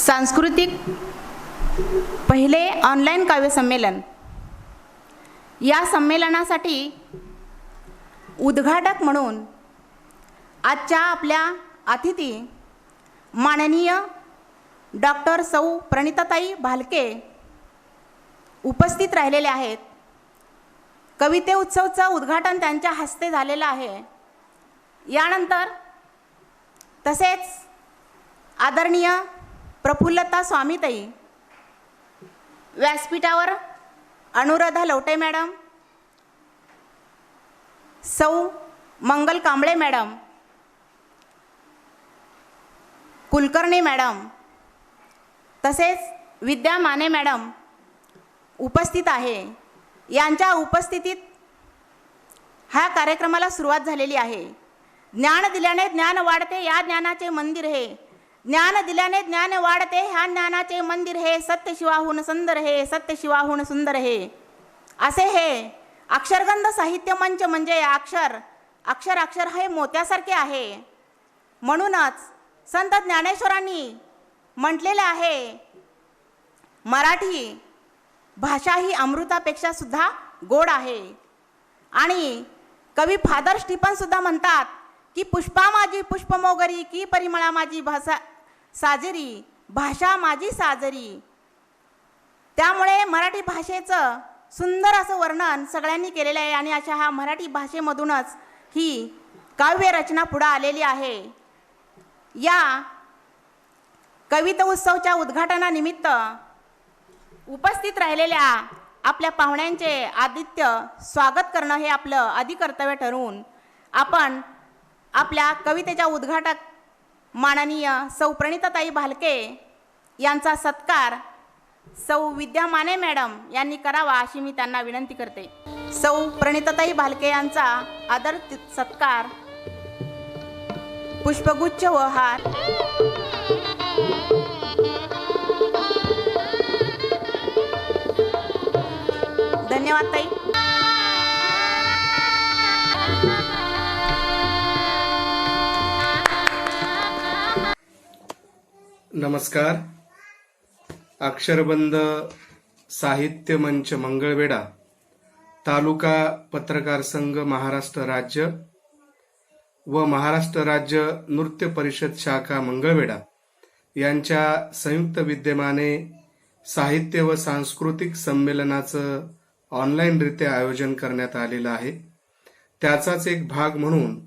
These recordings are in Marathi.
सांस्कृतिक पहिले ऑनलाईन काव्य संमेलन। या संमेलनासाठी उद्घाटक म्हणून आजच्या आपल्या अतिथी माननीय डॉक्टर सौ प्रणिताताई भालके उपस्थित राहिलेले आहेत। कविते उत्सवचं उद्घाटन त्यांच्या हस्ते झालेलं आहे। यानंतर तसेच आदरणीय प्रफुल्लता स्वामीताई, व्यासपीठावर अनुराधा लवटे मॅडम, सौ मंगल कांबळे मॅडम, कुलकर्णी मॅडम, तसेच विद्या माने मॅडम उपस्थित आहे। यांच्या उपस्थितीत हा कार्यक्रमाला सुरुवात झालेली आहे। ज्ञान दिल्याने ज्ञान वाढते, या ज्ञानाचे मंदिर हे। ज्ञान दिल्याने ज्ञान वाढते, ह्या ज्ञानाचे मंदिर हे। सत्य शिवाहून सुंदर हे, सत्य शिवाहून सुंदर हे। असे हे अक्षरगंध साहित्य मंच म्हणजे अक्षर अक्षर अक्षर हे मोत्यासारखे आहे। म्हणूनच संत ज्ञानेश्वरांनी म्हटलेले आहे, मराठी भाषा ही अमृतापेक्षा सुद्धा गोड आहे। आणि कवी फादर स्टीफन सुद्धा म्हणतात की पुष्पा माझी पुष्पमोगरी, की परिमळा माझी भाषा साजरी, भाषा माझी साजरी। त्यामुळे मराठी भाषेचं सुंदर असं वर्णन सगळ्यांनी केलेलं आहे आणि अशा हा मराठी भाषेमधूनच ही काव्य रचना पुढे आलेली आहे। या कविता उत्सवच्या उद्घाटनानिमित्त उपस्थित राहिलेल्या आपल्या पाहुण्यांचे आदित्य स्वागत करणं हे आपलं आदी कर्तव्य ठरवून आपण आपल्या कवितेच्या उद्घाटक माननीय सौ प्रणिताताई भालके यांचा सत्कार सौ विद्या माने मॅडम यांनी करावा अशी मी त्यांना विनंती करते। सौ प्रणिताताई भालके यांचा आदर सत्कार पुष्पगुच्छ व हार। धन्यवाद ताई। नमस्कार। अक्षरबंध साहित्य मंच मंगळवेढा, तालुका पत्रकार संघ महाराष्ट्र राज्य व महाराष्ट्र राज्य नृत्य परिषद शाखा मंगळवेढा यांच्या संयुक्त विद्यमाने साहित्य व सांस्कृतिक संमेलनाचं ऑनलाईनरित्या आयोजन करण्यात आलेलं आहे। त्याचाच एक भाग म्हणून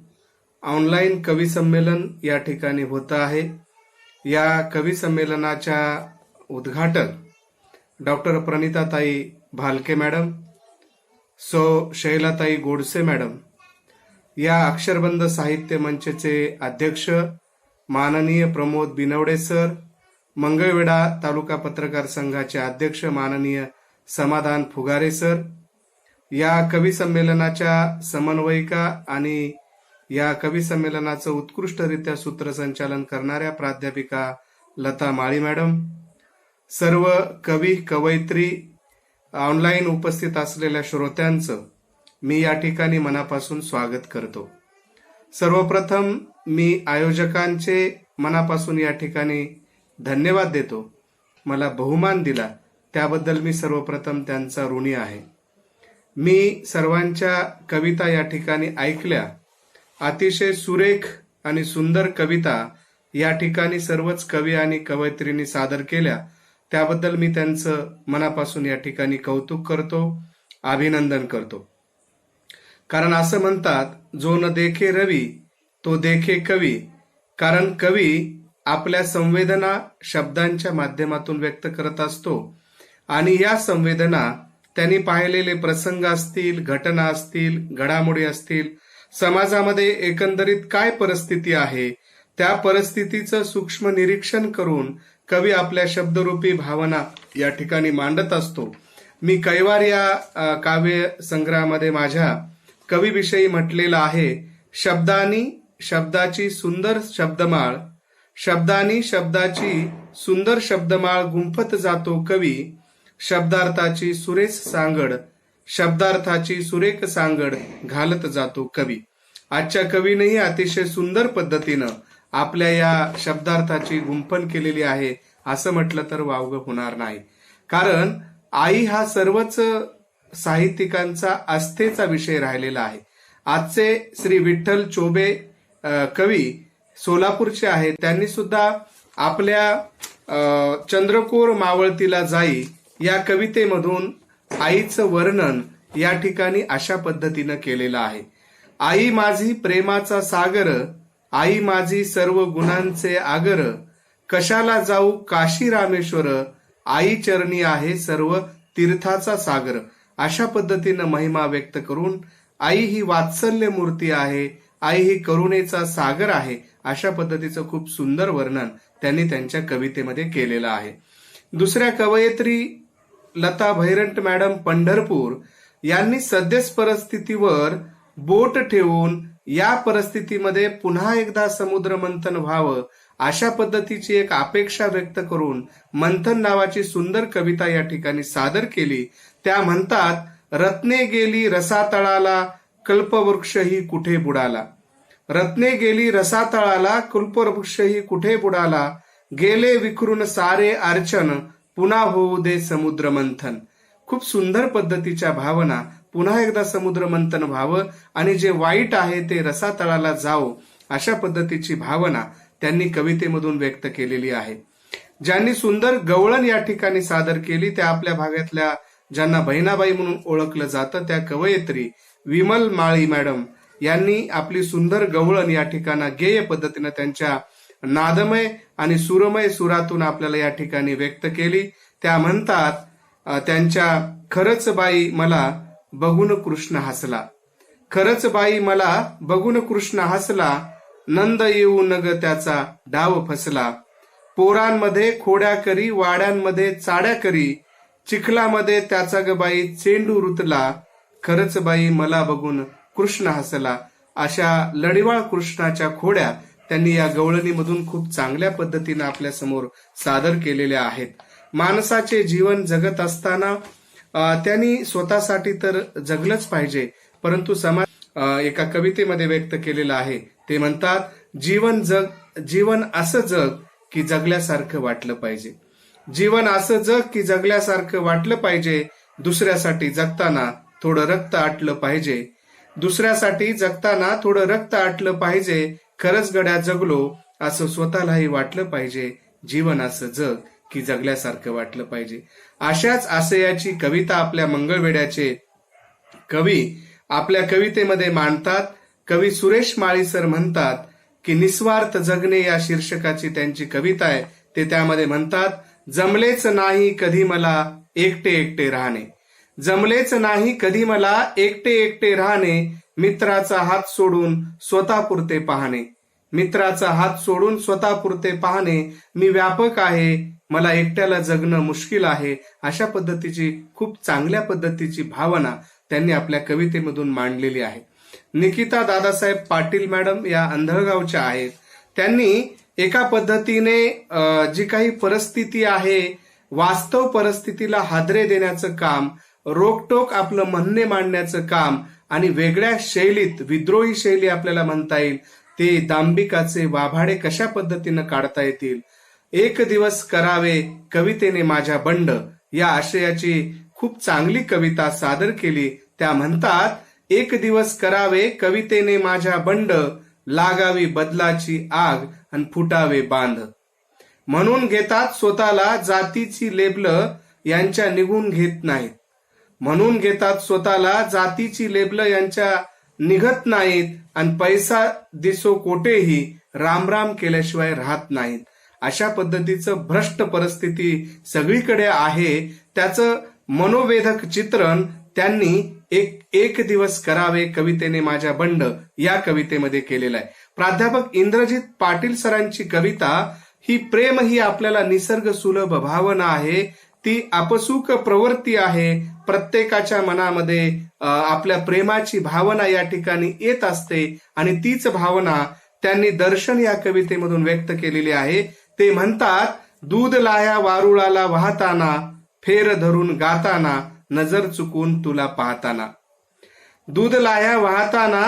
ऑनलाईन कवी संमेलन या ठिकाणी होतं आहे। या कवी संमेलनाच्या उद्घाटक डॉक्टर प्रणिताताई भालके मॅडम, सौ शैलाताई गोडसे मॅडम, या अक्षरबंध साहित्य मंचचे अध्यक्ष माननीय प्रमोद बिनवडे सर, मंगळवेढा तालुका पत्रकार संघाचे अध्यक्ष माननीय समाधान फुगारे सर, या कवी संमेलनाच्या समन्वयिका आणि या कवी संमेलनाचं उत्कृष्टरित्या सूत्रसंचालन करणाऱ्या प्राध्यापिका लता माळी मॅडम, सर्व कवी कवयित्री, ऑनलाईन उपस्थित असलेल्या श्रोत्यांचं मी या ठिकाणी मनापासून स्वागत करतो। सर्वप्रथम मी आयोजकांचे मनापासून या ठिकाणी धन्यवाद देतो। मला बहुमान दिला त्याबद्दल मी सर्वप्रथम त्यांचा ऋणी आहे। मी सर्वांच्या कविता या ठिकाणी ऐकल्या। अतिशय सुरेख आणि सुंदर कविता या ठिकाणी सर्वच कवी आणि कवयित्रींनी सादर केल्या, त्याबद्दल मी त्यांचं मनापासून या ठिकाणी कौतुक करतो, अभिनंदन करतो। कारण असं म्हणतात, जो न देखे रवी तो देखे कवी। कारण कवी आपल्या संवेदना शब्दांच्या माध्यमातून व्यक्त करत असतो आणि या संवेदना त्यांनी पाहिलेले प्रसंग असतील, घटना असतील, घडामोडी असतील, समाजामध्ये एकंदरीत काय परिस्थिती आहे त्या परिस्थितीचं सूक्ष्म निरीक्षण करून कवी आपल्या शब्दरूपी भावना या ठिकाणी मांडत असतो। मी कैवार या काव्य संग्रहामध्ये माझ्या कवीविषयी म्हटलेलं आहे, शब्दानी शब्दाची सुंदर शब्दमाळ, शब्दानी शब्दाची सुंदर शब्दमाळ गुंफत जातो कवी, शब्दार्थाची सुरेख सांगड, शब्दार्थाची सुरेख सांगड घालत जातो कवी। आजच्या कवीनेही अतिशय सुंदर पद्धतीनं आपल्या या शब्दार्थाची गुंफण केलेली आहे असं म्हटलं तर वावगं होणार नाही. कारण आई हा सर्वच साहित्यिकांचा आस्थेचा विषय राहिलेला आहे. आजचे श्री विठ्ठल चोबे कवी सोलापूरचे आहेत. त्यांनी सुद्धा आपल्या चंद्रकोर मावळतीला जाई या कवितेमधून आईचं वर्णन या ठिकाणी अशा पद्धतीनं केलेलं आहे. आई माझी प्रेमाचा सागर, आई माझी सर्व गुणांचे आगर, कशाला जाऊ काशी रामेश्वर, आई चरणी आहे सर्व तीर्थाचा सागर. अशा पद्धतीनं महिमा व्यक्त करून आई ही वात्सल्य मूर्ती आहे, आई ही करुणेचा सागर आहे, अशा पद्धतीचं खूप सुंदर वर्णन त्यांनी त्यांच्या कवितेमध्ये केलेलं आहे. दुसऱ्या कवयित्री लता भैरंट मॅडम पंढरपूर यांनी सद्यस परिस्थितीवर बोट ठेवून या परिस्थितीमध्ये पुन्हा एकदा समुद्र मंथन व्हावं अशा पद्धतीची एक अपेक्षा व्यक्त करून मंथन नावाची सुंदर कविता या ठिकाणी सादर केली. त्या म्हणतात, रत्ने गेली रसातळाला, कल्पवृक्षही कुठे बुडाला. रत्ने गेली रसातळाला, कल्पवृक्षही कुठे बुडाला, गेले विखरून सारे अर्चन, पुन्हा होऊ दे समुद्र मंथन. खूप सुंदर पद्धतीच्या भावना, पुन्हा एकदा समुद्र मंथन व्हावं आणि जे वाईट आहे ते रसातळाला जावो अशा पद्धतीची भावना त्यांनी कवितेमधून व्यक्त केलेली आहे. ज्यांनी सुंदर गवळण या ठिकाणी सादर केली त्या आपल्या भागातल्या ज्यांना बहिणाबाई म्हणून ओळखलं जातं त्या कवयित्री विमल माळी मॅडम यांनी आपली सुंदर गवळण या ठिकाणी गेय पद्धतीनं त्यांच्या नादमय आणि सुरमय सुरातून आपल्याला या ठिकाणी व्यक्त केली. त्या म्हणतात, त्यांच्या खरंच बाई मला बघून कृष्ण हसला, खरंच बाई मला बघून कृष्ण हसला, नंद येऊ नग त्याचा डाव फसला, पोरांमध्ये खोड्या करी, वाड्यांमध्ये चाड्या करी, चिखलामध्ये त्याचा ग बाई चेंडू रुतला, खरंच बाई मला बघून कृष्ण हसला. अशा लढिवाळ कृष्णाच्या खोड्या त्यांनी या गवळणीमधून खूप चांगल्या पद्धतीने आपल्या समोर सादर केलेल्या आहेत. माणसाचे जीवन जगत असताना त्यांनी स्वतःसाठी तर जगलंच पाहिजे, परंतु समाज एका कवितेमध्ये व्यक्त केलेलं आहे. ते म्हणतात, जीवन असं जग की जगल्यासारखं वाटलं पाहिजे, जीवन असं जग की जगल्यासारखं वाटलं पाहिजे, दुसऱ्यासाठी जगताना थोडं रक्त आटलं पाहिजे, दुसऱ्यासाठी जगताना थोडं रक्त आटलं पाहिजे, खरंच गड्या जगलो असं स्वतःलाही वाटलं पाहिजे, जीवन असं जग की जगल्यासारखं वाटलं पाहिजे. अशाच आशयाची कविता आपल्या मंगळवेढ्याचे कवी आपल्या कवितेमध्ये मांडतात. कवी सुरेश माळी सर म्हणतात की निस्वार्थ जगणे या शीर्षकाची त्यांची कविता आहे. ते त्यामध्ये म्हणतात, जमलेच नाही कधी मला एकटे एकटे राहणे, जमलेच नाही कधी मला एकटे एकटे राहणे, मित्राचा हात सोडून स्वतःपुरते पाहणे, मित्राचा हात सोडून स्वतःपुरते पाहणे, मी व्यापक आहे, मला एकट्याला जगणं मुश्किल आहे. अशा पद्धतीची खूप चांगल्या पद्धतीची भावना त्यांनी आपल्या कवितेमधून मांडलेली आहे. निकिता दादासाहेब पाटील मॅडम या अंधळगावच्या आहेत. त्यांनी एका पद्धतीने जी काही परिस्थिती आहे, वास्तव परिस्थितीला हादरे देण्याचं काम, रोकटोक आपलं म्हणणे मांडण्याचं काम आणि वेगळ्या शैलीत, विद्रोही शैली आपल्याला म्हणता येईल, ते दांभिकाचे वाभाडे कशा पद्धतीनं काढता येतील. एक दिवस करावे कवितेने माझ्या बंड या आशयाची खूप चांगली कविता सादर केली. त्या म्हणतात, एक दिवस करावे कवितेने माझ्या बंड, लागावी बदलाची आग आणि फुटावे बांध. म्हणून घेतात स्वतःला जातीची लेबलं यांच्या निघून घेत नाहीत, म्हणून घेतात स्वतःला जातीची लेबलं यांच्या निघत नाहीत आणि पैसा दिसो कोठेही रामराम केल्याशिवाय राहत नाहीत. अशा पद्धतीचं भ्रष्ट परिस्थिती सगळीकडे आहे. त्याचं मनोवेधक चित्रण त्यांनी एक दिवस करावे कवितेने माझ्या बंड या कवितेमध्ये केलेलं आहे. प्राध्यापक इंद्रजित पाटील सरांची कविता ही प्रेम ही आपल्याला निसर्ग सुलभ भावना आहे, ती आपसुक प्रवृत्ती आहे. प्रत्येकाच्या मनामध्ये आपल्या प्रेमाची भावना या ठिकाणी येत असते आणि तीच भावना त्यांनी दर्शन या कवितेमधून व्यक्त केलेली आहे. ते म्हणतात, दूध लाह्या वारुळाला वाहताना, फेर धरून गाताना, नजर चुकून तुला पाहताना. दूध लाह्या वाहताना,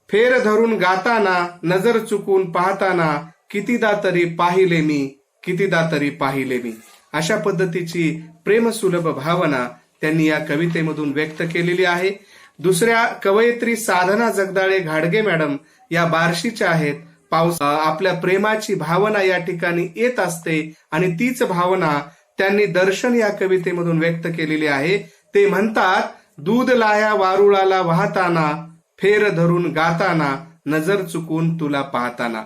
फेर धरून गाताना, नजर चुकून पाहताना, कितीदा तरी पाहिले मी, कितीदा तरी पाहिले मी. अशा पद्धतीची प्रेमसुलभ भावना त्यांनी या कवितेमधून व्यक्त केलेली आहे. दुसऱ्या कवयित्री साधना जगदाळे घाडगे मॅडम या बार्शीच्या आहेत. आपल्या प्रेमाची भावना या ठिकाणी येत असते आणि तीच भावना त्यांनी दर्शन या कवितेमधून व्यक्त केलेली आहे. ते म्हणतात, दूध लाया वारुळाला वाहताना, फेर धरून गाताना, नजर चुकून तुला पाहताना.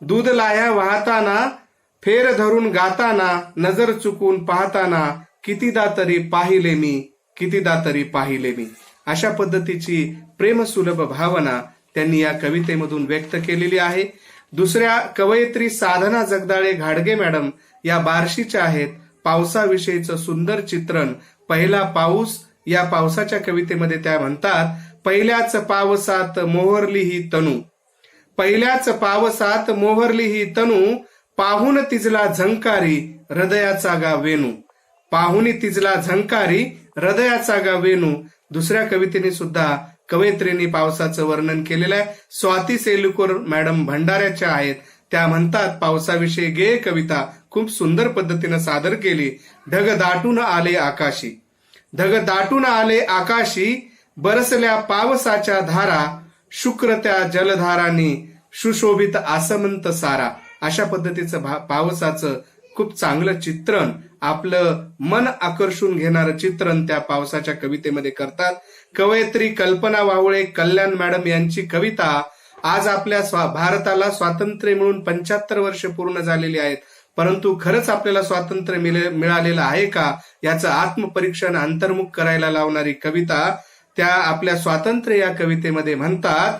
दूध लाया वाहताना, फेर धरून गाताना, नजर चुकून पाहताना, कितीदा तरी पाहिले मी, कितीदा तरी पाहिले मी. अशा पद्धतीची प्रेमसुलभ भावना त्यांनी या कवितेमधून व्यक्त केलेली आहे. दुसऱ्या कवयित्री साधना जगदाळे घाडगे मॅडम या बार्शीच्या आहेत. पावसाविषयीचं सुंदर चित्रण, पहिला पाऊस या पावसाच्या कवितेमध्ये त्या म्हणतात, पहिल्याच पावसात मोहरली ही तनू, पहिल्याच पावसात मोहरली ही तनू, पाहून तिजला झंकारी हृदयाचा गा वेणू, पाहुनी तिजला झंकारी हृदयाचा गा वेणू. दुसऱ्या कवितेने सुद्धा कवयित्रींनी पावसाचं वर्णन केलेलं आहे. स्वाती सेलुकर मॅडम भंडाऱ्याच्या आहेत. त्या म्हणतात, पावसाविषयी गेय कविता खूप सुंदर पद्धतीनं सादर केली. ढग दाटून आले आकाशी, ढग दाटून आले आकाशी, बरसल्या पावसाच्या धारा, शुक्र त्या जलधारांनी सुशोभित आसमंत सारा. अशा पद्धतीचं पावसाचं खूप चांगलं चित्रण, आपलं मन आकर्षून घेणारं चित्रण त्या पावसाच्या कवितेमध्ये करतात. कवयित्री कल्पना वावळे कल्याण मॅडम यांची कविता, आज आपल्या भारताला स्वातंत्र्य मिळून 75 वर्ष पूर्ण झालेली आहेत, परंतु खरंच आपल्याला स्वातंत्र्य मिळालेलं आहे का याचं आत्मपरीक्षण अंतर्मुख करायला लावणारी कविता त्या आपल्या स्वातंत्र्य या कवितेमध्ये म्हणतात.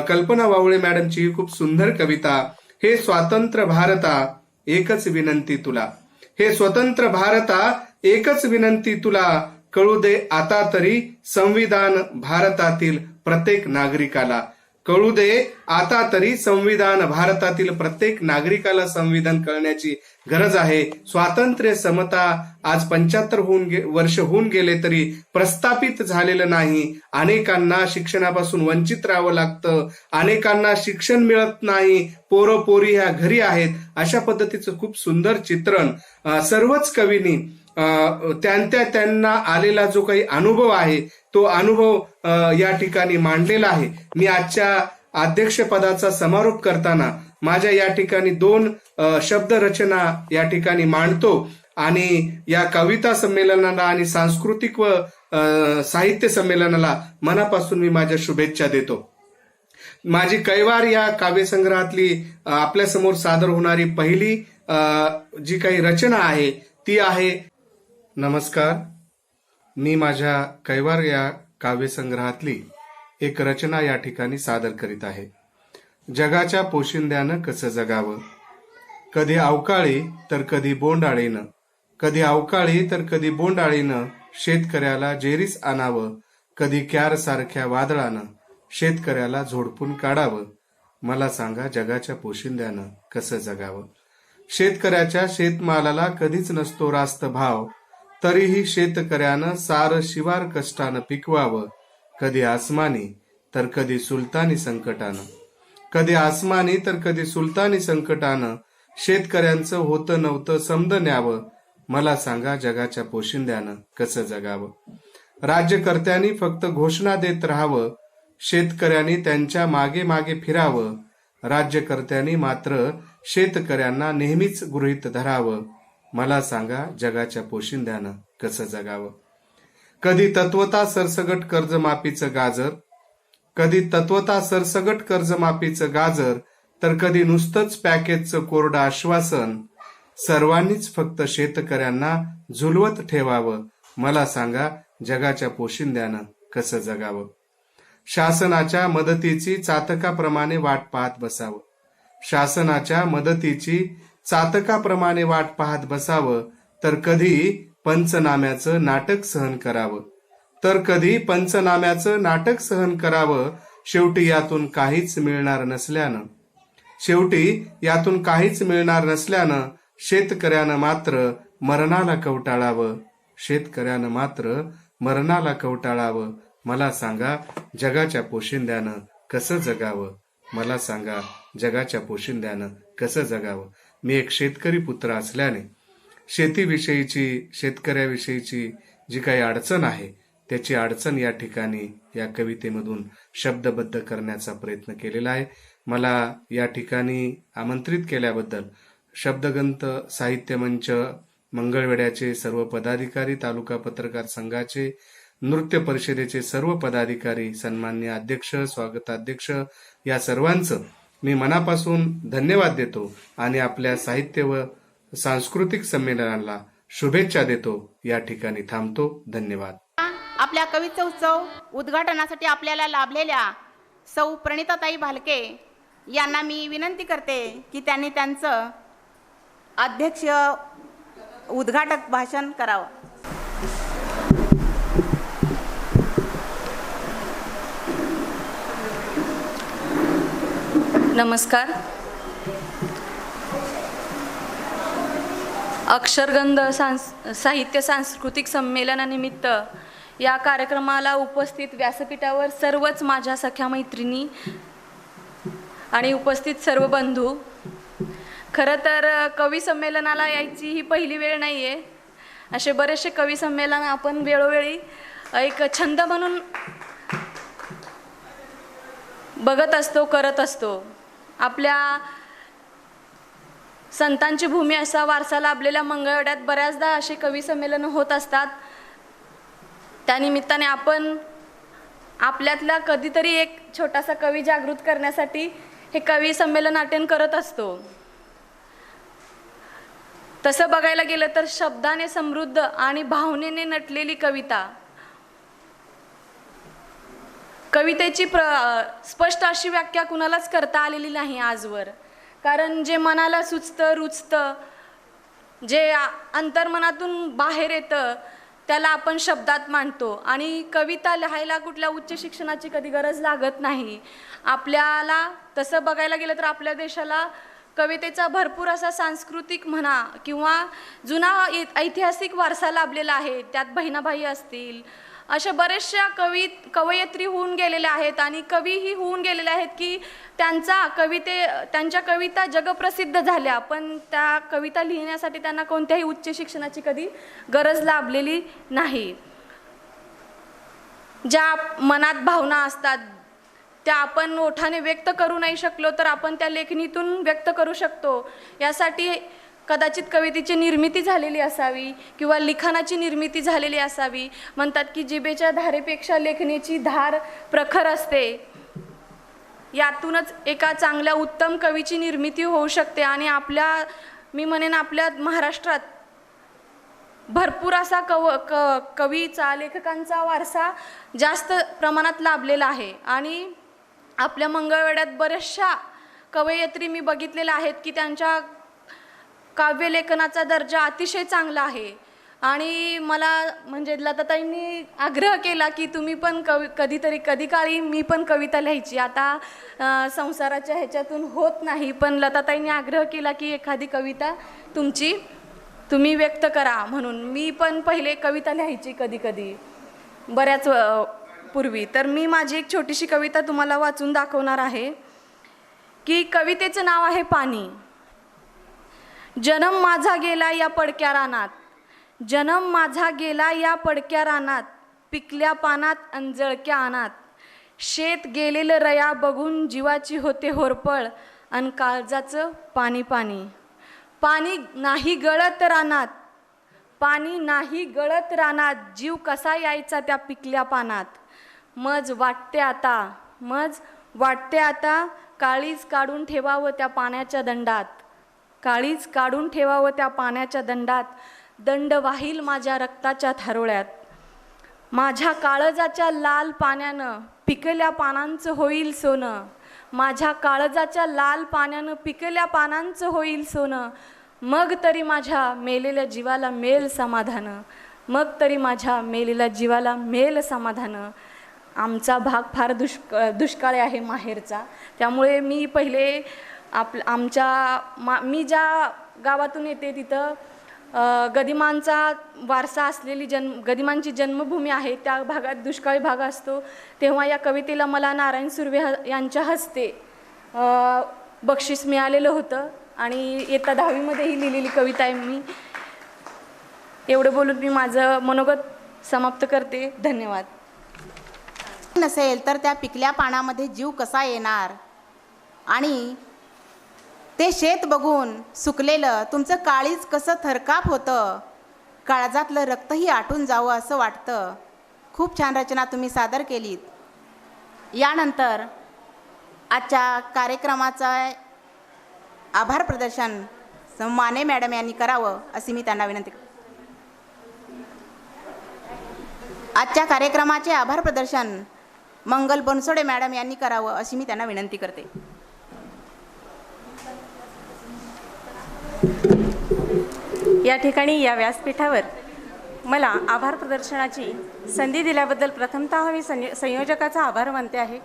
कल्पना वावळे मॅडमची ही खूप सुंदर कविता. हे स्वातंत्र्य भारता एकच विनंती तुला, हे स्वतंत्र भारता एकच विनंती तुला, कळू दे आता तरी संविधान भारतातील प्रत्येक नागरिकाला, कळू दे आता तरी संविधान भारतातील प्रत्येक नागरिकाला संविधान कळण्याची गरज आहे. स्वातंत्र्य समता आज 75 वर्ष होऊन गेले तरी प्रस्थापित झालेलं नाही. अनेकांना शिक्षणापासून वंचित राहावं लागतं, अनेकांना शिक्षण मिळत नाही, पोरं पोरी ह्या घरी आहेत. अशा पद्धतीचं खूप सुंदर चित्रण सर्वच कवींनी त्यांना आलेला जो काही अनुभव आहे तो अनुभव या ठिकाणी मांडलेला आहे. मी आजच्या अध्यक्षपदाचा समारोप करताना माझ्या या ठिकाणी 2 शब्द रचना या ठिकाणी मांडतो आणि या कविता संमेलनाला आणि सांस्कृतिक व साहित्य संमेलनाला मनापासून मी माझ्या शुभेच्छा देतो. माझी कैवार या काव्यसंग्रहातली आपल्यासमोर सादर होणारी पहिली जी काही रचना आहे ती आहे. नमस्कार, मी माझ्या कैवार या काव्यसंग्रहातली एक रचना या ठिकाणी सादर करीत आहे. जगाच्या पोशिंद्यानं कसं जगावं, कधी अवकाळी तर कधी बोंडाळीनं, कधी अवकाळी तर कधी बोंडाळीनं, शेतकऱ्याला जेरीस आणावं, कधी क्यार सारख्या वादळानं शेतकऱ्याला झोडपून काढावं. मला सांगा जगाच्या पोशिंद्यानं कसं जगावं. शेतकऱ्याच्या शेतमालाला कधीच नसतो रास्त भाव, तरीही शेतकऱ्यानं सार शिवार कष्टानं पिकवावं. कधी आसमानी तर कधी सुलतानी संकटानं, कधी आसमानी तर कधी सुलतानी संकटानं, शेतकऱ्यांचं होतं नव्हतं समद न्यावं. मला सांगा जगाच्या पोशिंद्यानं कसं जगावं. राज्यकर्त्यांनी फक्त घोषणा देत राहावं, शेतकऱ्यांनी त्यांच्या मागे मागे फिरावं. राज्यकर्त्यांनी मात्र शेतकऱ्यांना नेहमीच गृहीत धरावं. मला सांगा जगाच्या पोशिंद्यानं कसं जगावं. कधी तत्वता सरसगट कर्जमाफीचं गाजर, कधी तत्वता सरसगट कर्जमाफीचं गाजर, तर कधी नुसतंच पॅकेजचं कोरडं आश्वासन. सर्वांनीच फक्त शेतकऱ्यांना झुलवत ठेवावं. मला सांगा जगाच्या पोशिंद्यानं कसं जगावं. शासनाच्या मदतीची चातकाप्रमाणे वाट पाहत बसावं, शासनाच्या मदतीची चातकाप्रमाणे वाट पाहत बसावं, तर कधी पंचनाम्याचं नाटक सहन करावं, तर कधी पंचनाम्याचं नाटक सहन करावं. शेवटी यातून काहीच मिळणार नसल्यानं, शेवटी यातून काहीच मिळणार नसल्यानं शेतकऱ्यानं मात्र मरणाला कवटाळावं, शेतकऱ्यानं मात्र मरणाला कवटाळावं. मला सांगा जगाच्या पोशिंद्यानं कसं जगावं. मला सांगा जगाच्या पोशिंद्यानं कसं जगावं. मी एक शेतकरी पुत्र असल्याने शेतीविषयीची, शेतकऱ्याविषयीची जी काही अडचण आहे त्याची अडचण या ठिकाणी या कवितेमधून शब्दबद्ध करण्याचा प्रयत्न केलेला आहे. मला या ठिकाणी आमंत्रित केल्याबद्दल शब्दगंत साहित्य मंच मंगळवेढ्याचे सर्व पदाधिकारी, तालुका पत्रकार संघाचे, नृत्य परिषदेचे सर्व पदाधिकारी, सन्माननीय अध्यक्ष, स्वागताध्यक्ष या सर्वांचं मी मनापासून धन्यवाद देतो आणि आपल्या साहित्य व सांस्कृतिक संमेलनाला शुभेच्छा देतो. या ठिकाणी थांबतो. धन्यवाद. आपल्या कविता उत्सव उद्घाटनासाठी आपल्याला लाभलेल्या सौ प्रणिताताई भालके यांना मी विनंती करते की त्यांनी त्यांचं अध्यक्ष उद्घाटक भाषण करावं. नमस्कार. अक्षरगंध साहित्य सांस्कृतिक संमेलनानिमित्त या कार्यक्रमाला उपस्थित व्यासपीठावर सर्वच माझ्या सख्या मैत्रिणी आणि उपस्थित सर्व बंधू, खरं तर कवी संमेलनाला यायची ही पहिली वेळ नाही आहे. असे बरेचसे कवी संमेलन आपण वेळोवेळी एक छंद म्हणून बघत असतो, करत असतो. आपल्या संतांची भूमी असा वारसा लाभलेल्या मंगळवेढ्यात बऱ्याचदा असे कवी संमेलन होत असतात. त्यानिमित्ताने आपण आपल्यातला कधीतरी एक छोटासा कवी जागृत करण्यासाठी हे कवी संमेलन अटेंड करत असतो. तसं बघायला गेलं तर शब्दाने समृद्ध आणि भावनेने नटलेली कविता, कवितेची स्पष्ट अशी व्याख्या कुणालाच करता आलेली नाही आजवर. कारण जे मनाला सुचतं, रुचतं, जे अंतर्मनातून बाहेर येतं त्याला आपण शब्दात मांडतो. आणि कविता लिहायला कुठल्या उच्च शिक्षणाची कधी गरज लागत नाही. आपल्याला तसं बघायला गेलं तर आपल्या देशाला कवितेचा भरपूर असा सांस्कृतिक म्हणा किंवा जुना ऐतिहासिक वारसा लाभलेला आहे. त्यात बहिणाबाई असतील, अशा बऱ्याचशा कवयित्री होऊन गेलेल्या आहेत आणि कवीही होऊन गेलेले आहेत की त्यांच्या कविता जगप्रसिद्ध झाल्या. पण त्या कविता लिहिण्यासाठी त्यांना कोणत्याही उच्च शिक्षणाची कधी गरज लाभलेली नाही. ज्या मनात भावना असतात त्या आपण ओठाने व्यक्त करू नाही शकलो तर आपण त्या लेखणीतून व्यक्त करू शकतो. यासाठी कदाचित कवितेची निर्मिती झालेली असावी किंवा लिखाणाची निर्मिती झालेली असावी. म्हणतात की जिभेच्या धारेपेक्षा लेखणीची धार प्रखर असते. यातूनच एका चांगल्या उत्तम कवीची निर्मिती होऊ शकते. आणि मी म्हणेन आपल्या महाराष्ट्रात भरपूर असा कवीचा, लेखकांचा वारसा जास्त प्रमाणात लाभलेला आहे. आणि आपल्या मंगळवेढ्यात बऱ्याचशा कवयित्री मी बघितलेल्या आहेत की त्यांच्या काव्यलेखनाचा दर्जा अतिशय चांगला आहे. आणि मला म्हणजे लताताईंनी आग्रह केला की तुम्ही पण कधी काळी मी पण कविता लिहायची. आता संसाराच्या ह्याच्यातून होत नाही, पण लताताईंनी आग्रह केला की एखादी कविता तुम्ही व्यक्त करा म्हणून. मी पण पहिले कविता लिहायची कधी बऱ्याच पूर्वी. तर मी माझी एक छोटीशी कविता तुम्हाला वाचून दाखवणार आहे की कवितेचं नाव आहे पाणी. जन्म माझा गेला या पडक्या रानात, जन्म माझा गेला या पडक्या रानात, पिकल्या पानात अंजळक्या अनात, शेत गेलेलं रया बघून जीवाची होते होरपळ, अन काळजाचं पाणी पाणी. पाणी नाही गळत रानात, पाणी नाही गळत रानात, जीव कसा यायचा त्या पिकल्या पानात. मज वाटते आता काळीज काढून ठेवावं त्या पाण्याच्या दंडात, काळीज काढून ठेवावं त्या पाण्याच्या दंडात, दंड वाहील माझ्या रक्ताच्या थारोळ्यात. माझ्या काळजाच्या लाल पाण्यानं पिकल्या पानांचं होईल सोनं, माझ्या काळजाच्या लाल पाण्यानं पिकल्या पानांचं होईल सोनं. मग तरी माझ्या मेलेल्या जीवाला मेल समाधान, मग तरी माझ्या मेलेल्या जीवाला मेल समाधान. आमचा भाग फार दुष्काळी आहे माहेरचा, त्यामुळे मी पहिले मी ज्या गावातून येते तिथं गदिमांचा वारसा असलेली गदिमांची जन्मभूमी आहे. त्या भागात दुष्काळी भाग असतो. तेव्हा या कवितेला मला नारायण सुर्वे यांच्या हस्ते बक्षीस मिळालेलं होतं आणि इयत्ता 10वीमध्ये ही लिहिलेली कविता आहे मी. एवढं बोलून मी माझं मनोगत समाप्त करते. धन्यवाद. नसेल तर त्या पिकल्या पानामध्ये जीव कसा येणार, आणि ते शेत बघून सुकलेलं तुमचं काळीज कसं थरकाप होतं, काळजातलं रक्तही आटून जावं असं वाटतं. खूप छान रचना तुम्ही सादर केलीत. यानंतर आजच्या कार्यक्रमाचं आभार प्रदर्शन माने मॅडम यांनी करावं अशी मी त्यांना विनंती करते. आजच्या कार्यक्रमाचे आभार प्रदर्शन मंगल बनसोडे मॅडम यांनी करावं अशी मी त्यांना विनंती करते. या ठिकाणी या व्यासपीठावर मला आभार प्रदर्शनाची संधी दिल्याबद्दल प्रथमतः मी संयोजकाचा आभार मानते आहे.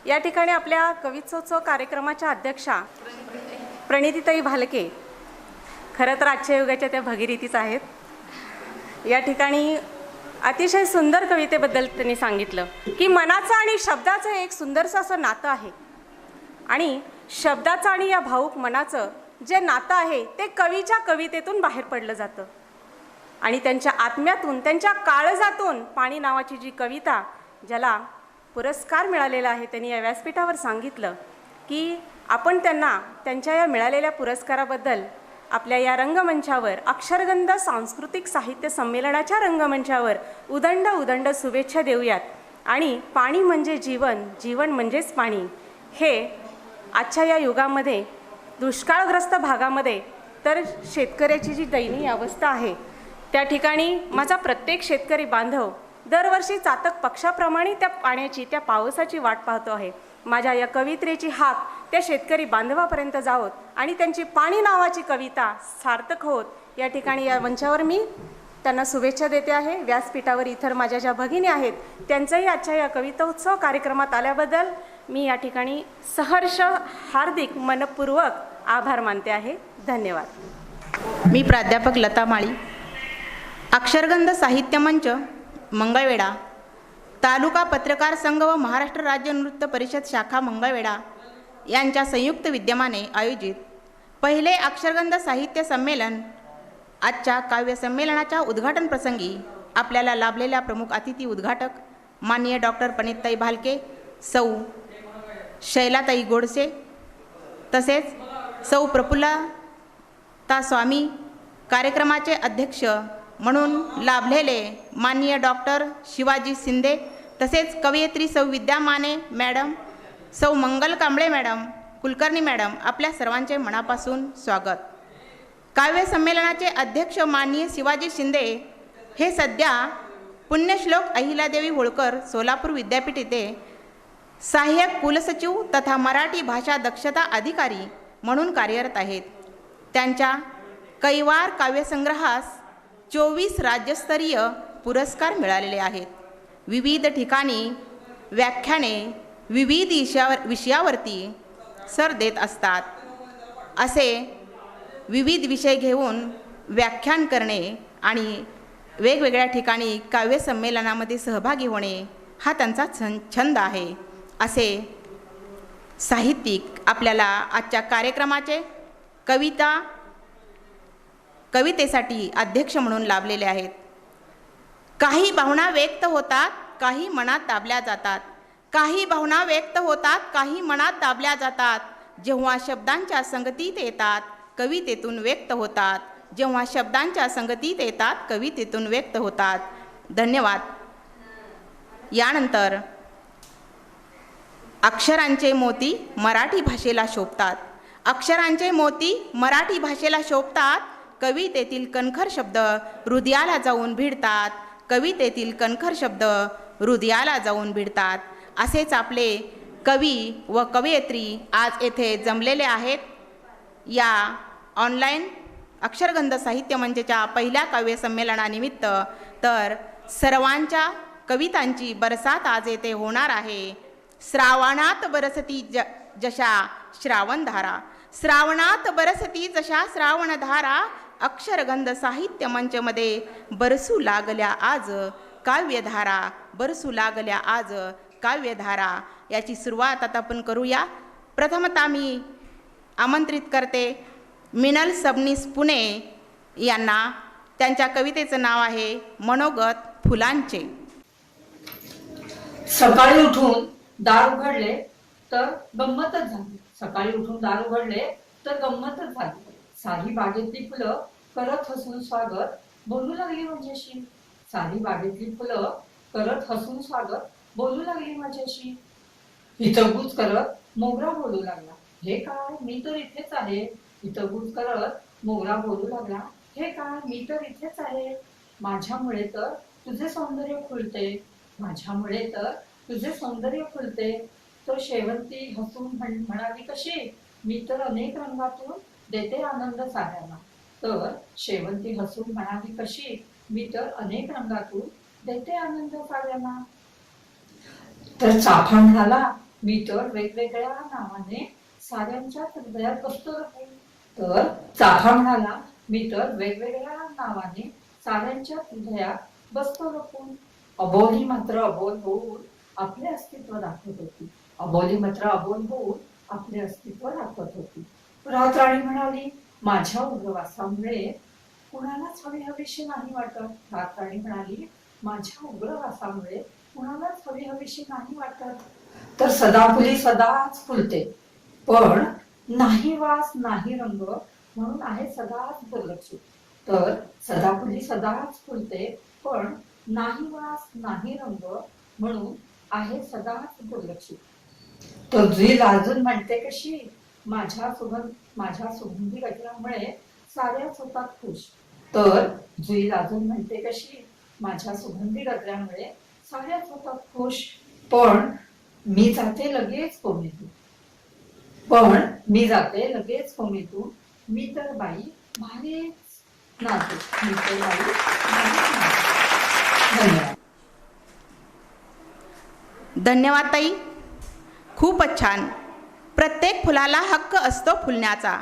या ठिकाणी आपल्या कवित्सोत्सव कार्यक्रमाच्या अध्यक्षा प्रणितीताई भालके खरं तर आजच्या युगाच्या त्या भगीरथीच आहेत. या ठिकाणी अतिशय सुंदर कवितेबद्दल त्यांनी सांगितलं की मनाचं आणि शब्दाचं एक सुंदरसं असं नातं आहे, आणि शब्दाचं आणि या भावूक मनाचं जे नातं आहे ते कवीच्या कवितेतून बाहेर पडलं जातं, आणि त्यांच्या आत्म्यातून, त्यांच्या काळजातून पाणी नावाची जी कविता ज्याला पुरस्कार मिळालेला आहे, त्यांनी या व्यासपीठावर सांगितलं की आपण त्यांना त्यांच्या या मिळालेल्या पुरस्काराबद्दल आपल्या या रंगमंचावर, अक्षरगंध सांस्कृतिक साहित्य संमेलनाच्या रंगमंचावर उदंड उदंड शुभेच्छा देऊयात. आणि पाणी म्हणजे जीवन, जीवन म्हणजेच पाणी, हे आजच्या या युगामध्ये दुष्काळग्रस्त भागामध्ये तर शेतकऱ्याची जी दयनीय अवस्था आहे, त्या ठिकाणी माझा प्रत्येक शेतकरी बांधव दरवर्षी चातक पक्षाप्रमाणे त्या पाण्याची, त्या पावसाची वाट पाहतो आहे. माझ्या या कवित्रेची हाक त्या शेतकरी बांधवापर्यंत जावोत आणि त्यांची पाणी नावाची कविता सार्थक होत, या ठिकाणी या मंचावर मी त्यांना शुभेच्छा देते आहे. व्यासपीठावर इतर माझ्या ज्या भगिनी आहेत त्यांचाही आजच्या या कवितोत्सव कार्यक्रमात आल्याबद्दल मी या ठिकाणी सहर्ष हार्दिक मनपूर्वक आभार मानते आहे. धन्यवाद. मी प्राध्यापक लता माळी, अक्षरगंध साहित्य मंच मंगळवेढा, तालुका पत्रकार संघ व महाराष्ट्र राज्य नृत्य परिषद शाखा मंगळवेढा यांच्या संयुक्त विद्यमाने आयोजित पहिले अक्षरगंध साहित्य संमेलन. आजच्या काव्य संमेलनाच्या उद्घाटन प्रसंगी आपल्याला लाभलेल्या प्रमुख अतिथी उद्घाटक माननीय डॉक्टर प्रणितीताई भालके, सौ शैलाताई गोडसे, तसेच सौ प्रफुल्लता स्वामी, कार्यक्रमाचे अध्यक्ष म्हणून लाभलेले माननीय डॉक्टर शिवाजी शिंदे, तसेच कवयित्री सौ विद्या माने मॅडम, सौ मंगल कांबळे मॅडम, कुलकर्णी मॅडम, आपल्या सर्वांचे मनापासून स्वागत. काव्य संमेलनाचे अध्यक्ष माननीय शिवाजी शिंदे हे सध्या पुण्यश्लोक अहिल्यादेवी होळकर सोलापूर विद्यापीठ येथे सहाय्यक कुलसचिव तथा मराठी भाषा दक्षता अधिकारी म्हणून कार्यरत आहेत. त्यांच्या कैवार काव्यसंग्रहास 24 राज्यस्तरीय पुरस्कार मिळालेले आहेत. विविध ठिकाणी व्याख्याने विविध विषयावरती सर देत असतात. असे विविध विषय घेऊन व्याख्यान करणे आणि वेगवेगळ्या ठिकाणी काव्य संमेलनामध्ये सहभागी होणे हा त्यांचा छंद आहे. असे साहित्यिक आपल्याला आजच्या कार्यक्रमाचे कवितेसाठी अध्यक्ष म्हणून लाभलेले आहेत. काही भावना व्यक्त होतात, काही मनात दाबल्या जातात. काही भावना व्यक्त होतात, काही मनात दाबल्या जातात. जेव्हा शब्दांच्या संगतीत येतात, कवितेतून व्यक्त होतात. जेव्हा शब्दांच्या संगतीत येतात, कवितेतून व्यक्त होतात. धन्यवाद. यानंतर अक्षरांचे मोती मराठी भाषेला शोभतात. अक्षरांचे मोती मराठी भाषेला शोभतात. कवितेतील कणखर शब्द हृदयाला जाऊन भिडतात. कवितेतील कणखर शब्द हृदयाला जाऊन भिडतात. असेच आपले कवी व कवयित्री आज येथे जमलेले आहेत. या ऑनलाईन अक्षरगंध साहित्य मंचच्या पहिल्या काव्य संमेलनानिमित्त तर सर्वांच्या कवितांची बरसात आज येथे होणार आहे. श्रावणात बरसती जशा श्रावणधारा, श्रावणात बरसती जशा श्रावणधारा, अक्षरगंध साहित्य मंचमध्ये बरसू लागल्या आज काव्यधारा, बरसू लागल्या आज काव्यधारा. याची सुरुवात आता आपण करूया. प्रथमतः मी आमंत्रित करते मिनल सबनीस पुणे यांना. त्यांच्या कवितेचं नाव आहे मनोगत फुलांचे. सकाळी उठून दार उघडले तर गंमतच झाली. सकाळी उठून दार उघडले तर गंमतच झाली. सारी बागेतली फुलं करत हसून स्वागत बोलू लागली माझ्याशी. सारी बागेतली फुलं करत हसून स्वागत बोलू लागली माझ्याशी. हितगुज करत मोगरा बोलू लागला, हे काय मी तर इथेच आहे. हितगुज करत मोगरा बोलू लागला, हे काय मी तर इथेच आहे. माझ्यामुळे तर तुझे सौंदर्य खुलते, माझ्यामुळे तर तुझे सौंदर्य खुलते. तर शेवंती हसून म्हणाली कशी, मी तर अनेक रंगातून देते आनंद साऱ्यांना. तर शेवंती हसून म्हणाली कशी, मी तर अनेक रंगातून देते आनंद साऱ्यांना. तर चाफा म्हणाला, मी तर वेगवेगळ्या नावाने साऱ्यांच्या हृदयात बसतो राहील. तर चाफा म्हणाला, मी तर वेगवेगळ्या नावाने साऱ्यांच्या हृदयात बसतो लपून. अबोली मात्र अबोल होऊन आपले अस्तित्व दाखवत होती. अबोली मात्र अबोल होऊन आपले अस्तित्व दाखवत होती. रातराणी म्हणाली, माझ्या उग्रवासामुळे कुणालाच हवीहवीशी नाही वाटत. रातराणी म्हणाली, माझ्या उग्रवासामुळे कुणालाच हवीहवीशी नाही वाटत. तर सदाफुली सदाच फुलते, पण नाही वास नाही रंग म्हणून आहे सदाच दुर्लक्षित. तर सदाफुली सदाच फुलते, पण नाही वास नाही रंग म्हणून आहे सदाच दुर्लक्षित. तर जुई लाजून म्हणते कशी, माझ्या सुगंधी गजरामुळे साऱ्याच होतात खुश. तर जुई लाजून म्हणते कशी, माझ्या सुगंधी गजरामुळे साऱ्याच होतात खुश. पण मी जाते लगेच कोमेतून, पण मी जाते लगेच कोमेतून. मी तर बाई भारीच नाचू, मी तर बाई भारीच नाचू. धन्यवाद. धन्यवाद ताई, खूपच छान. प्रत्येक फुलाला हक्क असतो फुलण्याचा,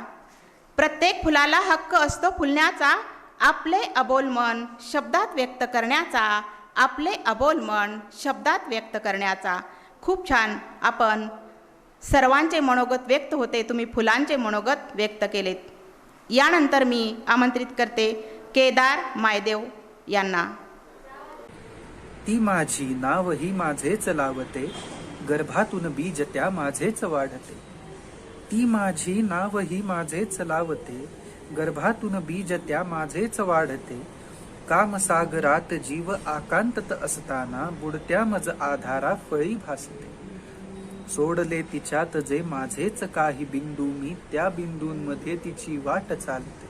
प्रत्येक फुलाला हक्क असतो फुलण्याचा. आपले अबोल मन शब्दात व्यक्त करण्याचा, आपले अबोल मन शब्दात व्यक्त करण्याचा. खूप छान. आपण सर्वांचे मनोगत व्यक्त होते, तुम्ही फुलांचे मनोगत व्यक्त केलेत. यानंतर मी आमंत्रित करते केदार मायदेव यांना. ती माझी नाव ही माझेच लावते, गर्भातून बीज त्या माझेच वाढते. ती माझी नाव ही माझेच लावते, गर्भातून बीज त्या माझेच वाढते. कामसागरात जीव आकांतत असताना बुडत्या मज आधारा फळी भासते. सोडले तिच्यात जे माझेच काही बिंदू, मी त्या बिंदूंमध्ये तिची वाट चालते.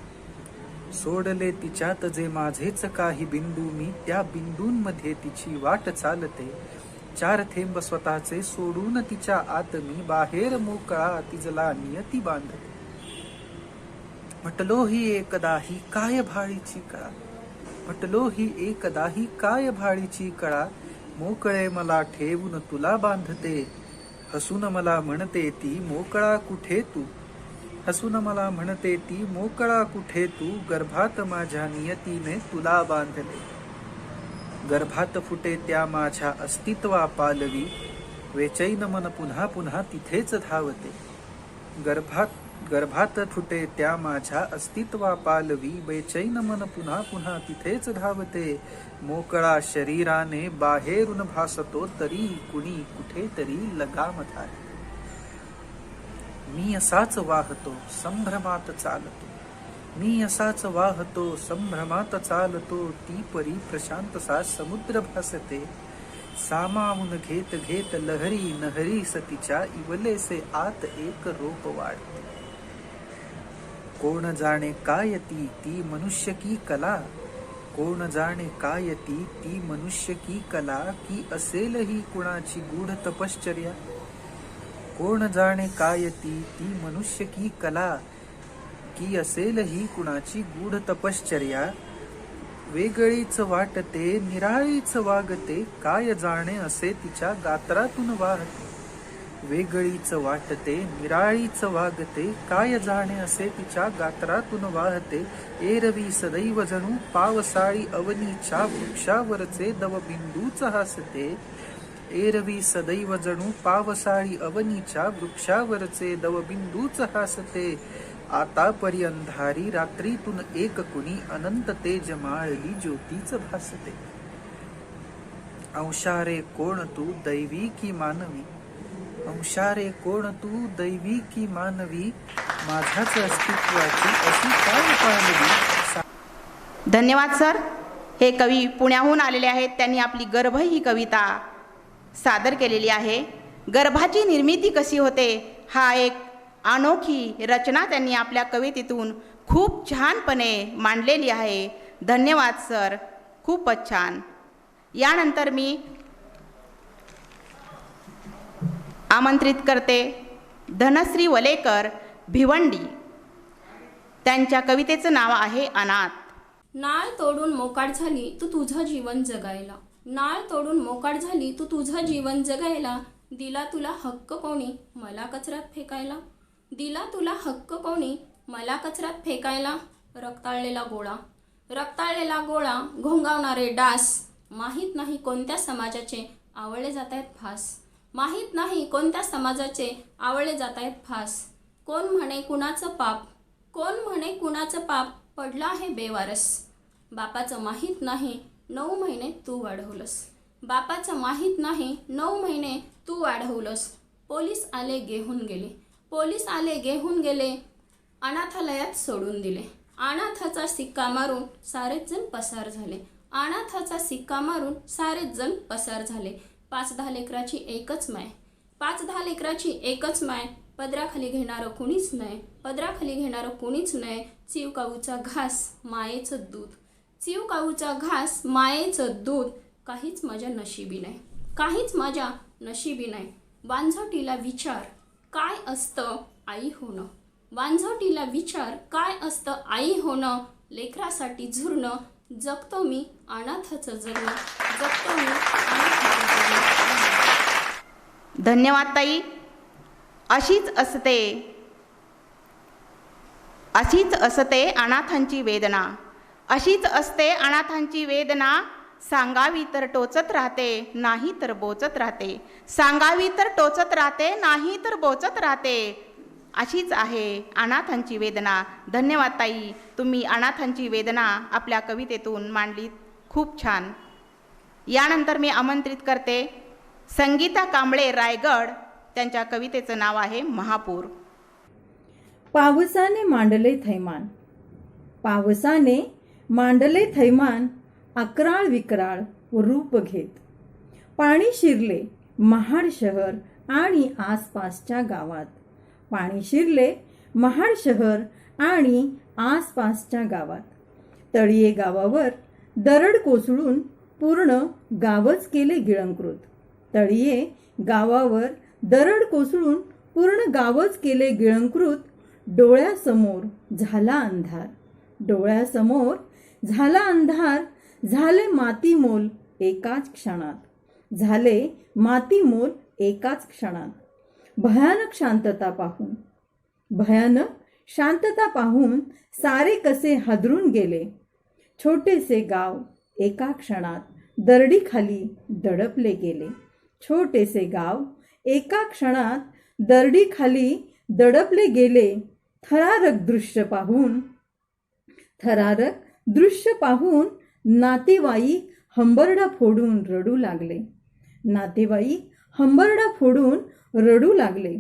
सोडले तिच्यात जे माझेच काही बिंदू, मी त्या बिंदूंमध्ये तिची वाट चालते. चार थेंब स्वतःचे सोडून तिच्या आत मी, बाहेर मोकळा तिजला नियती बांधते. म्हटलो ही एकदा ही काय भाळीची कळा, म्हटलो ही एकदा ही काय भाळीची कळा. मोकळे मला ठेवून तुला बांधते, हसून मला म्हणते ती मोकळा कुठे तू. हसून मला म्हणते ती मोकळा कुठे तू. गर्भात माझ्या नियतीने तुला बांधले. गर्भात फुटे त्या माझ्या अस्तित्वा पालवी, वेचैन मन पुन्हा पुन्हा तिथेच धावते. गर्भात फुटे त्या माझ्या अस्तित्वा पालवी, बेचैन मन पुन्हा पुन्हा तिथेच धावते. मोकळा शरीराने बाहेरून भासतो, तरी कुणी कुठेतरी लगाम धारते. मी असाच वाहतो संभ्रमात चालतो, मी असाच वाहतो संभ्रमात चालतो. ती परी प्रशांतसा समुद्र भासते, सामावून घेत घेत लहरी नहरी सतीच्या इवलेसे आत एक रोप वाढते. कोण जाणे काय ती ती मनुष्य की कला, कोण जाणे काय ती ती मनुष्य की कला. की असेल ही कुणाची गूढ तपश्चर्या, कोण जाणे काय ती ती मनुष्य की कला. की असेल ही कुणाची गूढ तपश्चर्या. वेगळीच वाटते निराळीच वागते, काय जाणे असे तिच्या गात्रातून वाहते. वेगळीच वाटते निराळीच वागते, काय जाणे असे तिच्या गात्रातून वाहते. एरवी सदैव जणू पावसाळी अवनीच्या वृक्षावरचे दवबिंदूच हसते. एरवी सदैव जणू पावसाळी अवनीच्या वृक्षावरचे दवबिंदूच हासते. आता परी अंधारी रात्रीतून एक कुणी अनंत तेज माळली ज्योतीच भासते. अंशारे कोण तू दैवी की मानवी, अंशारे कोण तू दैवी की मानवी, माझ्याच अस्तित्वाची अशी काय पाणवी. धन्यवाद सर. हे कवी पुण्याहून आलेले आहेत. त्यांनी आपली गर्भ ही कविता सादर केलेली आहे. गर्भाची निर्मिती कशी होते हा एक अनोखी रचना त्यांनी आपल्या कवितेतून खूप छानपणे मांडलेली आहे. धन्यवाद सर, खूपच छान. यानंतर मी आमंत्रित करते धनश्री वलेकर भिवंडी. त्यांच्या कवितेचं नाव आहे अनाथ. नाळ तोडून मोकाट झाली तू तुझं जीवन जगायला, नाळ तोडून मोकाट झाली तू तुझं जीवन जगायला, दिला तुला हक्क कोणी मला कचऱ्यात फेकायला, दिला तुला हक्क कोणी मला कचऱ्यात फेकायला. रक्ताळलेला गोळा, रक्ताळलेला गोळा, घोंगावणारे डास, माहीत नाही कोणत्या समाजाचे आवळले जात आहेत फास, माहीत नाही कोणत्या समाजाचे आवळले जात आहेत फास. कोण म्हणे कुणाचं पाप, कोण म्हणे कुणाचं पाप पडलं आहे बेवारस, बापाचं माहीत नाही 9 महिने तू वाढवलंस, बापाचं माहीत नाही 9 महिने तू वाढवलंस. पोलीस आले घेऊन गेले, पोलीस आले घेऊन गेले, अनाथालयात सोडून दिले. अनाथाचा सिक्का मारून सारेच जण पसार झाले, अनाथाचा सिक्का मारून सारेच जण पसार झाले. 5-10 लेकराची एकच माय, 5-10 लेकराची एकच माय, पदराखाली घेणारं कुणीच नाही, पदराखाली घेणारं कुणीच नाही. चिव काऊचा घास मायेचं दूध, चिव काऊचा घास मायेचं दूध, काहीच माझ्या नशिबी नाही, काहीच माझ्या नशिबी नाही. वांझोटीला विचार काय असतं आई होणं, वांझोटीला विचार काय असतं आई होणं. लेकरासाठी झुरणं, जगतो मी अनाथाचं जगणं, जगतो मी अनाथाचं जगणं. धन्यवाद ताई. अशीच असते अनाथांची वेदना, अशीच असते अनाथांची वेदना. सांगावी तर टोचत राहते नाही तर बोचत राहते, सांगावी तर टोचत राहते नाही तर बोचत राहते. अशीच आहे अनाथांची वेदना. धन्यवाद ताई, तुम्ही अनाथांची वेदना आपल्या कवितेतून मांडलीत, खूप छान. यानंतर मी आमंत्रित करते संगीता कांबळे रायगड. त्यांच्या कवितेचं नाव आहे महापूर. पावसाने मांडले थैमान, पावसाने मांडले थैमान, अकराळ विक्राळ रूप घेत. पाणी शिरले महाड शहर आणि आसपासच्या गावात, पाणी शिरले महाड शहर आणि आसपासच्या गावात. तळीये गावावर दरड कोसळून पूर्ण गावच केले गिळंकृत, तळीये गावावर दरड कोसळून पूर्ण गावच केले गिळंकृत. डोळ्यासमोर झाला अंधार, डोळ्यासमोर झाला अंधार, झाले मातीमोल एकाच क्षणात, झाले मातीमोल एकाच क्षणात. भयानक शांतता पाहून, भयानक शांतता पाहून सारे कसे हादरून गेले. छोटेसे गाव एका क्षणात दरडीखाली दडपले गेले, छोटेसे गाव एका क्षणात दरडीखाली दडपले गेले. थरारक दृश्य पाहून, थरारक दृश्य पाहून नातेवाईक हंबरडा फोडून रडू लागले, नातेवाईक हंबरडा फोडून रडू लागले.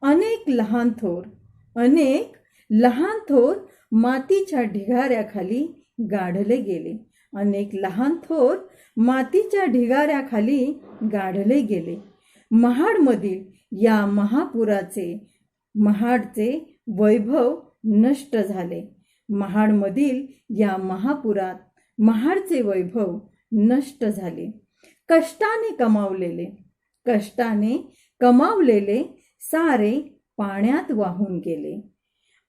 अनेक लहान थोर, अनेक लहान थोर मातीच्या ढिगाऱ्याखाली गाढले गेले, अनेक लहान थोर मातीच्या ढिगाऱ्याखाली गाढले गेले. महाडमधील या महापुराचे, महाडचे वैभव नष्ट झाले, महाडमधील या महापुरात महाडचे वैभव नष्ट झाले. कष्टाने कमावलेले, कष्टाने कमावलेले सारे पाण्यात वाहून गेले.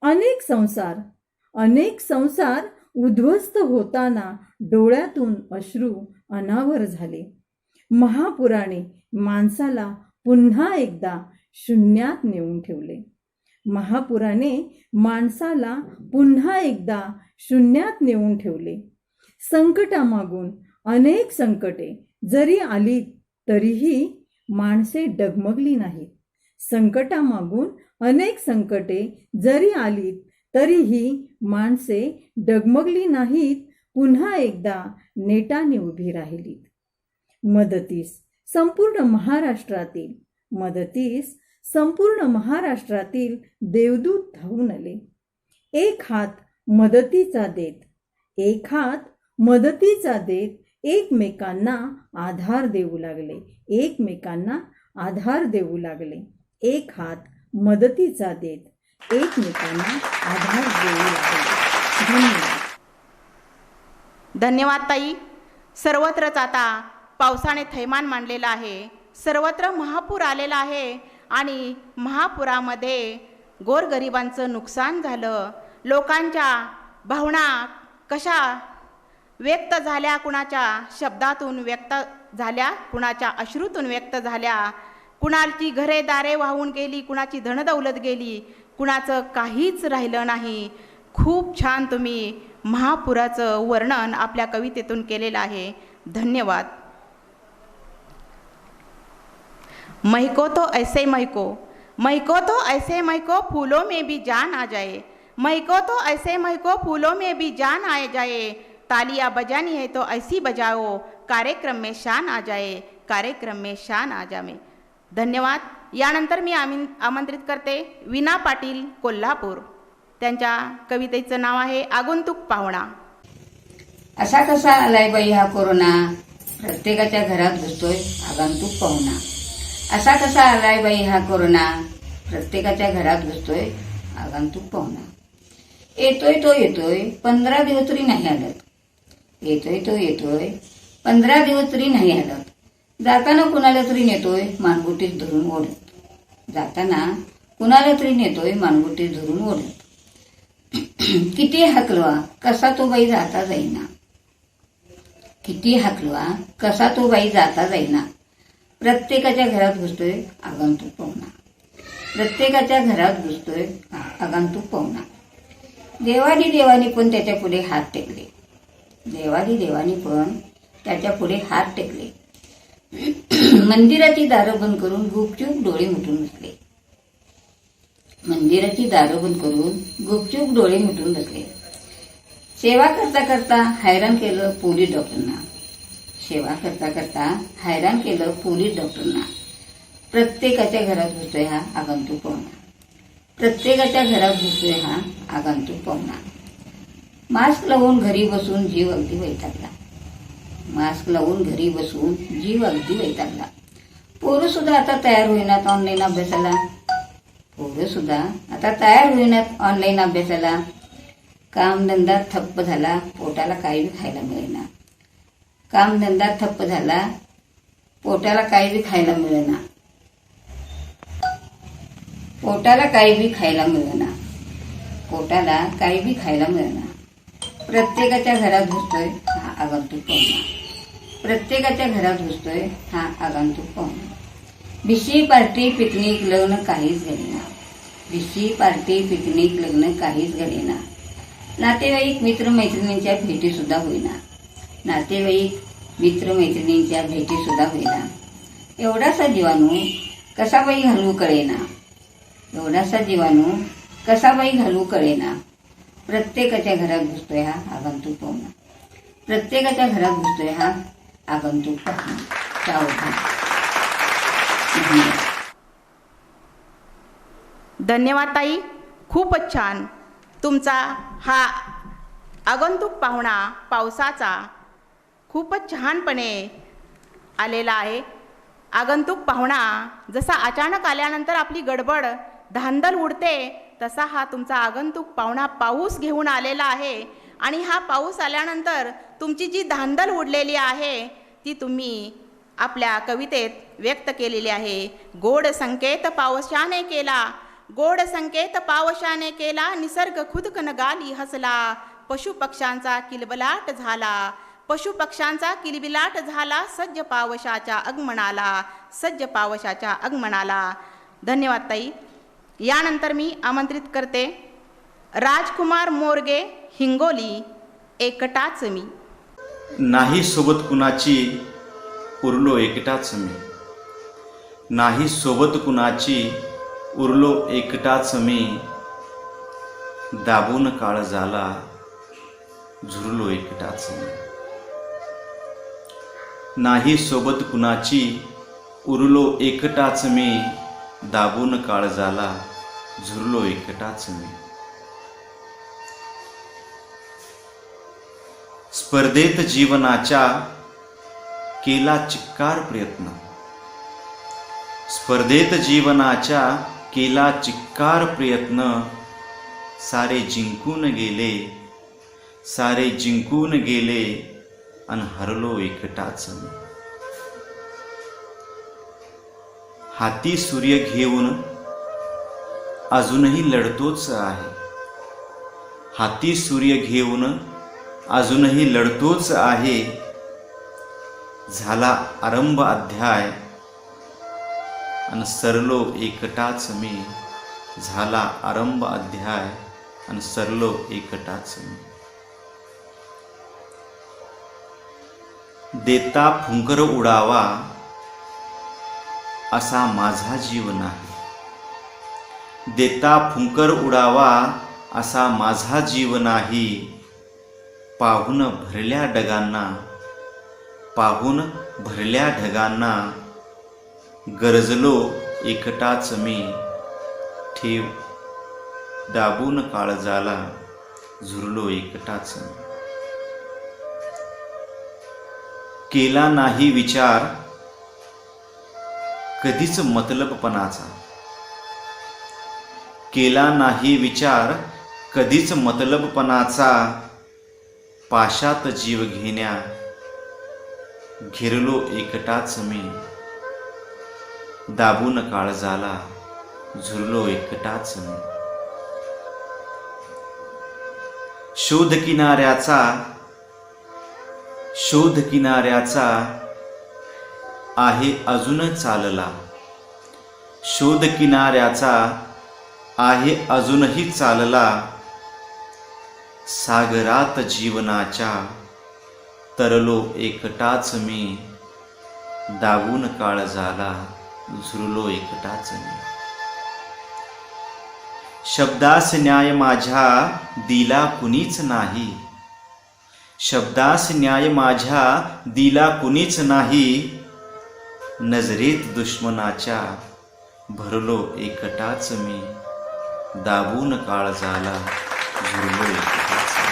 अनेक संसार, अनेक संसार उद्ध्वस्त होताना डोळ्यातून अश्रू अनावर झाले. महापुराने माणसाला पुन्हा एकदा शून्यात नेऊन ठेवले, महापुराने माणसाला पुन्हा एकदा शून्यात नेऊन ठेवले. संकटामागून अनेक संकटे जरी आली तरीही माणसे डगमगली नाहीत. संकटामागून अनेक संकटे जरी आलीत तरीही माणसे डगमगली नाहीत, पुन्हा एकदा नेटाने उभी राहिलीत. मदतीस संपूर्ण महाराष्ट्रातील देवदूत धावून आले. एक हात मदतीचा देत एकमेकांना आधार देऊ लागले. एक हात मदतीचा देत एकमेकांना आधार देऊ लागले. धन्यवाद. धन्यवाद ताई. सर्वत्रच आता पावसाने थैमान मांडलेलं आहे. सर्वत्र महापूर आलेला आहे आणि महापुरामध्ये गोरगरिबांचं नुकसान झालं. लोकांच्या भावना कशा व्यक्त झाल्या, कुणाच्या शब्दातून व्यक्त झाल्या, कुणाच्या अश्रूतून व्यक्त झाल्या. कुणाची घरे दारे वाहून गेली, कुणाची धनदौलत गेली, कुणाचं काहीच राहिलं नाही. खूप छान तुम्ही महापुराचं वर्णन आपल्या कवितेतून केलेलं आहे. धन्यवाद. महको तो ऐसे महको फूलों में भी जान आ जाए. महको तो ऐसे महको फूलों में भी जान आ जाए. तालियां बजानी है तो ऐसी बजाओ, कार्यक्रम में शान आ जाए. धन्यवाद. यानंतर मी आमंत्रित करते वीणा पाटील कोल्हापूर. त्यांच्या कवितेचं नाव आहे आगंतुक पाहुणा. असा कसा आलाय बाई हा कोरोना, प्रत्येकाच्या घरात घुसतोय आगंतुक पाहुणा. असा कसा आलाय बाई हा कोरोना, प्रत्येकाच्या घरात घुसतोय आगंतुक पाहुणा. येतोय 15 दिवस तरी नाही आलत. येतोय 15 दिवस तरी नाही आलत. जाताना कुणाला तरी नेतोय मानगुटीत धरून ओढत. किती हाकलवा कसा तो बाई जाता जाईना. प्रत्येकाच्या घरात घुसतोय आगंतुक पाहुणा. देवानी पण त्याच्या पुढे हात टेकले. मंदिराची दारं बंद करून गुपचूप डोळे मिटून बसले. सेवा करता करता हैराण केलं पोलीस डॉक्टरांना. प्रत्येकाच्या घरात घुसतोय हा आगंतुक पाहुणा. मास्क लावून घरी बसून जीव अगदी वैतागला. पोरं सुद्धा आता तयार होईनात ऑनलाईन अभ्यासाला. कामधंदा ठप्प झाला, पोटाला काही बी खायला मिळेना. प्रत्येकाच्या घरात घुसतोय हा आगंतुक पाहुणा. भिशी पार्टी पिकनिक लग्न काहीच घडेना. नातेवाईक मित्रमैत्रिणींच्या भेटी सुद्धा होईना. एवढासा जीवाणू कसा बाई घालू कळेना. प्रत्येकाच्या घरात घुसतोय हा आगंतुक पाहुणा. धन्यवाद ताई. खूपच छान. तुमचा हा आगंतुक पाहुणा पावसाचा खूपच छानपणे आलेला आहे. आगंतुक पाहुणा जसा अचानक आल्यानंतर आपली गडबड धांदल उडते, तसा हा तुमचा आगंतुक पाहुणा पाऊस घेऊन आलेला आहे. आणि हा पाऊस आल्यानंतर तुमची जी धांदल उडलेली आहे ती तुम्ही आपल्या कवितेत व्यक्त केलेली आहे. गोड संकेत पावसाने केला, निसर्ग खुदकन गाली हसला. पशुपक्ष्यांचा किलबिलाट झाला, सज्ज पावसाच्या आगमनाला. धन्यवाद ताई. यानंतर मी आमंत्रित करते राजकुमार मोरगे हिंगोली. एकटाच मी. नाही सोबत कुणाची, उरलो एकटाच मी. नाही सोबत कुणाची उरलो एकटाच मी दाबून काळ झाला झुरलो एकटाच मी नाही सोबत कुणाची उरलो एकटाच मी दाबून काळ झाला झुरलो एकटाच मी स्पर्धेत जीवनाच्या केला चिक्कार प्रयत्न स्पर्धेत जीवनाच्या केला चिक्कार प्रयत्न सारे जिंकून गेले अन हरलो एकटाच मी हाती सूर्य घेऊन अजूनही लढतोच आहे हाती सूर्य घेऊन अजूनही लढतोच आहे झाला आरंभ अध्याय अन सरलो एकटाच मी झाला आरंभ अध्याय अन सरलो एकटाच मी देता फुंकर उडावा असा माझा जीव नाही देता फुंकर उडावा असा माझा जीव नाही पाहून भरल्या ढगांना गरजलो एकटाच मी ठेव दाबून काळजाला झुरलो एकटाच मी केला नाही विचार कधीच मतलबपणाचा केला नाही विचार कधीच मतलबपणाचा पाशात जीव घेण्या घेरलो एकटाच मी दाबून काळजाला झुरलो एकटाच मी शोध किनाऱ्याचा आहे अजून चालला शोध किनाऱ्याचा आहे अजूनही चालला सागरात जीवनाच्या तरलो एकटाच मी दाबून काळजाला झुरलो एकटाच मी शब्दास न्याय माझ्या दिला कुणीच नाही शब्दास न्याय माझ्या दिला कुणीच नाही नजरेत दुश्मनाच्या भरलो एकटाच मी दाबून काळजाला झुरलो एकटाच मी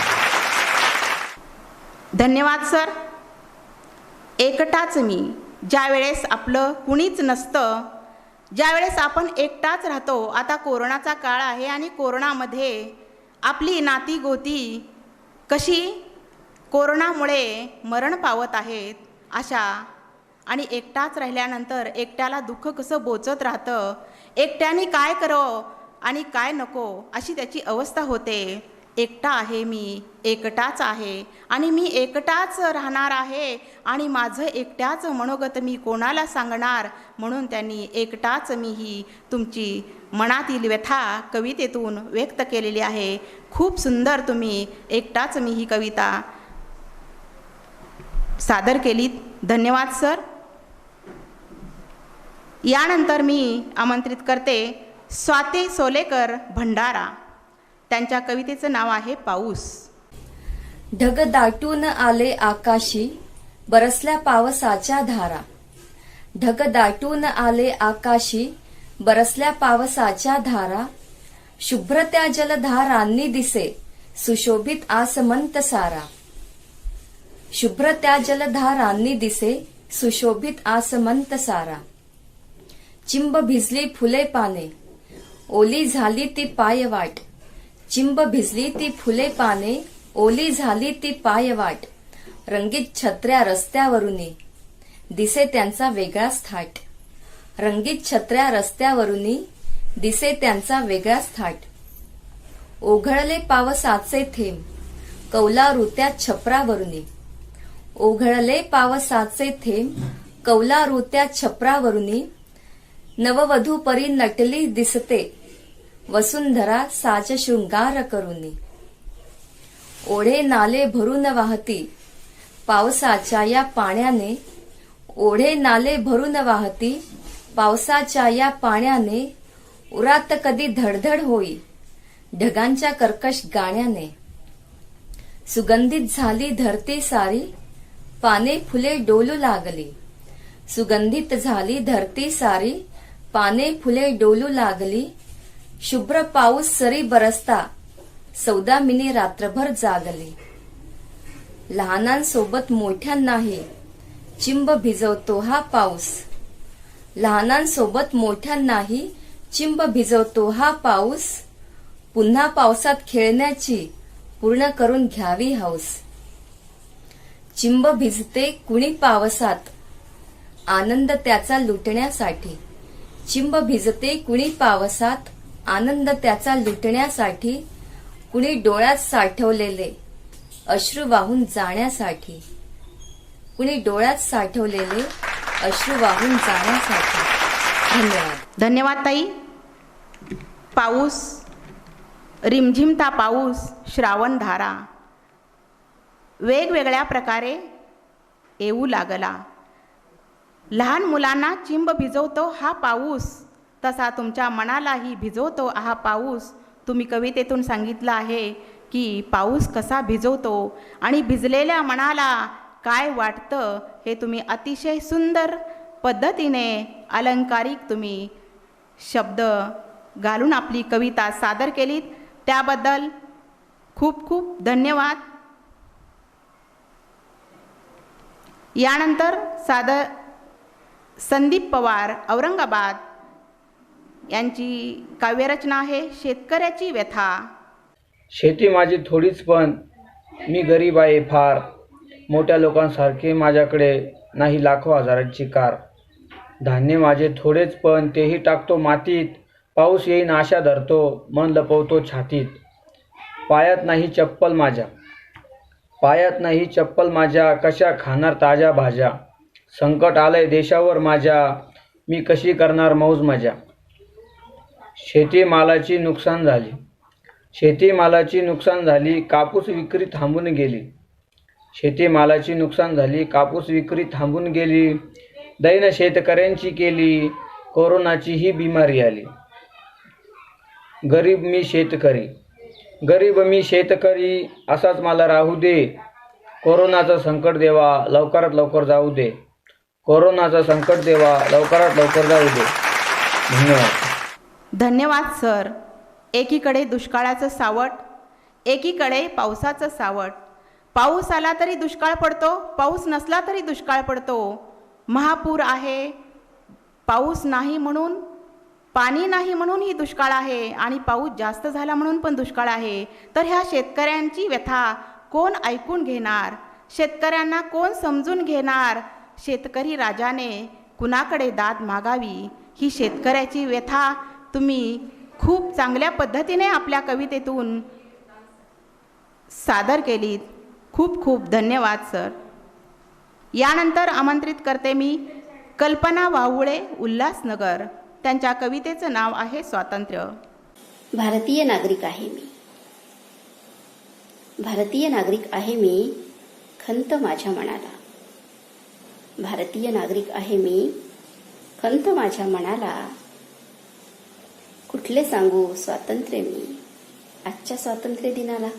धन्यवाद सर. एकटाच मी ज्यावेळेस आपलं कुणीच नसतं ज्यावेळेस आपण एकटाच राहतो. आता कोरोनाचा काळ आहे आणि कोरोनामध्ये आपली नाती गोती कशी कोरोनामुळे मरण पावत आहेत अशा आणि एकटाच राहिल्यानंतर एकट्याला दुःख कसं बोचत राहतं एकट्याने काय करावं आणि काय नको अशी त्याची अवस्था होते. एकटा आहे मी एकटाच आहे आणि मी एकटाच राहणार आहे आणि माझं एकट्याचं मनोगत मी कोणाला सांगणार म्हणून त्यांनी एकटाच मी ही तुमची मनातील व्यथा कवितेतून व्यक्त केलेली आहे. खूप सुंदर तुम्ही एकटाच मी ही कविता सादर केलीत. धन्यवाद सर. यानंतर मी आमंत्रित करते स्वाती सोलेकर भंडारा. त्यांच्या कवितेचं नाव आहे पाऊस. ढग दाटून आले आकाशी बरसल्या पावसाच्या धारा ढग दाटून आले आकाशी बरसल्या पावसाच्या धारा शुभ्र त्या जलधारांनी दिसे सुशोभित आसमंत सारा शुभ्र त्या जलधारांनी दिसे सुशोभित आसमंत सारा चिंब भिजली फुले पाने ओली झाली ती पायवाट चिंब भिजली ती फुले पाने ओली झाली ती पायवाट रंगीत छत्र्या रस्त्यावरुनी दिसे त्यांचा वेगळाच थाट रंगीत छत्र्या रस्त्यावरुनी दिसे त्यांचा वेगळाच थाट ओघळले पावसाचे थेंब कौलारू त्या छपरावरुनी ओघळले पावसाचे थेंब कौलारू त्या छपरावरुनी नववधू परी नटली दिसते वसुंधरा साज शृंगार करुनी ओढे नाले भरून वाहती पावसाच्या या पाण्याने ओढे नाले भरून वाहती पावसाच्या या पाण्याने उरात कधी धडधड होई ढगांच्या कर्कश गाण्याने. सुगंधित झाली धरती सारी पाने फुले डोलू लागली. सुगंधित झाली धरती सारी पाने फुले डोलू लागली. शुभ्र पाऊस सरी बरसता सौदामिनी रात्रभर जागली. लहानांसोबत मोठ्यांनाही चिंब भिजवतो हा पाऊस. लहानांसोबत मोठ्यांनाही चिंब भिजवतो हा पाऊस. पुन्हा पावसात खेळण्याची पूर्ण करून घ्यावी हौस. चिंब भिजते कुणी पावसात आनंद त्याचा लुटण्यासाठी. चिंब भिजते कुणी पावसात आनंद त्याचा लुटण्यासाठी. कुणी डोळ्यात साठवलेले अश्रू वाहून जाण्यासाठी. कुणी डोळ्यात साठवलेले अश्रू वाहून जाण्यासाठी. धन्यवाद. धन्यवाद ताई. पाऊस, रिमझिमता पाऊस, श्रावणधारा वेगवेगळ्या प्रकारे येऊ लागला. लहान मुलांना चिंब भिजवतो हा पाऊस, तसा तुमच्या मनालाही भिजवतो हा पाऊस. तुम्ही कवितेतून सांगितलं आहे की पाऊस कसा भिजवतो आणि भिजलेल्या मनाला काय वाटतं हे तुम्ही अतिशय सुंदर पद्धतीने अलंकारिक तुम्ही शब्द घालून आपली कविता सादर केलीत. त्याबद्दल खूप खूप धन्यवाद. यानंतर संदीप पवार औरंगाबाद यांची काव्यरचना आहे शेतकऱ्याची व्यथा. शेती माझी थोडीच पण मी गरीब आहे फार. मोठ्या लोकांसारखे माझ्याकडे नाही लाखो हजारांची कार. धान्य माझे थोडेच पण तेही टाकतो मातीत. पाऊस येईन आशा धरतो मन लपवतो छातीत. पायात नाही चप्पल माझ्या, पायात नाही चप्पल माझ्या. कशा खाणार ताज्या भाज्या. संकट आलंय देशावर माझ्या मी कशी करणार मौज मजा. शेतीमालाची नुकसान झाली, शेतीमालाची नुकसान झाली. कापूस विक्री थांबून गेली. शेतीमालाची नुकसान झाली, कापूस विक्री थांबून गेली. दैन शेतकऱ्यांची केली, कोरोनाची ही बिमारी आली. गरीब मी शेतकरी, गरीब मी शेतकरी असाच मला राहू दे. कोरोनाचं संकट देवा लवकरात लवकर जाऊ दे. कोरोनाचं संकट देवा लवकरात लवकर जाऊ दे. धन्यवाद. धन्यवाद सर. एकीकडे दुष्काळाचं सावट, एकीकडे पावसाचं सावट. पाऊस आला तरी दुष्काळ पडतो, पाऊस नसला तरी दुष्काळ पडतो. महापूर आहे, पाऊस नाही म्हणून, पाणी नाही म्हणून ही दुष्काळ आहे आणि पाऊस जास्त झाला म्हणून पण दुष्काळ आहे. तर ह्या शेतकऱ्यांची व्यथा कोण ऐकून घेणार? शेतकऱ्यांना कोण समजून घेणार? शेतकरी राजाने कुणाकडे दाद मागावी? ही शेतकऱ्याची व्यथा तुम्ही खूप चांगल्या पद्धतीने आपल्या कवितेतून सादर केलीत. खूप खूप धन्यवाद सर. यानंतर आमंत्रित करते मी कल्पना वाहुळे उल्हासनगर. त्यांच्या कवितेचं नाव आहे स्वातंत्र्य. भारतीय नागरिक आहे मी, भारतीय नागरिक आहे मी, खंत माझ्या मनाला. भारतीय नागरिक आहे मी, खंत माझ्या मनाला. कुठले सांगू स्वातंत्र्य मी आजच्या स्वातंत्र्य दिनाला.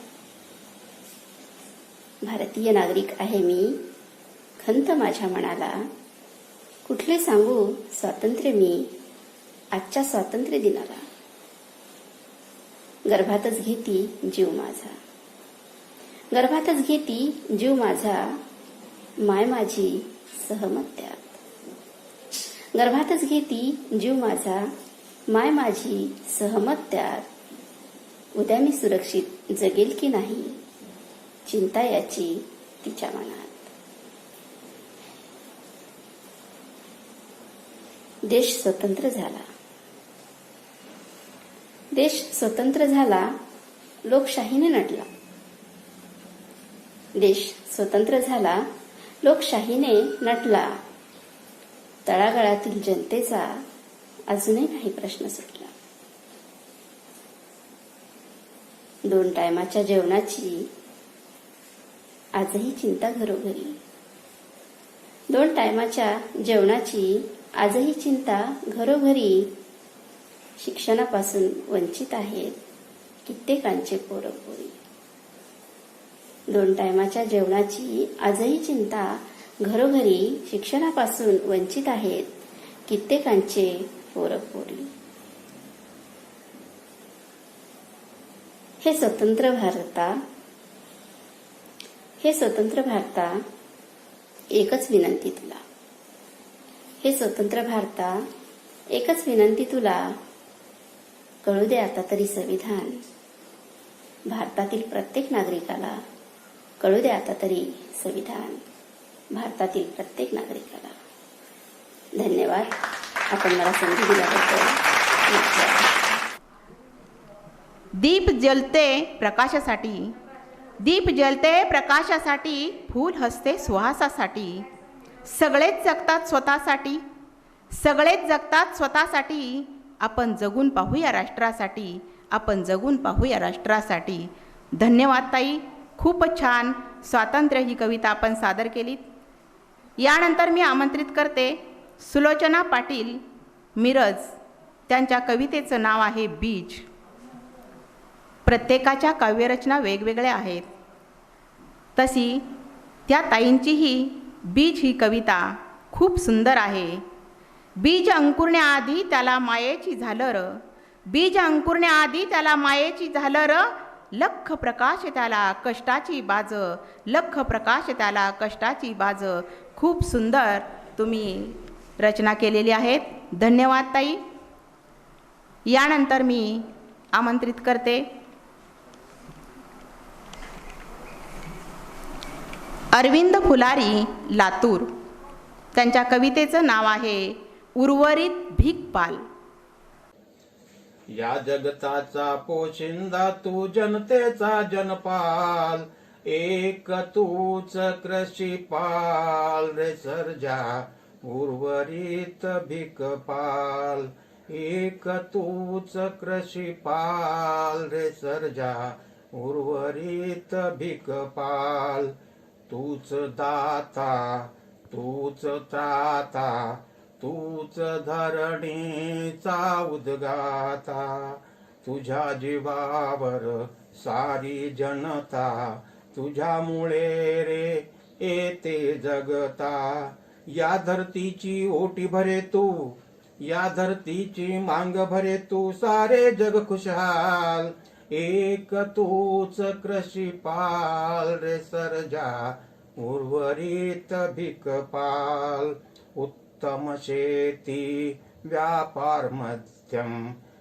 भारतीय नागरिक आहे मी, खंत माझ्या मनाला. कुठले सांगू स्वातंत्र्य मी आजच्या स्वातंत्र्य दिनाला. गर्भातच घेती जीव माझा, गर्भातच घेती जीव माझा. माय माझी सहमत त्यात. गर्भातच घेती जीव माझा, माय माझी सहमत त्यात. उद्या मी सुरक्षित जगेल की नाही चिंता याची तिच्या मनात. देश स्वतंत्र झाला, देश स्वतंत्र झाला, लोकशाहीने नटला. देश स्वतंत्र झाला, लोकशाहीने नटला. तळागाळातील जनतेचा अजूनही काही प्रश्न सुटला. 2 टायमाच्या जेवणाची आजही चिंता घरोघरी. 2 टायमाच्या जेवणाची आजही चिंता घरोघरी शिक्षणापासून वंचित आहेत कित्येकांचे पोरपोरी. 2 टायमाच्या जेवणाची आजही चिंता घरोघरी शिक्षणापासून वंचित आहेत कित्येकांचे पोरपोरी. हे स्वतंत्र भारता एकच विनंती तुला. हे स्वतंत्र भारता एकच विनंती तुला. कळू दे आता तरी संविधान भारतातील प्रत्येक नागरिकाला. कळू दे आता तरी संविधान भारतातील प्रत्येक नागरिकाला. धन्यवाद. आपण मला संधी दिल्याबद्दल. दीप जलते प्रकाशासाठी, दीप जलते प्रकाशासाठी, फूल हसते सुहासासाठी. सगळेच जगतात स्वतःसाठी, सगळेच जगतात स्वतःसाठी. आपण जगून पाहूया राष्ट्रासाठी, आपण जगून पाहूया राष्ट्रासाठी. धन्यवाद ताई. खूपच छान स्वातंत्र्य ही कविता आपण सादर केलीत. यानंतर मी आमंत्रित करते सुलोचना पाटील मिरज. त्यांच्या कवितेचं नाव आहे बीज. प्रत्येकाच्या काव्यरचना वेगवेगळ्या आहेत, तशी त्या ताईंचीही बीज ही कविता खूप सुंदर आहे. बीज अंकुरण्याआधी त्याला मायेची झालर, बीज अंकुरण्याआधी त्याला मायेची झालर. लख प्रकाश त्याला कष्टाची बाज, लख प्रकाश त्याला कष्टाची बाज. खूप सुंदर तुम्ही रचना केलेली आहेत. धन्यवाद ताई. यानंतर मी आमंत्रित करते अरविंद फुलारी लातूर. त्यांच्या कवितेचं नाव आहे उर्वरित भिकपाल. या जगताचा पोशिंदा तू, जनतेचा जनपाल. एक तूच कृषीपाल रे सर्जा उर्वरित भिकपाल. एक तूच कृषीपाल रे सर्जा उर्वरित भिकपाल. तूच दाता तूच त्राता, तूच धरणीचा उद्गाता. तुझ्या जीवावर सारी जनता, तुझ्यामुळे रे येते जगता. या धरतीची ओटी भरे तू, या धरतीची मांग भरे तू. सारे जग खुशहाल. एक तूच कृषीपाल रे सर्जा उर्वरित भिकपाल. उत्तम शेती व्यापार मध्यम,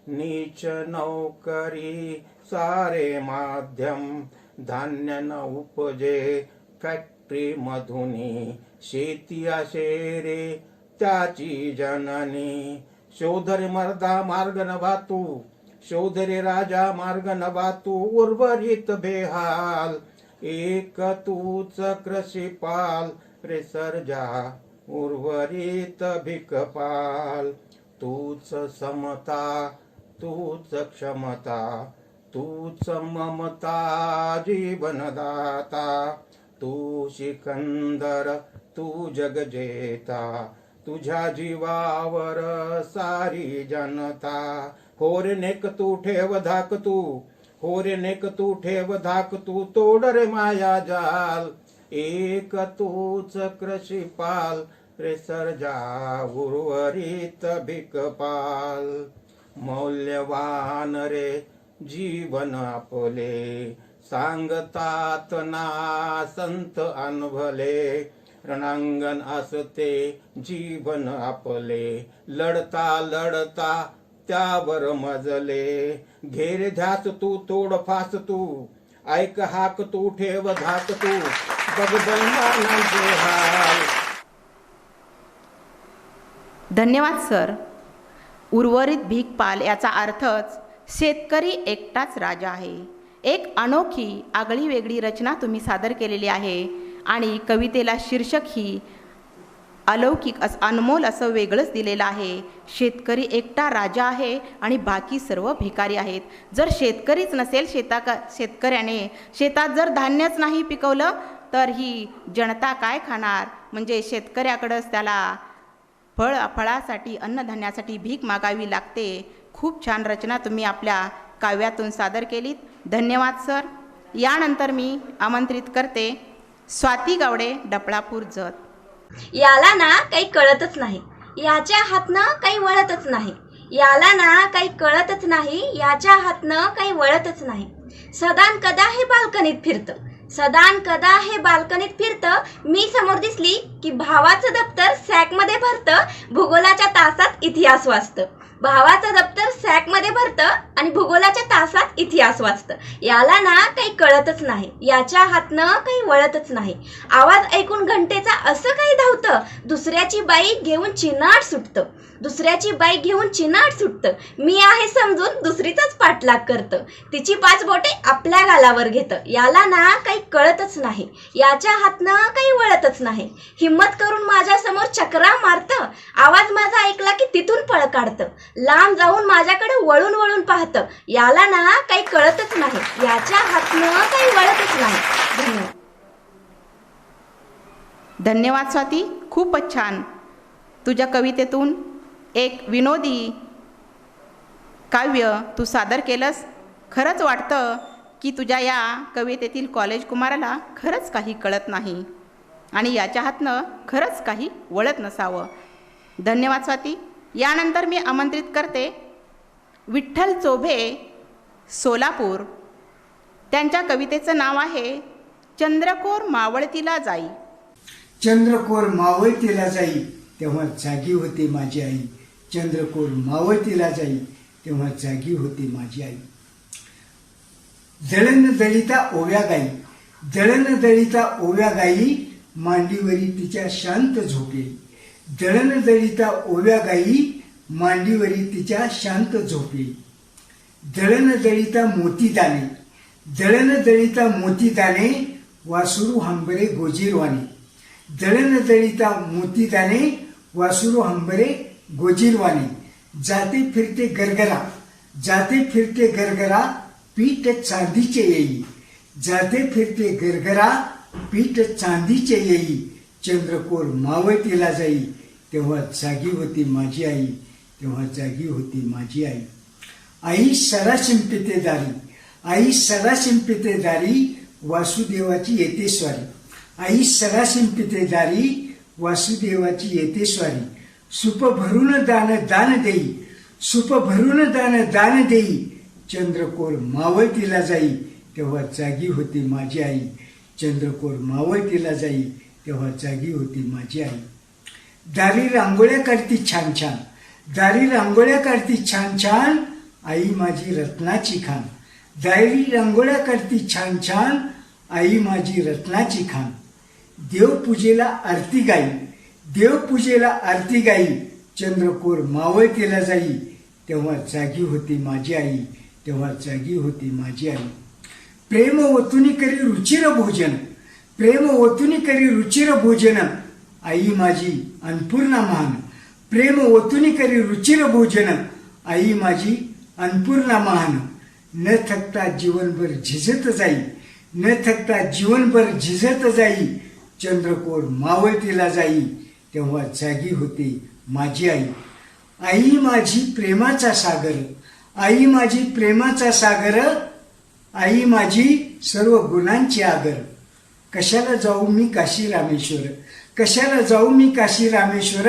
नीच नौकरी सारे माध्यम. धान्य न उपजे फॅक्टरी मधुनी, शेती असे रे त्याची जननी. शोधरे मर्दा मार्ग नभा तू, शोधरे राजा मार्ग नभा तू. उर्वरित बेहाल. एक तूच कृषीपाल रे सर्जा उर्वरित भिकपाल. तूच समता तूच क्षमता, तूच ममता जीवनदाता. तू सिकंदर तू जगजेता, तुझ्या जीवावर सारी जनता. होरे नेक तू ठेव धाक तू, होरे नेक तू ठेव धाक तू. तोड रे माया जाल. एक तूच कृषीपाल रे सर्जा उर्वरित भिकपाल. मौल्यवान रे जीवन आपले, सांगतात ना संत अनभले. रणांगण असते जीवन आपले, लढता लढता त्यावर मजले. घेर ध्यास तू तोड फास तू, ऐक हाक तू ठेव धाक तू. बघ बैमानांचे हाल. धन्यवाद सर. उर्वरित भिकपाल याचा अर्थच शेतकरी एकटाच राजा आहे. एक अनोखी आगळी वेगळी रचना तुम्ही सादर केलेली आहे आणि कवितेला शीर्षक ही अलौकिक अनमोल असं वेगळंच दिलेलं आहे. शेतकरी एकटा राजा आहे आणि बाकी सर्व भिकारी आहेत. जर शेतकरीच नसेल, शेतकऱ्याने शेतात जर धान्यच नाही पिकवलं तर ही जनता काय खाणार? म्हणजे शेतकऱ्याकडंच त्याला फळासाठी अन्नधान्यासाठी भीक मागावी लागते. खूप छान रचना तुम्ही आपल्या काव्यातून सादर केलीत. धन्यवाद सर. यानंतर मी आमंत्रित करते स्वाती गावडे, डपळापूर जत. याला ना काही कळतच नाही, याच्या हातनं काही वळतच नाही. याला ना काही कळतच नाही, याच्या हातनं काही वळतच नाही. सदान कदा हे बाल्कनीत फिरतं, सदान कदा हे बाल्कनीत फिरतं. मी समोर दिसली की भावाचं दप्तर सॅकमध्ये भरतं, भूगोलाच्या तासात इतिहास वाचतं. भावाचं दप्तर सॅकमध्ये भरतं आणि भूगोलाच्या तासात इतिहास वाचतं. याला ना काही कळतच नाही, याच्या हातनं काही वळतच नाही. आवाज ऐकून घंटेचा असं काही धावतं, दुसऱ्याची बाई घेऊन चिनाट सुटतं, दुसऱ्याची बाई घेऊन चिनाट सुटतं. मी आहे समजून दुसरीचाच पाठलाग करतं, तिची 5 बोटे आपल्या गालावर घेतं. याला ना काही कळतच नाही, याच्या हातनं काही वळतच नाही. हिम्मत करून माझ्या समोर चक्रा मारतं, आवाज माझा ऐकला की तिथून पळ काढतं. लांब जाऊन माझ्याकडे वळून वळून पाहतं. याला ना काही कळतच नाही, याच्या हातनं काही वळतच नाही. धन्यवाद. धन्यवाद स्वाती. खूपच छान. तुझ्या कवितेतून एक विनोदी काव्य तू सादर केलंस. खरंच वाटतं की तुझ्या या कवितेतील कॉलेज कुमाराला खरंच काही कळत नाही आणि याच्या हातनं खरंच काही वळत नसावं. धन्यवाद स्वाती. यानंतर मी आमंत्रित करते विठ्ठल चोभे, सोलापूर. त्यांच्या कवितेचं नाव आहे चंद्रकोर मावळतीला जाई. चंद्रकोर मावळतीला जाई तेव्हा जागी होते माझी आई. चंद्रकोर मावळतीला जाई तेव्हा जागी होते माझी आई. दळण दळिता ओव्या गाई, दळण दळिता ओव्या गाई, मांडीवरी तिच्या शांत झोपे. दळण दळिता ओव्या गाई, मांडीवरी तिच्या शांत झोपे. दळण दळिता मोती दाणे, दळण दळिता मोती दाणे, वासुरू हंबरे गोजीरवाणे. दळण दळिता मोती दाणे, वासुरू हंबरे गोजीरवाणे. जाते फिरते गरगरा, जाते फिरते गरगरा, पीठ चांदीचे येई. जाते फिरते गरगरा, पीठ चांदीचे येई. चंद्रकोर मावळतीला जाई तेव्हा जागी होती माझी आई, तेव्हा जागी होती माझी आई. आई सरा शिंपिते दारी, आई सरा शिंपिते दारी, वासुदेवाची येते स्वारी. आई सरा शिंपिते दारी, वासुदेवाची येते स्वारी. सुप भरून दान दान देई, सुप भरून दान दान देई. चंद्रकोर मावळतीला जाई तेव्हा जागी होती माझी आई. चंद्रकोर मावळतीला जाई तेव्हा जागी होती माझी आई. दारी रांगोळ्या काढती छान छान, दारी रांगोळ्या काढती छान छान, आई माझी रत्नाची खान. दारी रांगोळ्या काढती छान छान, आई माझी रत्नाची खान. देवपूजेला आरती गाई, देवपूजेला आरती गाई. चंद्रकोर मावळतीला जाई तेव्हा जागी होती माझी आई, तेव्हा जागी होती माझी आई. प्रेम ओतुनी करी रुचिर भोजन, प्रेम ओतुनी करी रुचिर भोजन, आई माझी अन्नपूर्णा महान. प्रेम ओतुनी करी रुचिर भोजन, आई माझी अन्नपूर्णा महान. न थकता जीवनभर झिजत जाई, न थकता जीवनभर झिजत जाई. चंद्रकोर मावळतीला जाई तेव्हा जागी होते माझी आई. आई माझी प्रेमाचा सागर, आई माझी प्रेमाचा सागर, आई माझी सर्व गुणांची आगर. कशाला जाऊ मी काशी रामेश्वर, कशाला जाऊ मी काशी रामेश्वर,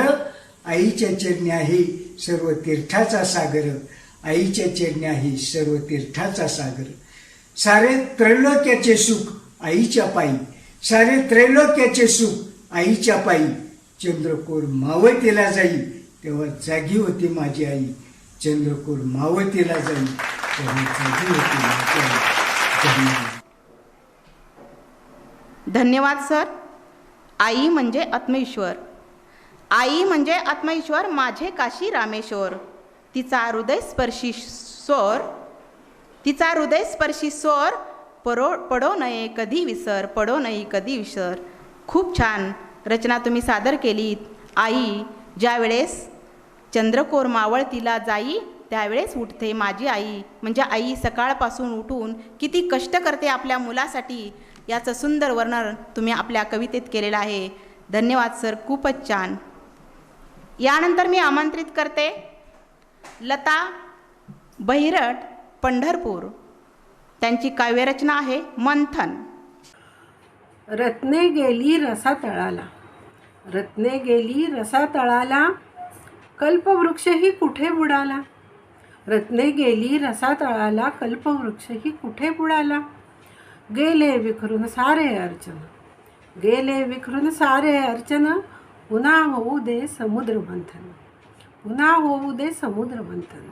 आईच्या चरणी आहे सर्व तीर्थाचा सागर, आईच्या चरणी आहे सर्व तीर्थाचा सागर. सारे त्रैलोक्याचे सुख आईच्या पायी, सारे त्रैलोक्याचे सुख आईच्या पायी. चंद्रकोर मावळतीला जाई तेव्हा जागी होती माझी आई. चंद्रकोर मावळतीला जाई तेव्हा जागी होती माझी आई. धन्यवाद. धन्यवाद सर. आई म्हणजे आत्मेश्वर, आई म्हणजे आत्मेश्वर, माझे काशी रामेश्वर. तिचा हृदयस्पर्शी स्वर, तिचा हृदयस्पर्शी स्वर, पडो नये कधी विसर, पडो नये कधी विसर. खूप छान रचना तुम्ही सादर केलीत. आई ज्यावेळेस चंद्रकोर मावळतीला जाई त्यावेळेस उठते माझी आई. म्हणजे आई सकाळपासून उठून किती कष्ट करते आपल्या मुलासाठी, याचं सुंदर वर्णन तुम्ही आपल्या कवितेत केलेलं आहे. धन्यवाद सर, खूपच छान. यानंतर मी आमंत्रित करते लता बहिरट, पंढरपूर. त्यांची काव्यरचना आहे मंथन. रत्ने गेली रसा तळाला, रत्ने गेली रसा तळाला, कल्पवृक्षही कुठे बुडाला. रत्ने गेली रसा तळाला, कल्पवृक्षही कुठे बुडाला. गेले विखरून सारे अर्चन, गेले विखरून सारे अर्चन, पुन्हा होऊ दे समुद्र मंथन, पुन्हा होऊ दे समुद्र मंथन.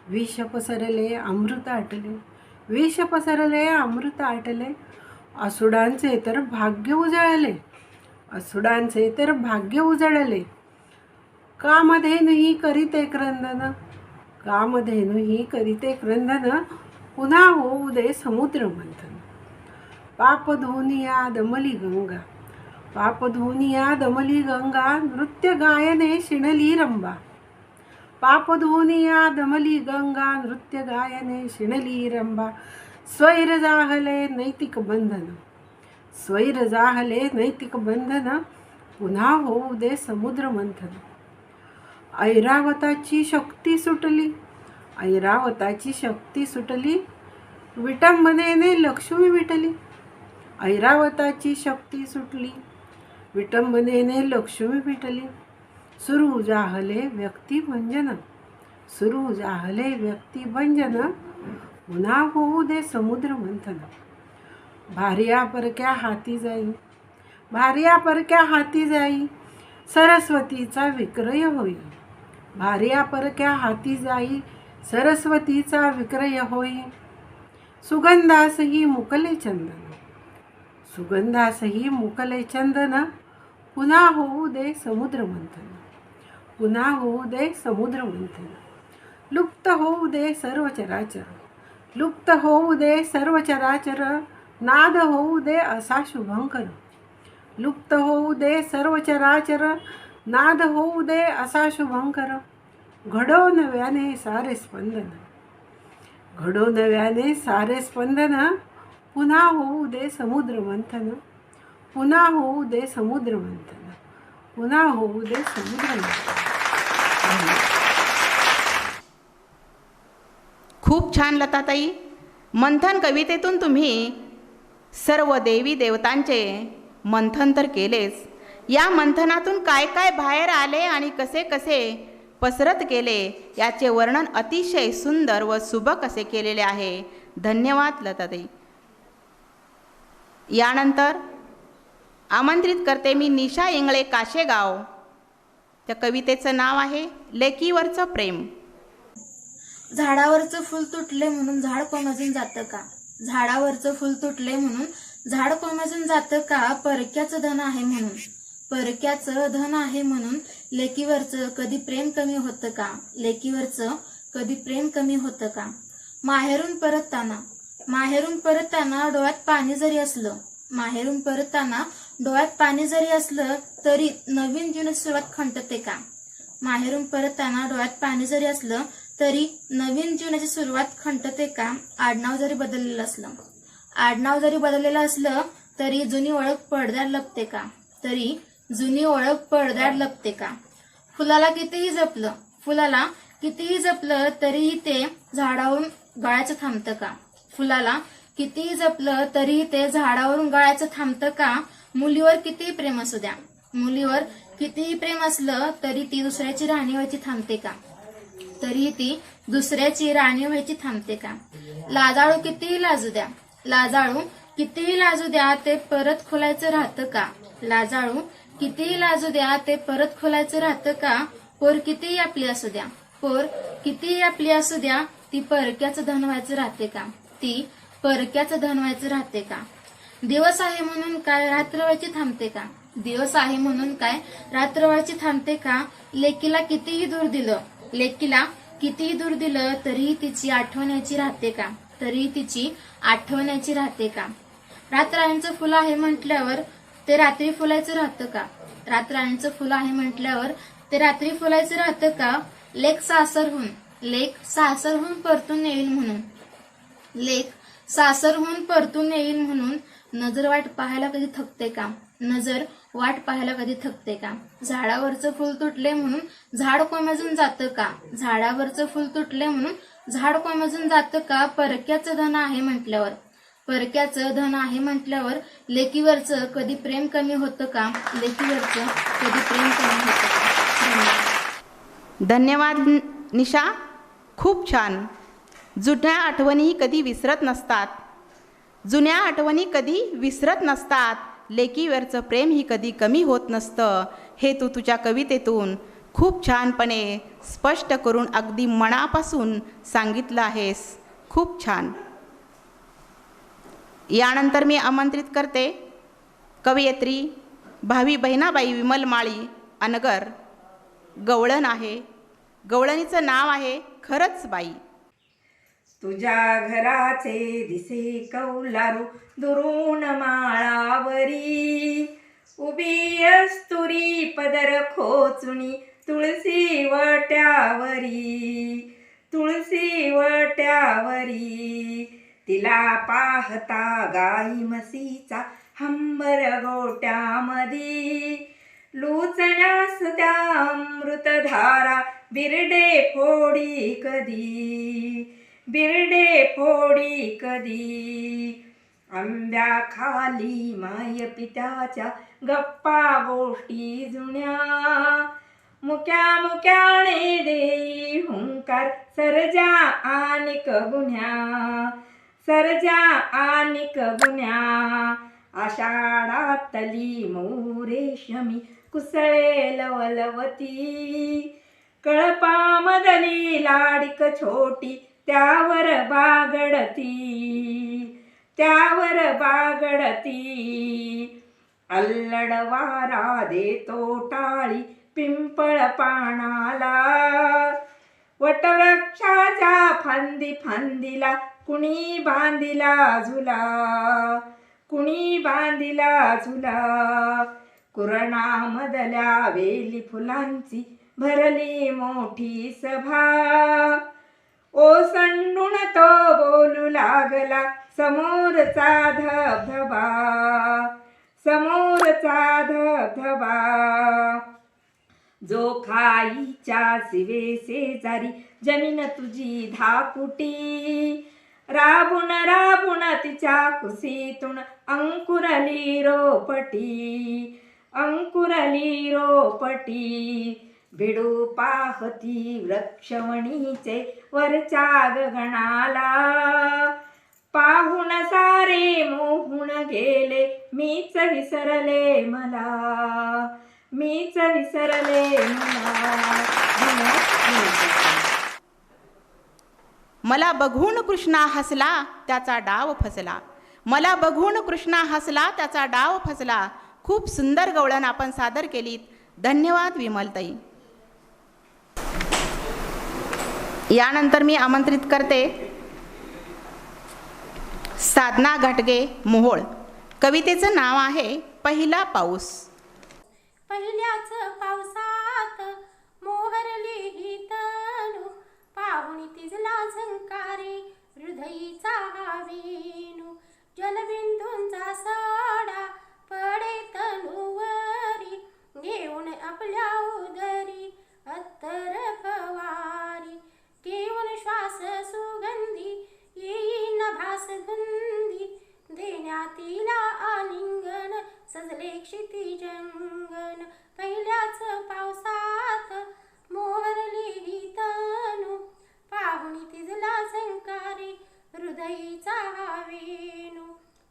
विष पसरले अमृत आटले, विष पसरले अमृत आटले, असुडांचे तर भाग्य उजळले, असुडांचे तर भाग्य उजळले. कामधेनुही करीते क्रंदन, कामधेनुही करीते क्रंदन, पुन्हा होऊ दे समुद्र मंथन. पाप धोनिया दमली गंगा, पाप धोनिया दमली गंगा, नृत्य गायने शिणली रंबा. पाप धोनिया दमली गंगा, नृत्य गायने शिणली रंबा. स्वैर जाहले नैतिक बंधन, स्वैर जाहले नैतिक बंधन, पुन्हा होऊ दे समुद्र मंथन. ऐरावताची शक्ती सुटली, ऐरावताची शक्ती सुटली, विटंबनेने लक्ष्मी विटली. ऐरावताची शक्ती सुटली, विटंबनेने लक्ष्मी विटली. सुरू जाहले व्यक्ती भंजन, सुरू जाहले व्यक्ती भंजन, पुन्हा होऊ दे समुद्र मंथन. भार्या परक्या हाती जाई, भार्या परक्या हाती जाई, सरस्वतीचा विक्रय होई. भार्या परक्या हाती जाई, सरस्वतीचा विक्रय होई. सुगंधासही मुकले चंदन, सुगंधासही मुकले चंदन, पुन्हा होऊ दे समुद्र मंथन, पुन्हा होऊ दे समुद्र मंथन. लुप्त होऊ दे सर्व चराचर, लुप्त होऊ दे सर्व चराचर, नाद होऊ दे असा शुभंकर. लुप्त होऊ दे सर्व चराचर, नाद होऊ दे असा शुभंकर. घडो नव्याने सारे स्पंदन, घडो नव्याने सारे स्पंदन, पुन्हा होऊ दे समुद्र मंथन, पुन्हा होऊ दे समुद्र मंथन, पुन्हा होऊ दे समुद्र मंथन. खूप छान लताताई. मंथन कवितेतून तुम्ही सर्व देवी देवतांचे मंथन तर केलेच, या मंथनातून काय काय बाहेर आले आणि कसे कसे पसरत गेले याचे वर्णन अतिशय सुंदर व सुबक असे केलेले आहे. धन्यवाद लताताई. यानंतर आमंत्रित करते मी निशा इंगळे, काशेगाव. त्या कवितेचं नाव आहे लेकीवरचं प्रेम. झाडावरचं फूल तुटले म्हणून झाड कोमेजून जातं का, झाडावरचं फूल तुटले म्हणून झाड कोमेजून जातं का. परक्याचं धन आहे म्हणून, परक्याचं धन आहे म्हणून, लेकीवरचं कधी प्रेम कमी होतं का, लेकीवरचं कधी प्रेम कमी होतं का. माहेरून परतताना, माहेरून परतताना डोळ्यात पाणी जरी असलं, माहेरून परतताना डोळ्यात पाणी जरी असलं तरी नवीन जीवनाची सुरुवात खंतते का. माहेरून परतताना डोळ्यात पाणी जरी असलं तरी नवीन जीवनाची सुरुवात खंतते का. आडनाव जरी बदललेलं असलं, आडनाव जरी बदललेलं असलं तरी जुनी ओळख पडद्यात लपते का, तरी जुनी ओळख पडद्यात लपते का. फुलाला कितीही जपलं, फुलाला कितीही जपलं तरीही ते झाडावरून गळायचं थांबतं का. फुलाला कितीही जपलं तरीही ते झाडावरून गळायचं थांबतं का. मुलीवर कितीही प्रेम असू द्या, मुलीवर कितीही प्रेम असलं तरी ती दुसऱ्याची राणी व्हायची थांबते का, तरीही ती दुसऱ्याची राणी व्हायची थांबते का. लाजाळू कितीही लाजू द्या, लाजाळू कितीही लाजू द्या ते परत खोलायचं राहतं का. लाजाळू कितीही लाजू द्या ते परत खोलायचं राहतं का. पोर कितीही आपली असू द्या, पोर कितीही आपली असू द्या ती परक्याचं धन व्हायचं राहते का, ती परक्याचं धन व्हायचं राहते का. दिवस आहे म्हणून काय रात्र व्हायची थांबते का, दिवस आहे म्हणून काय रात्र व्हायची थांबते का. लेकीला कितीही दूर दिलं, लेकीला कितीही दूर दिलं तरीही तिची आठवण यायची राहते का, तरीही तिची आठवण यायची राहते का. रातराणीचं फुलं आहे म्हटल्यावर ते रात्री फुलायचं राहतं का, रातराणीचं फुलं आहे म्हटल्यावर ते रात्री फुलायचं राहतं का. लेक सासरहून, लेक सासरहून परतून येईल म्हणून, लेक सासरहून परतून येईल म्हणून नजर वाट पाहायला कधी थकते का, नजर वाट पाहायला कधी थकते का? झाडावरचं फूल तुटले म्हणून झाड कोमेजून जातं का? झाडावरचं फूल तुटले म्हणून झाड कोमेजून जातं का? परक्याचं धन आहे म्हटल्यावर, परक्याचं धन आहे म्हटल्यावर लेकीवरचं कधी प्रेम कमी होतं का? लेकीवरचं कधी प्रेम कमी होतं का? धन्यवाद निशा, खूप छान. जुन्या आठवणी कधी विसरत नसतात, जुन्या आठवणी कधी विसरत नसतात. लेकीवरचं प्रेम ही कधी कमी होत नसतं, हे तू तुझ्या कवितेतून खूप छानपणे स्पष्ट करून अगदी मनापासून सांगितलं आहेस. खूप छान. यानंतर मी आमंत्रित करते कवयित्री भावी बहिणाबाई विमल माळी अनगर. गवळण आहे, गवळणीचं नाव आहे खरंच बाई. तुझ्या घराचे दिसे कौलारू दुरून माळावरी, उभी अस्तुरी पदर खोचुनी तुळसी वट्यावरी, तुळसी वट्यावरी. तिला पाहता गाई म्हशीचा हंबर गोट्यामधी, लुचण्यास त्या अमृतधारा बिरडे फोडी कधी, बिरडे फोडी कधी. आंब्या खाली माय पित्याच्या गप्पा गोष्टी जुन्या, मुक्या मुक्याने देई हुंकार सरजा आणि गुन्ह्या, सरजा आणि गुन्ह्या. आषाढातली मोरेशमी कुसळे लवलवती, कळपामधली लाडिक छोटी त्यावर बागडती, त्यावर बागडती. अल्लड वारा देतो टाळी पिंपळ पानाला, वटवृक्षाच्या फांदी फांदीला कुणी बांधिला झुला, कुणी बांधिला झुला. कुरणामधल्या वेली फुलांची भरली मोठी सभा, ओसंडून तो बोलू लागला समोरचा धबधबा, समोरचा धबधबा. जो खाईच्या शिवे शेजारी जमीन तुझी धापुटी, राबून राबून तिच्या कुशीतून अंकुरली रोपटी, अंकुरली रोपटी. भिडू पाहती वृक्षवणीचे वरच्या गगनाला, पाहून सारे मोहून गेले मीच विसरले मला, मीच विसरले मला. मला बघून कृष्णा हसला त्याचा डाव फसला, मला बघून कृष्णा हसला त्याचा डाव फसला. खूप सुंदर गवळण आपण सादर केलीत. धन्यवाद विमलताई. यानंतर मी आमंत्रित करते साधना घाटगे मोहोळ. कवितेचं नाव आहे पहिला पाऊस. पहिल्याच पावसात मोहरली ही तनु, पाहुणी तिजला झंकारे हृदयीचा वेणू. जलबिंदूंचा सडा पडे तनुवरी, घेऊन आपल्या उदरी अत्तर फवारी. घेऊन श्वास सुगंधी येईन भास धुंदी, देण्यातीला आलिंगन सजले क्षितिजंगन. पहिल्याच पावसात मोहरली ही तनु, पाहुणी तिजला झंकारे हृदयीचा वेणू.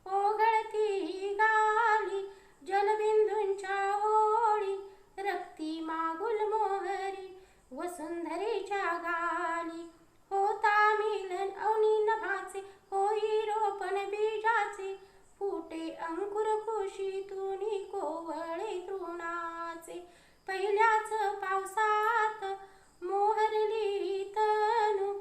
ओघळती गाली जलबिंदूंच्या ओळी, रक्ती मागुल मोहरी वसुंधरेच्या गाली. होता मिलन अवनी नभाचे, होई रोपण बीजाचे, फुटे अंकुर कुशीतून कोवळे तृणाचे. पहिल्याच पावसात मोहरली तनु,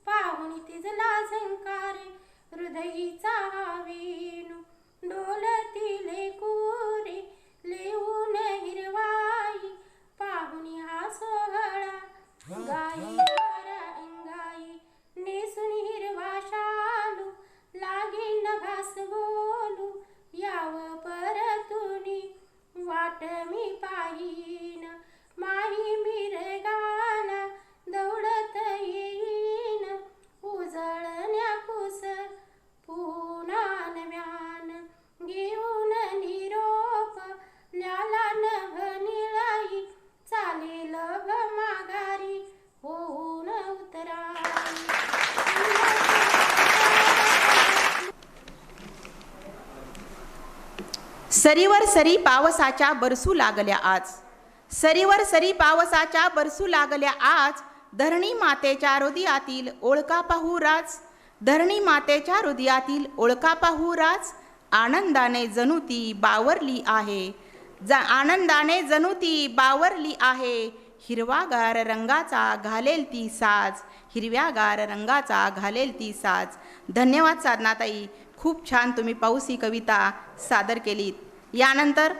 पाहुणी तिजला झंकारे हृदयीचा वेणू. डोलतीले कुरे लेऊन हिरवाई, पाहुणी हा सोहळा गाई अंगाई. नेसून हिरवा शालू लागी नभास बोलू, याव परतुनी वाट सरीवर सरी पावसाच्या बरसू लागल्या आज, सरीवर सरी पावसाच्या बरसू लागल्या आज, धरणी मातेच्या हृदयातील ओळखा पाहू राज, धरणी मातेच्या हृदयातील ओळखा पाहू राज, आनंदाने जणू ती बावरली आहे, आनंदाने जणू ती बावरली आहे, हिरवागार रंगाचा घालेल ती साज, हिरव्यागार रंगाचा घालेल ती साज. धन्यवाद साधनाताई, खूप छान तुम्ही पाऊस ही कविता सादर केलीत. यानंतर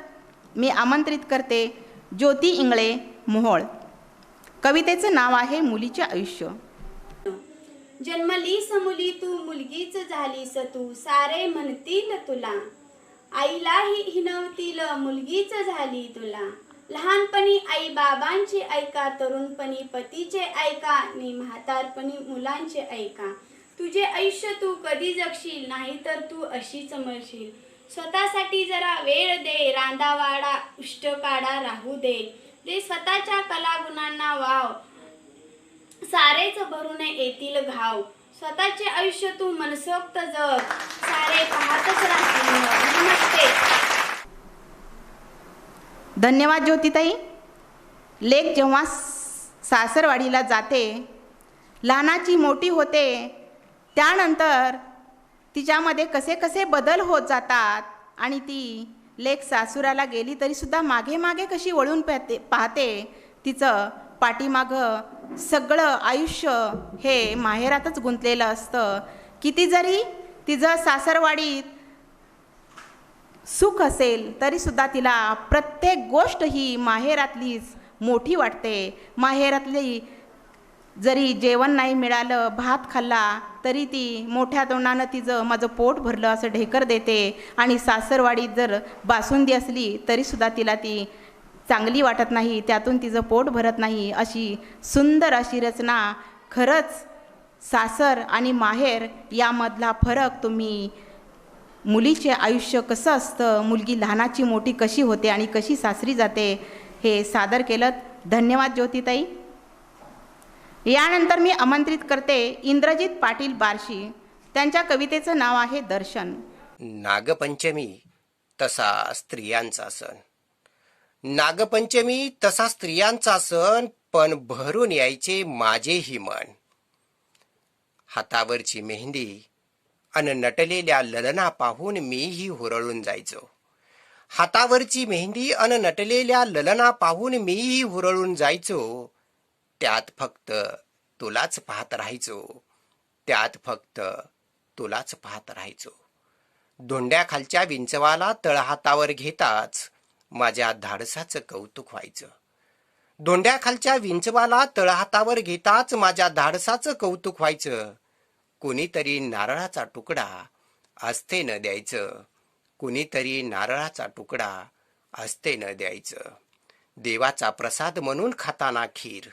मी आमंत्रित करते ज्योती इंगळे मोहोळ. कवितेचं नाव आहे मुलीचे आयुष्य. जन्मलीस मुली तू मुलगीच झालीस तू, सारे म्हणतील तुला, आईलाही हिनवतील मुलगीच झाली तुला. लहानपणी आई बाबांचे ऐका, तरुणपणी पतीचे ऐका, नि म्हातारपणी मुलांचे ऐका. तुझे आयुष्य तू कधी जगशील, नाही तर तू अशीच मरशील. स्वतःसाठी जरा वेळ दे, रांधावाडा उष्ट काढा राहू दे, दे स्वतःच्या कलागुणांना वाव, सारेच भरून येतील घाव. स्वतःचे आयुष्य तू मनसोक्त जग, सारे पाहतच राहतील. नमस्ते. धन्यवाद ज्योतिताई. लेक जेव्हा सासरवाडीला जाते, लहानाची मोठी होते, त्यानंतर तिच्यामध्ये कसे कसे बदल होत जातात आणि ती लेक सासुराला गेली तरीसुद्धा मागे मागे कशी वळून पाहते. तिचं पाठीमागं सगळं आयुष्य हे माहेरातच गुंतलेलं असतं. किती जरी तिचं सासरवाडीत सुख असेल तरीसुद्धा तिला प्रत्येक गोष्ट ही माहेरातलीच मोठी वाटते. माहेरातली जरी जेवण नाही मिळालं, भात खाल्ला तरी ती मोठ्या तोंडानं तिचं माझं पोट भरलं असं ढेकर देते, आणि सासरवाडीत जर बासुंदी असली तरीसुद्धा तिला ती चांगली वाटत नाही, त्यातून तिचं पोट भरत नाही. अशी सुंदर अशी रचना. खरंच सासर आणि माहेर यामधला फरक तुम्ही, मुलीचे आयुष्य कसं असतं, मुलगी लहानाची मोठी कशी होते आणि कशी सासरी जाते, हे सादर केलं. धन्यवाद ज्योतिताई. यानंतर मी आमंत्रित करते इंद्रजित पाटील बार्शी. त्यांच्या कवितेचं नाव आहे दर्शन. नागपंचमी तसा स्त्रियांचा सण, नागपंचमी तसा स्त्रियांचा सण, पण भरून यायचे माझेही मन. हातावरची मेहंदी अन नटलेल्या ललना पाहून मीही हुरळून जायचो. हातावरची मेहंदी अन नटलेल्या ललना पाहून मीही हुरळून जायचो. त्यात फक्त तुलाच पाहत राहायचो, त्यात फक्त तुलाच पाहत राहायचो. धोंड्याखालच्या विंचवाला तळहातावर घेताच माझ्या धाडसाचं कौतुक व्हायचं. धोंड्याखालच्या विंचवाला तळहातावर घेताच माझ्या धाडसाचं कौतुक व्हायचं. कुणीतरी नारळाचा तुकडा असते न द्यायचं, कुणीतरी नारळाचा तुकडा असते न द्यायचं. देवाचा प्रसाद म्हणून खाताना खीर,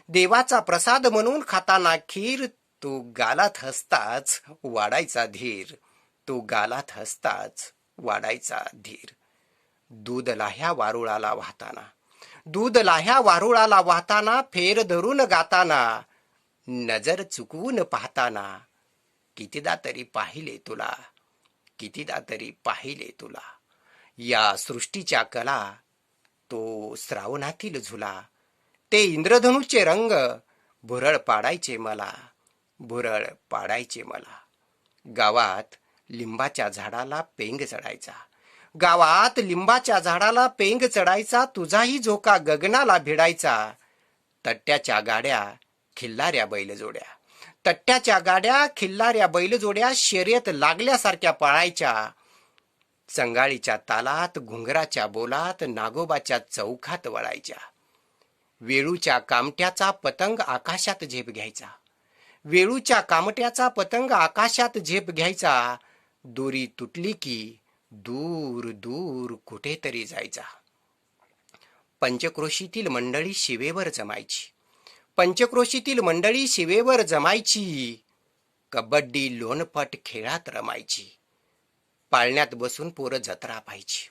देवाचा प्रसाद म्हणून खाताना खीर, तू गालात हसताच वाढायचा धीर, तू गालात हसताच वाढायचा धीर. दूध लाह्या वारुळाला वाहताना, दूध लाह्या वारुळाला वाहताना, फेर धरून गाताना, नजर चुकवून पाहताना, कितीदा तरी पाहिले तुला, कितीदा तरी पाहिले तुला. या सृष्टीच्या कला, तो श्रावणातील झुला, ते इंद्रधनुचे रंग भुरळ पाडायचे मला, भुरळ पाडायचे मला. गावात लिंबाच्या झाडाला पेंग चढायचा, गावात लिंबाच्या झाडाला पेंग चढायचा, तुझाही झोका गगनाला भिडायचा. तट्ट्याच्या गाड्या खिल्लाऱ्या बैलजोड्या, तट्ट्याच्या गाड्या खिल्लाऱ्या बैलजोड्या शर्यत लागल्यासारख्या पळायच्या. संगाळीच्या तालात, घुंगराच्या बोलात, नागोबाच्या चौकात वळायच्या. वेळूच्या कामट्याचा पतंग आकाशात झेप घ्यायचा, वेळूच्या कामट्याचा पतंग आकाशात झेप घ्यायचा. दोरी तुटली की दूर दूर कुठेतरी जायचा. पंचक्रोशीतील मंडळी शिवेवर जमायची, पंचक्रोशीतील मंडळी शिवेवर जमायची. कबड्डी लोणपट खेळात रमायची. पाळण्यात बसून पोरं जत्रा पाहायची,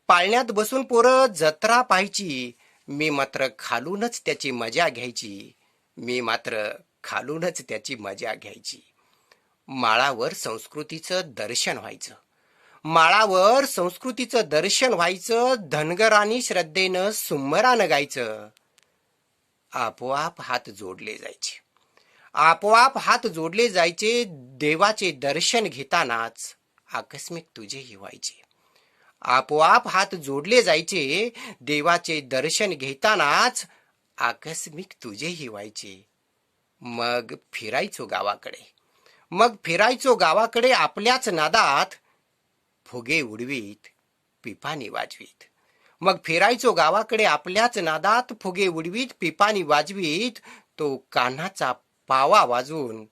पाळण्यात बसून पोरं जत्रा पाहायची. मी मात्र खालूनच त्याची मजा घ्यायची, मी मात्र खालूनच त्याची मजा घ्यायची. माळावर संस्कृतीचं दर्शन व्हायचं, माळावर संस्कृतीचं दर्शन व्हायचं, धनगरांनी श्रद्धेनं सुमरानं गायचं. आपोआप हात जोडले जायचे, आपोआप हात जोडले जायचे. देवाचे दर्शन घेतानाच आकस्मिक तुझेही व्हायचे. आपोआप हात जोडले जायचे, देवाचे दर्शन घेतानाच आकस्मिक तुझेही व्हायचे. मग फिरायचो गावाकडे, मग फिरायचो गावाकडे आपल्याच नादात फुगे उडवीत, पिपाणी वाजवीत. मग फिरायचो गावाकडे आपल्याच नादात फुगे उडवीत, पिपाणी वाजवीत. तो कान्हाचा पावा वाजून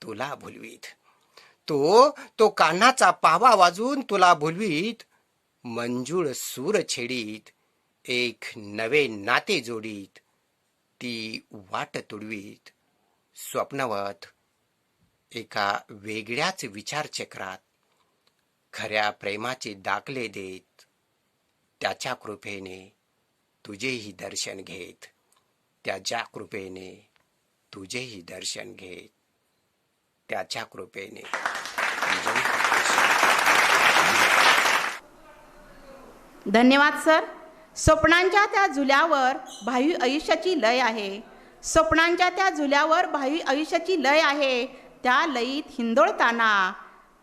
तुला भुलवीत. तो कान्हाचा पावा वाजून तुला भुलवीत. मंजूळ सूर छेडीत, एक नवे नाते जोडीत. ती वाट तुडवीत, स्वप्नवत एका वेगळ्याच विचारचक्रात खऱ्या प्रेमाचे दाखले देत. त्याच्या कृपेने तुझेही दर्शन घेत, त्याच्या कृपेने तुझेही दर्शन घेत, त्याच्या कृपेने तुझेही धन्यवाद सर. स्वप्नांच्या त्या झुल्यावर भावी आयुष्याची लय आहे. स्वप्नांच्या त्या झुल्यावर भावी आयुष्याची लय आहे. त्या लयीत हिंदोळताना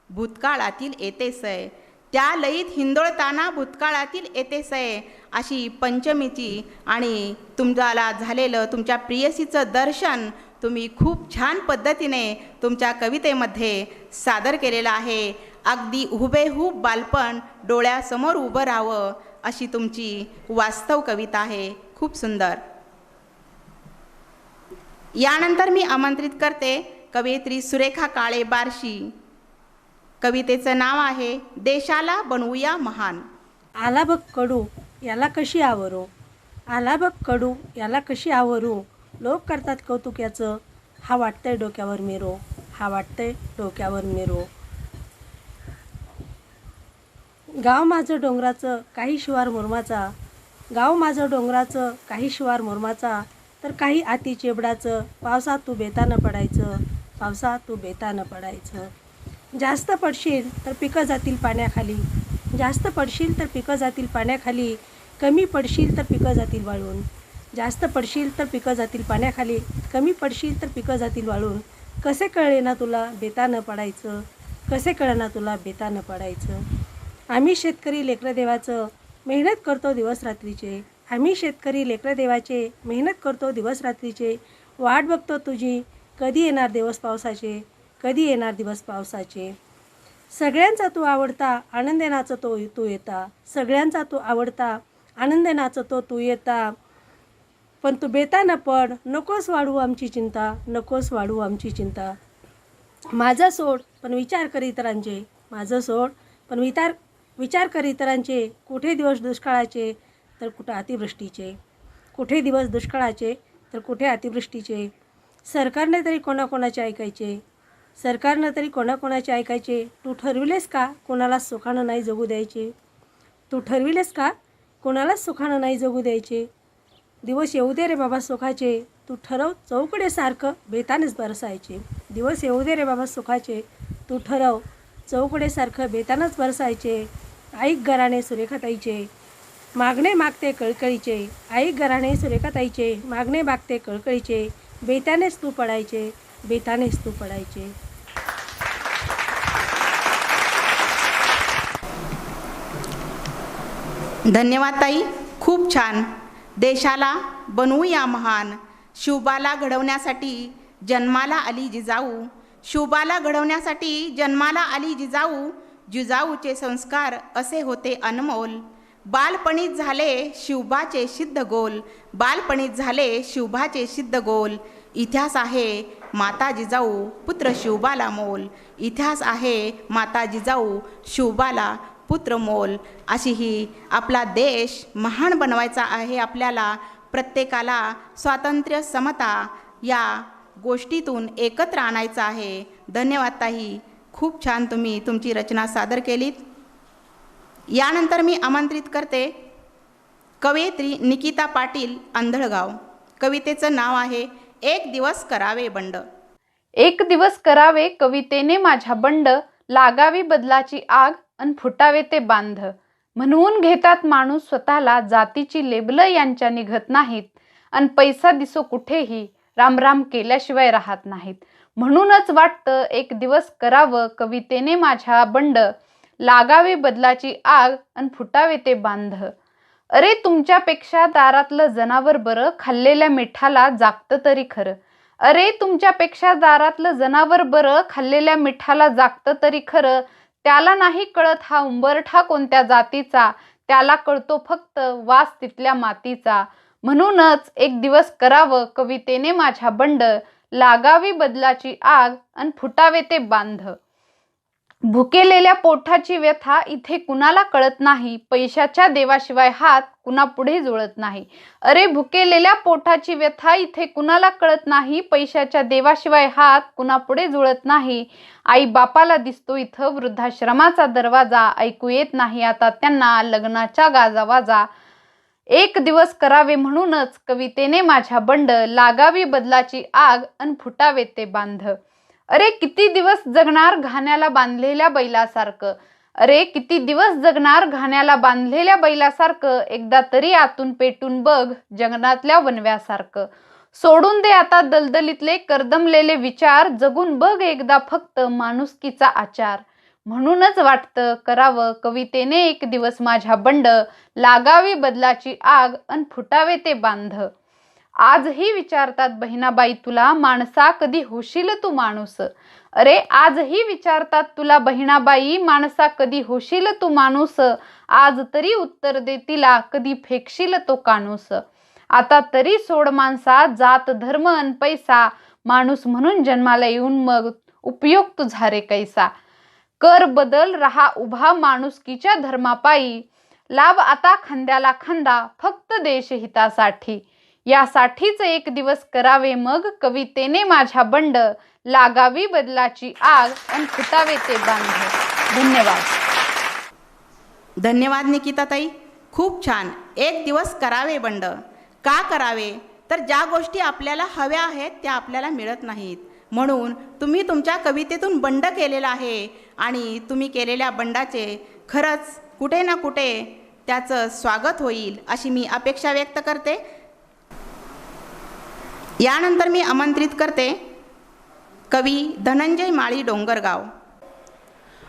भूतकाळातील येतेसय, त्या लयीत हिंदोळताना भूतकाळातील येतेसय. अशी पंचमीची आणि तुम्हाला झालेलं तुमच्या प्रियसीचं दर्शन तुम्ही खूप छान पद्धतीने तुमच्या कवितेमध्ये सादर केलेलं आहे. अगदी हुबेहूब बालपण डोळ्यासमोर उभं राहावं अशी तुमची वास्तव कविता आहे. खूप सुंदर. यानंतर मी आमंत्रित करते कवयित्री सुरेखा काळे बार्शी. कवितेचं नाव आहे देशाला बनवूया महान. आला बघ कडू याला कशी आवरू, आला बघ कडू याला कशी आवरू. लोक करतात कौतुक याचं, हा वाटतंय डोक्यावर मेरो, हा वाटतंय डोक्यावर मेरो. गाव माझं डोंगराचं काही शिवार मुरमाचा, गाव माझं डोंगराचं काही शिवार मुरमाचा. तर काही आती चेबडाचं, पावसात तू बेतानं पडायचं, पावसात तू बेतानं पडायचं. जास्त पडशील तर पिकं जातील पाण्याखाली, जास्त पडशील तर पिकं जातील पाण्याखाली. कमी पडशील तर पिकं जातील वाळून, जास्त पडशील तर पिकं जातील पाण्याखाली. कमी पडशील तर पिकं जातील वाळून. कसे कळले ना तुला बेतानं पडायचं, कसे कळलं ना तुला बेतानं पडायचं. आम्ही शेतकरी लेकरं देवाचं मेहनत करतो दिवस रात्रीचे, आम्ही शेतकरी लेकरं देवाचे मेहनत करतो दिवस रात्रीचे. वाट बघतो तुझी कधी येणार दिवस पावसाचे, कधी येणार दिवस पावसाचे. सगळ्यांचा तू आवडता आनंदे नाचतो तू येता, सगळ्यांचा तू आवडता आनंदे नाचतो तू येता. पण तू बेतानं पड, नकोस वाढू आमची चिंता, नकोस वाढू आमची चिंता. माझं सोड पण विचार कर इतरांचे, माझं सोड पण विचार कर इतरांचे. कुठे दिवस दुष्काळाचे तर कुठं अतिवृष्टीचे, कुठे दिवस दुष्काळाचे तर कुठे अतिवृष्टीचे. सरकारने तरी कोणाकोणाचे ऐकायचे, सरकारनं तरी कोणाकोणाचे ऐकायचे. तू ठरविलेस का कोणालाच सुखानं नाही जगू द्यायचे, तू ठरविलेस का कोणालाच सुखानं नाही जगू द्यायचे. दिवस येऊ दे रे बाबा सुखाचे, तू ठरव चौकडेसारखं बेतानेच बरसायचे. दिवस येऊ दे रे बाबा सुखाचे, तू ठरव चौकडेसारखं बेतानच बरसायचे. ऐक घराणे सुरेखाताईचे मागणे मागते कळकळीचे, ऐक घराणे सुरेखाताईचे मागणे मागते कळकळीचे. बेतानेच तू पडायचे, बेतानेच तू पडायचे. धन्यवाद ताई, खूप छान. देशाला बनवूया महान. शिवबाला घडवण्यासाठी जन्माला आली जिजाऊ, शिवबाला घडवण्यासाठी जन्माला आली जिजाऊ. जिजाऊचे संस्कार असे होते अनमोल. बालपणीत झाले शिवबाचे सिद्ध गोल, बालपणीत झाले शिवबाचे सिद्ध गोल. इतिहास आहे माता जिजाऊ पुत्र शिवबाला मोल, इतिहास आहे माता जिजाऊ शिवबाला पुत्र मोल. अशी ही आपला देश महान बनवायचा आहे आपल्याला. प्रत्येकाला स्वातंत्र्य समता या गोष्टीतून एकत्र आणायचं आहे. धन्यवाद ताई, खूप छान तुम्ही तुमची रचना सादर केलीत. यानंतर मी आमंत्रित करते कवयित्री निकिता पाटील अंधळगाव. कवितेचं नाव आहे एक दिवस करावे बंड. एक दिवस करावे कवितेने माझ्या बंड, लागावी बदलाची आग अन फुटावे ते बांध. म्हणून घेतात माणूस स्वतःला, जातीची लेबलं यांच्या निघत नाहीत. अन पैसा दिसो कुठेही, राम राम केल्याशिवाय राहत नाहीत. म्हणूनच वाटतं एक दिवस करावं कवितेने माझ्या बंड, लागावी बदलाची आग अन फुटावे ते बांध. अरे तुमच्यापेक्षा दारातलं जनावर बरं, खाल्लेल्या मिठाला जागतं तरी खरं. अरे तुमच्यापेक्षा दारातलं जनावर बरं, खाल्लेल्या मिठाला जागतं तरी खरं. त्याला नाही कळत हा उंबरठा कोणत्या जातीचा, त्याला कळतो फक्त वास तिथल्या मातीचा. म्हणूनच एक दिवस करावं कवितेने माझ्या बंड, लागावी बदलाची आग अन फुटावे ते बांध. भुकेलेल्या पोटाची व्यथा इथे कुणाला कळत नाही, पैशाच्या देवाशिवाय हात कुणापुढे जुळत नाही. अरे भुकेलेल्या पोटाची व्यथा इथे कुणाला कळत नाही, पैशाच्या देवाशिवाय हात कुणापुढे जुळत नाही. आई बापाला दिसतो इथं वृद्धाश्रमाचा दरवाजा, ऐकू येत नाही आता त्यांना लग्नाच्या गाजावाजा. एक दिवस करावे म्हणूनच कवितेने माझ्या बंड, लागावी बदलाची आग अन फुटावे ते बांध. अरे किती दिवस जगणार घाण्याला बांधलेल्या बैलासारखं. अरे किती दिवस जगणार घाण्याला बांधलेल्या बैलासारखं, एकदा तरी आतून पेटून बघ जगनातल्या वनव्यासारखं. सोडून दे आता दलदलीतले करदमलेले विचार, जगून बघ एकदा फक्त माणुसकीचा आचार. म्हणूनच वाटतं करावं कवितेने एक दिवस माझ्या बंड, लागावी बदलाची आग अन फुटावे ते बांध. आजही विचारतात बहिणाबाई तुला, माणसा कधी होशील तू माणूस. अरे आजही विचारतात तुला बहिणाबाई, माणसा कधी होशील तू माणूस. आज तरी उत्तर दे तिला, कधी फेकशील तो कानूस. आता तरी सोड माणसा जात धर्म अन पैसा, माणूस म्हणून जन्माला येऊन मग उपयोग तुझा रे कैसा. कर बदल राहा उभा माणुसकीच्या धर्मापायी, लाभ आता खांद्याला खांदा फक्त देशहितासाठी. यासाठीच एक दिवस करावे मग कवितेने माझ्या बंड, लागावी बदलाची आग अन फुटावे ते बांध. धन्यवाद. धन्यवाद निकिताताई, खूप छान. एक दिवस करावे बंड. का करावे तर ज्या गोष्टी आपल्याला हव्या आहेत त्या आपल्याला मिळत नाहीत, म्हणून तुम्ही तुमच्या कवितेतून बंड केलेला आहे आणि तुम्ही केलेल्या बंडाचे खरंच कुठे ना कुठे त्याचं स्वागत होईल अशी मी अपेक्षा व्यक्त करते. यानंतर मी आमंत्रित करते कवी धनंजय माळी डोंगरगाव.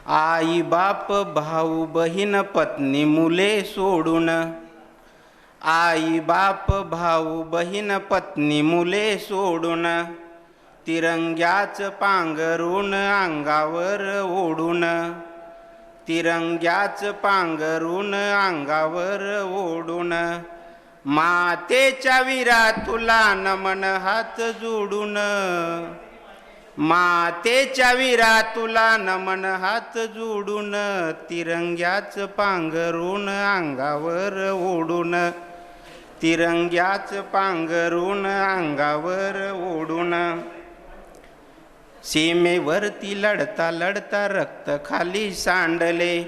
आई बाप भाऊ बहीण पत्नी मुले सोडून, आई बाप भाऊ बहीण पत्नी मुले सोडून, तिरंग्याच पांघरून अंगावर ओढून, तिरंग्याच पांघरून अंगावर ओढून, मातेच्या वीरा तुला नमन हात जोडून, मातेच्या वीरा तुला नमन हात जोडून, तिरंग्याच पांघरून अंगावर ओढून, तिरंग्याच पांघरून अंगावर ओढून. सीमेवरती लढता लढता रक्त खाली सांडले,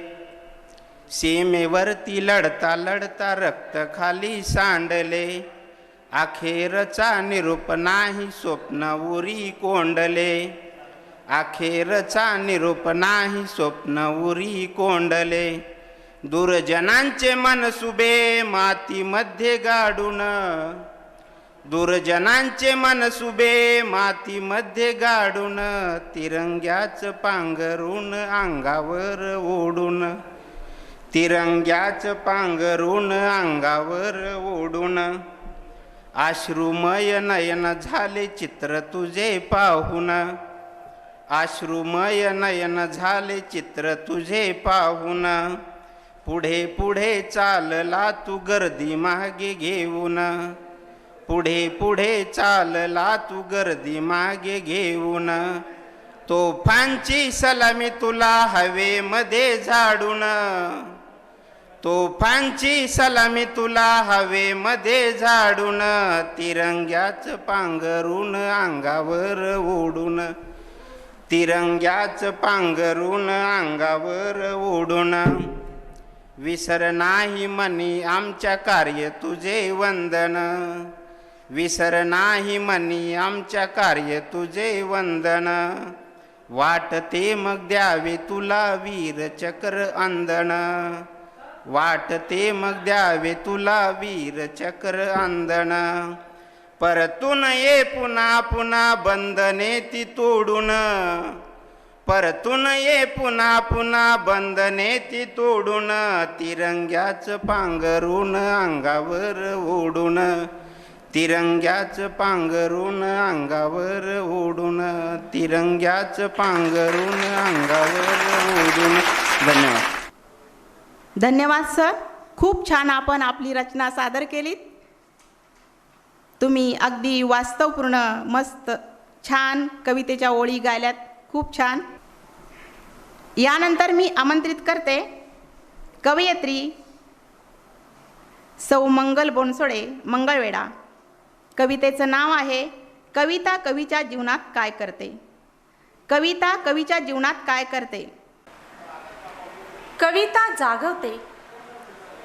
सीमेवरती लढता लढता रक्त खाली सांडले, अखेरचा निरोप नाही स्वप्न उरी कोंडले, अखेरचा निरोप नाही स्वप्न उरी कोंडले, दुर्जनांचे मनसुबे मातीमध्ये गाडून, दुर्जनांचे मनसुबे मातीमध्ये गाडून, तिरंग्याच पांघरून अंगावर ओढून, तिरंग्याच पांघरून अंगावर ओढून. अश्रुमय नयन झाले चित्र तुझे पाहून, अश्रुमय नयन झाले चित्र तुझे पाहून, पुढे पुढे चालला तू गर्दी मागे घेऊन, पुढे पुढे चालला तू गर्दी मागे घेऊन, तोफांची सलामी तुला हवेमध्ये झाडून, तोफांची सलामी तुला हवेमध्ये झाडून, तिरंग्याच पांघरून अंगावर ओढून, तिरंग्याच पांघरून अंगावर ओढून. विसर नाही मनी आमच्या कार्य तुझे वंदन, विसर नाही मनी आमच्या कार्य तुझे वंदन, वाटते मग द्यावे तुला वीर चक्र अंदण, वाटते मग द्यावे तुला वीर चक्र अंदण. परतून ये पुन्हा पुन्हा बंधने ती तोडून, परतून ये पुन्हा पुन्हा बंधने ती तोडून. तिरंग्याचं पांघरून अंगावर ओढून, तिरंग्याचं पांघरून अंगावर ओढून, तिरंग्याचं पांघरून अंगावर ओढून. धन्यवाद. धन्यवाद सर. खूप छान आपण आपली रचना सादर केलीत. तुम्ही अगदी वास्तवपूर्ण मस्त छान कवितेच्या ओळी गायल्यात. खूप छान. यानंतर मी आमंत्रित करते कवयित्री सौ मंगल बोनसोडे मंगळवेढा. कवितेचं नाव आहे कविता कवीच्या जीवनात काय करते. कविता कवीच्या जीवनात काय करते. कविता जागवते,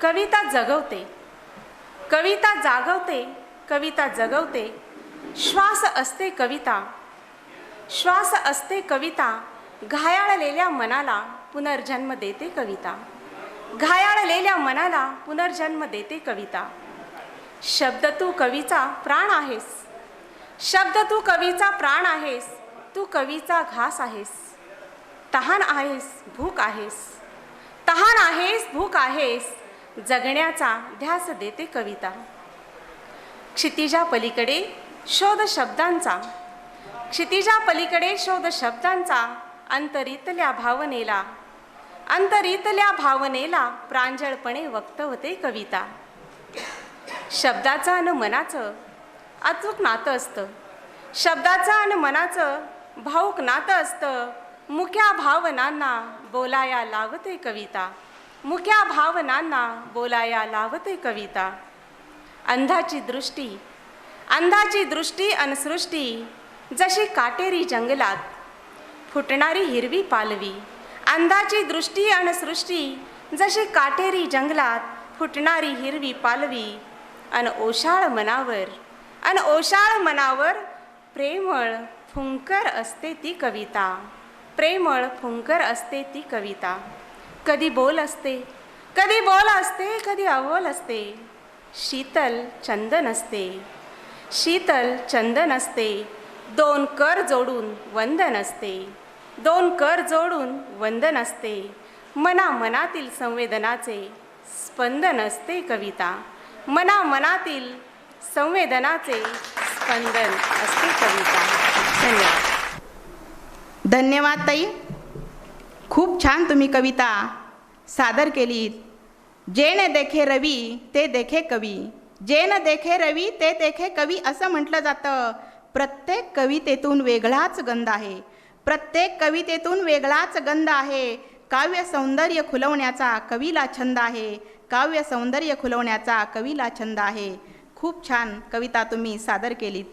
कविता जगवते, कविता जागवते, कविता जगवते. श्वास असते कविता, श्वास असते कविता. घायाळलेल्या मनाला पुनर्जन्म देते कविता, घायाळलेल्या मनाला पुनर्जन्म देते कविता. शब्द तू कवीचा प्राण आहेस, शब्द तू कवीचा प्राण आहेस. तू कवीचा घास आहेस. तहान आहेस, भूक आहेस, तहान आहेस, भूक आहेस. जगण्याचा ध्यास देते कविता. क्षितिजा पलीकडे शोध शब्दांचा, क्षितिजा पलीकडे शोध शब्दांचा. अंतरीतल्या भावनेला, अंतरीतल्या भावनेला प्रांजळपणे वक्तवते कविता. शब्दाचं आणि मनाचं अचूक नातं असतं, शब्दाचं आणि मनाचं भाऊक नातं असतं. मुख्या भावनांना बोलाया लावते कविता, मुख्या भावनांना बोलाया लावते कविता. अंधाची दृष्टी, अंधाची दृष्टी अनसृष्टी. जशी काटेरी जंगलात फुटणारी हिरवी पालवी. अंधाची दृष्टी अनसृष्टी. जशी काटेरी जंगलात फुटणारी हिरवी पालवी. अन ओशाळ मनावर, अन ओशाळ मनावर प्रेमळ फुंकर असते ती कविता, प्रेमळ फुंकर असते ती कविता. कधी बोल असते, कधी बोल असते, कधी अबोल असते. शीतल चंदन असते, शीतल चंदन असते. दोन कर जोडून वंदन असते, दोन कर जोडून वंदन असते. मना मनातील संवेदनाचे स्पंदन असते कविता, मना मनातील संवेदनाचे स्पंदन असते कविता. धन्यवाद. धन्यवाद ताई. खूप छान तुम्ही कविता सादर केली. जे न देखे रवी ते देखे कवी, जे न देखे रवी ते देखे कवी असं म्हटलं जातं. प्रत्येक कवितेतून वेगळाच गंध आहे, प्रत्येक कवितेतून वेगळाच गंध आहे. काव्य सौंदर्य खुलवण्याचा कवीला छंद आहे, काव्य सौंदर्य खुलवण्याचा कवीला छंद आहे. खूप छान कविता तुम्ही सादर केलीत.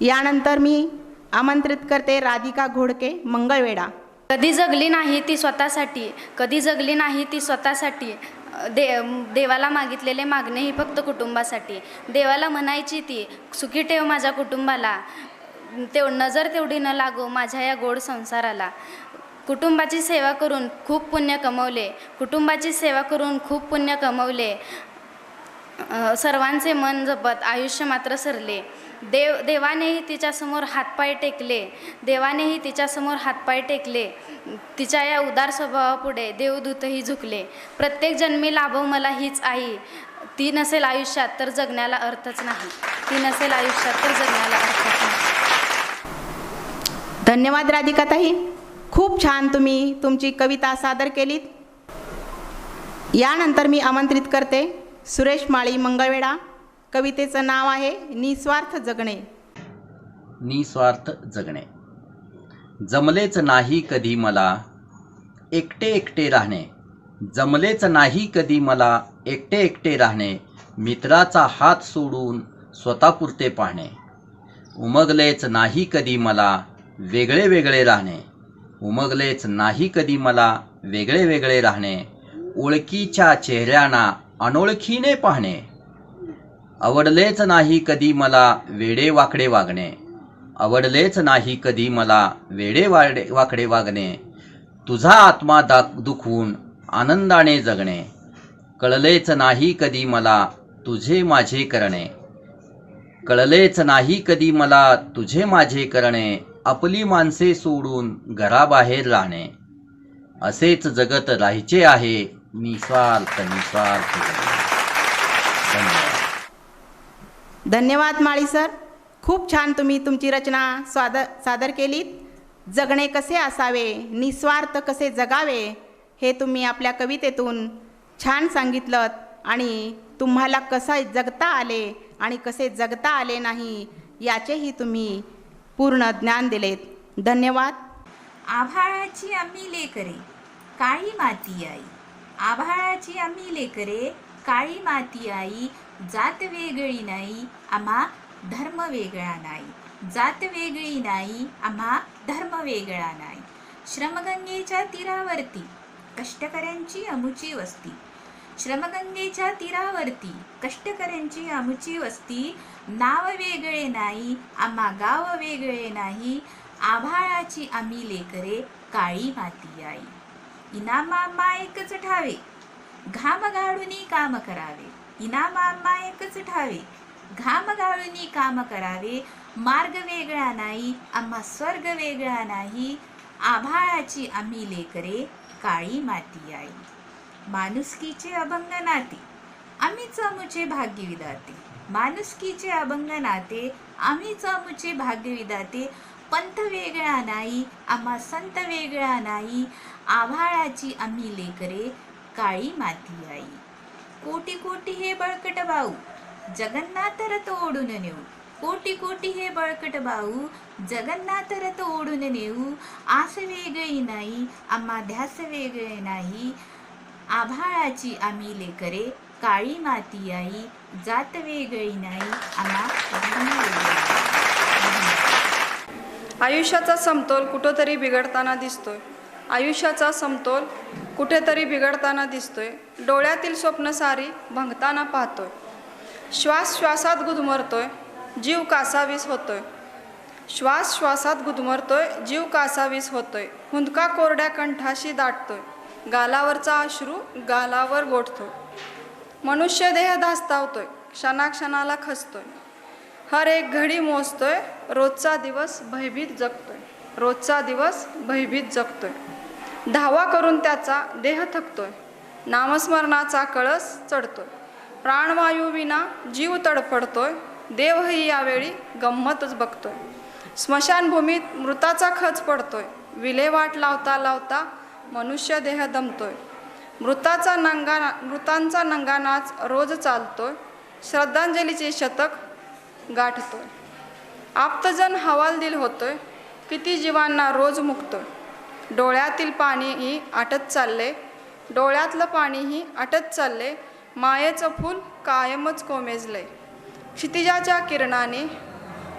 यानंतर मी आमंत्रित करते राधिका घोडके मंगळवेढा. कधी जगली नाही ती स्वतःसाठी, कधी जगली नाही ती स्वतःसाठी. देवाला मागितलेले मागणे ही फक्त कुटुंबासाठी. देवाला म्हणायची ती सुखी ठेव माझ्या कुटुंबाला, नजर तेवढी न लागो माझ्या या गोड संसाराला. कुटुंबाची सेवा करून खूप पुण्य कमवले, कुटुंबाची सेवा करून खूप पुण्य कमवले. सर्वांचे मन जपत आयुष्य मात्र सरले. देवानेही तिच्यासमोर हातपाय टेकले, देवानेही तिच्यासमोर हातपाय टेकले. तिच्या या उदार स्वभावापुढे देवदूतही झुकले. प्रत्येक जन्मी लाभो मला हीच आई, ती नसेल आयुष्यात तर जगण्याला अर्थच नाही, ती नसेल आयुष्यात तर जगण्याला अर्थच नाही. धन्यवाद राधिकाताई. खूप छान तुम्ही तुमची कविता सादर केलीत. यानंतर मी आमंत्रित करते सुरेश माळी मंगळवेढा. कवितेचं नाव आहे निस्वार्थ जगणे. निस्वार्थ जगणे. जमलेच नाही कधी मला एकटे एकटे राहणे, जमलेच नाही कधी मला एकटे एकटे राहणे. मित्राचा हात सोडून स्वतःपुरते पाहणे. उमगलेच नाही कधी मला वेगळे वेगळे राहणे, उमगलेच नाही कधी मला वेगळे वेगळे राहणे. ओळखीच्या चेहऱ्यांना अनोळखीने पाहणे. आवडलेच नाही कधी मला वेडे वाकडे वागणे, आवडलेच नाही कधी मला वेडे वाकडे वागणे, तुझा आत्मा दुखवून आनंदाने जगणे. कळलेच नाही कधी मला तुझे माझे करणे, कळलेच नाही कधी मला तुझे माझे करणे. आपली माणसे सोडून घराबाहेर राहणे, असेच जगत राहायचे आहे निस्वार्थ निस्वार्थ. धन्यवाद. धन्यवाद माळी सर. खूप छान तुम्ही तुमची रचना सादर केलीत. जगणे कसे असावे, निस्वार्थ कसे जगावे, हे तुम्ही आपल्या कवितेतून छान सांगितलं. आणि तुम्हाला कसं जगता आले आणि कसे जगता आले नाही याचेही तुम्ही पूर्ण ज्ञान दिलेत. धन्यवाद. आभाळाची आम्ही लेकरे काळी माती आई, आभाळाची आम्ही लेकरे काळी माती आई. जात वेगळी नाही आम्हा धर्म वेगळा नाही, जात वेगळी नाही आम्हा धर्म वेगळा नाही. श्रमगंगेच्या तीरावरती कष्टकऱ्यांची अमुची वस्ती, श्रमगंगेच्या तीरावरती कष्टकऱ्यांची अमुची वस्ती. नाव वेगळे नाही आम्हा गाव वेगळे नाही, आभाळाची आम्ही लेकरे काळी माती आई. इनाम आम्हा एकच ठावे घाम गाळूनी काम करावे, इनाम आम्हा एकच ठावे घाम गाळूनी काम करावे. मार्ग वेगळा नाही आम्हा स्वर्ग वेगळा नाही, आभाळाची आम्ही लेकरे काळी माती आई. माणुसकीचे अभंग नाते आम्हीच अमुचे भाग्य विधाते, माणुसकीचे अभंग नाते आम्हीच अमुचे भाग्य विधाते. पंथ वेगळा नाही आम्हा संत वेगळा नाही, आभाळाची आम्ही लेकरे काळी माती आई. कोटी कोटी हे बळकट भाऊ जगन्नाथ रथ ओढून नेऊ, कोटी कोटी हे बळकट भाऊ जगन्नाथ रथ ओढून नेऊ. आस वेगळी नाही आम्हा ध्यास वेगळे नाही, आभाळाची आम्ही लेकरे काळी माती आई. जात वेगळी नाही आम्हा धर्म वेगळे नाही. आयुष्याचा समतोल कुठंतरी बिघडताना दिसतोय, आयुष्याचा समतोल कुठेतरी बिघडताना दिसतोय. डोळ्यातील स्वप्न सारी भंगताना पाहतोय, श्वास श्वासात गुदमरतोय जीव कासावीस होतोय, श्वास श्वासात गुदमरतोय जीव कासावीस होतोय. हुंदका कोरड्या कंठाशी दाटतोय, गालावरचा अश्रू गालावर गोठतोय. मनुष्य देह धास्तावतोय, क्षणाक्षणाला खचतोय. हर एक घडी मोजतोय, रोजचा दिवस भयभीत जगतोय, रोजचा दिवस भयभीत जगतोय. धावा करून त्याचा देह थकतोय, नामस्मरणाचा कळस चढतोय. प्राणवायू विना जीव तडफडतोय, देवही यावेळी गंमतच बघतोय. स्मशानभूमीत मृताचा खच पडतोय, विल्हेवाट लावता लावता मनुष्य देह दमतोय. मृतांचा नंगानाच रोज चालतोय, श्रद्धांजलीचे शतक गाठतोय. आप्तजन हवालदिल होतोय, किती जीवांना रोज मुकतोय. डोळ्यातील पाणीही आटत चालले, डोळ्यातलं पाणीही आटत चालले. मायेचं फूल कायमच कोमेजले, क्षितिजाच्या किरणाने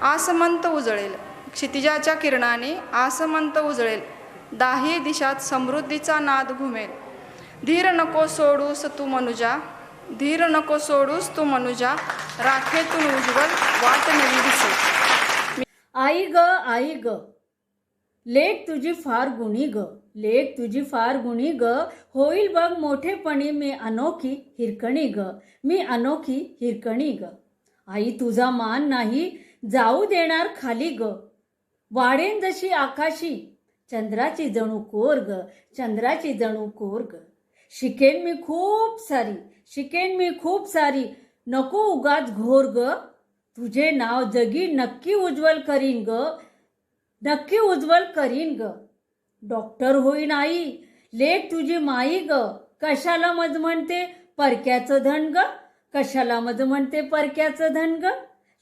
आसमंत उजळेल, क्षितिजाच्या किरणाने आसमंत उजळेल. दाही दिशात समृद्धीचा नाद घुमेल. धीर नको सोडूस तू मनुजा, धीर नको सोडूस तू मनुजा, राखेतून उज्ज्वल वाट नवी दिसे. आई ग लेक तुझी फार गुणी ग, लेक तुझी फार गुणी ग. होईल बघ मोठेपणी मी अनोखी हिरकणी ग, मी अनोखी हिरकणी ग. आई तुझा मान नाही जाऊ देणार खाली ग, वाढेन जशी आकाशी चंद्राची जणू कोर ग, चंद्राची जणू कोर ग. शिकेन मी खूप सारी, शिकेन मी खूप सारी, नको उगाच घोर ग. तुझे नाव जगी नक्की उज्ज्वल करीन ग, नक्की उज्ज्वल करीन ग. डॉक्टर होईन आई लेक तुझी माई ग, कशाला मज म्हणते परक्याचं धन ग, कशाला मज म्हणते परक्याचं धन ग.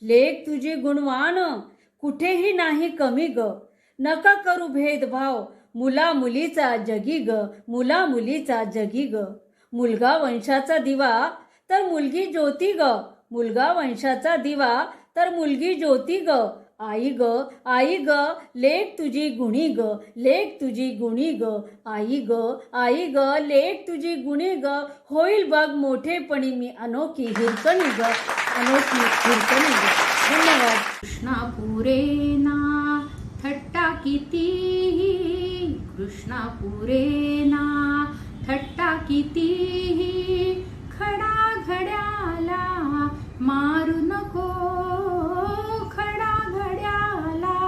लेक तुझी गुणवान कुठेही नाही कमी ग, नका करू भेदभाव मुला मुलीचा जगी ग, मुला मुलीचा जगी ग. मुलगा वंशाचा दिवा तर मुलगी ज्योती ग, मुलगा वंशाचा दिवा तर मुलगी ज्योती ग. आई ग लेक तुझी गुणी ग, लेक तुझी गुणी ग. आई ग लेक तुझी गुणी ग. होईल बघ मोठेपणी मी अनोखी हिरकणी ग, अनोखी हिरकणी ग. धन्यवाद. कृष्णा पुरेना थट्टा कितीही, कृष्णा पुरेना थट्टा कितीही, खडा घड्याला मारू नको, खडा घड्याला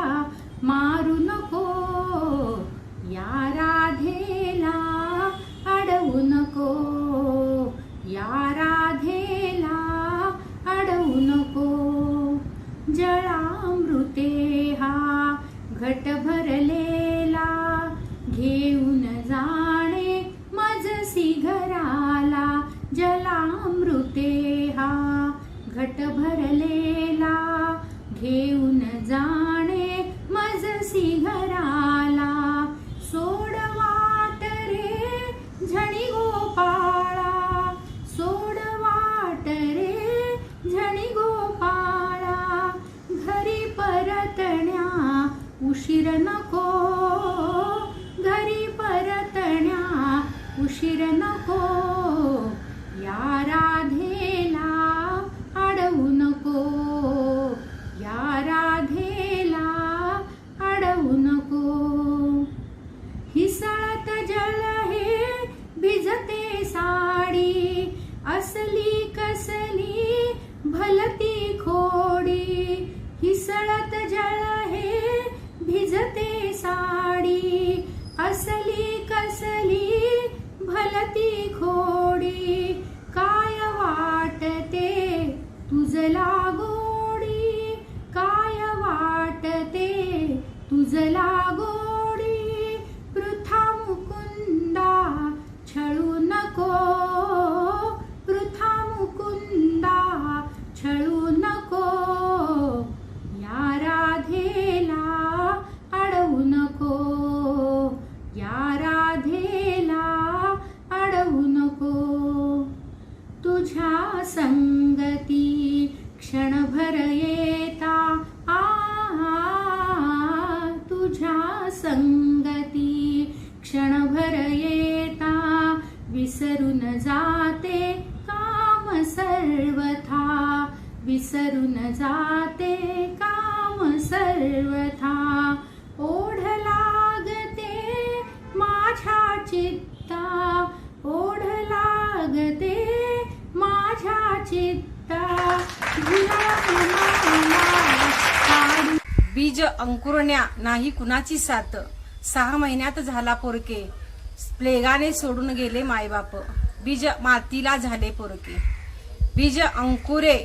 मारू नको, या राधेला अडवू नको, या राधेला अडवू नको. जळामृते हा घट भरलेला, घेऊन जाणे मजसी घराला. जलामृते हा घट भरलेला, घेऊन जाणे मजसी घराला. सोड वाट रे झणी गोपाळा, सोड वाट रे झणी गोपाळा, घरी परतण्या उशीर नको, घरी परतण्या उशीर नको, या राधेला अडवू नको, या राधेला अडवू नको. हिसळत जल हे भिजते साडी, असली कसली भलती खोडी. हिसळत जल हे भिजते साडी, असली कसली भलती खोडी. काय वाटते तुझला गोडी, काय वाटते तुझला गोडी. पृथा मुकुंदा छळू नको, पृथा मुकुंदा छळू नको, या राधेला अडवू नको, या राधेला अडवू नको. तुझ्या संगती क्षणभर येता, तुझ्या संगती क्षणभर येता, विसरून जाते काम सर्वथा, विसरून जाते काम सर्वथा. ओढ लागते माझ्या चित्ता, ओढ लागते माझ्या चित्ता. बीज अंकुरण्या नाही कुणाची साथ, 6 महिन्यात झाला पोरके, प्लेगाने सोडून गेले मायबाप. बीज मातीला झाले पोरके, बीज अंकुरे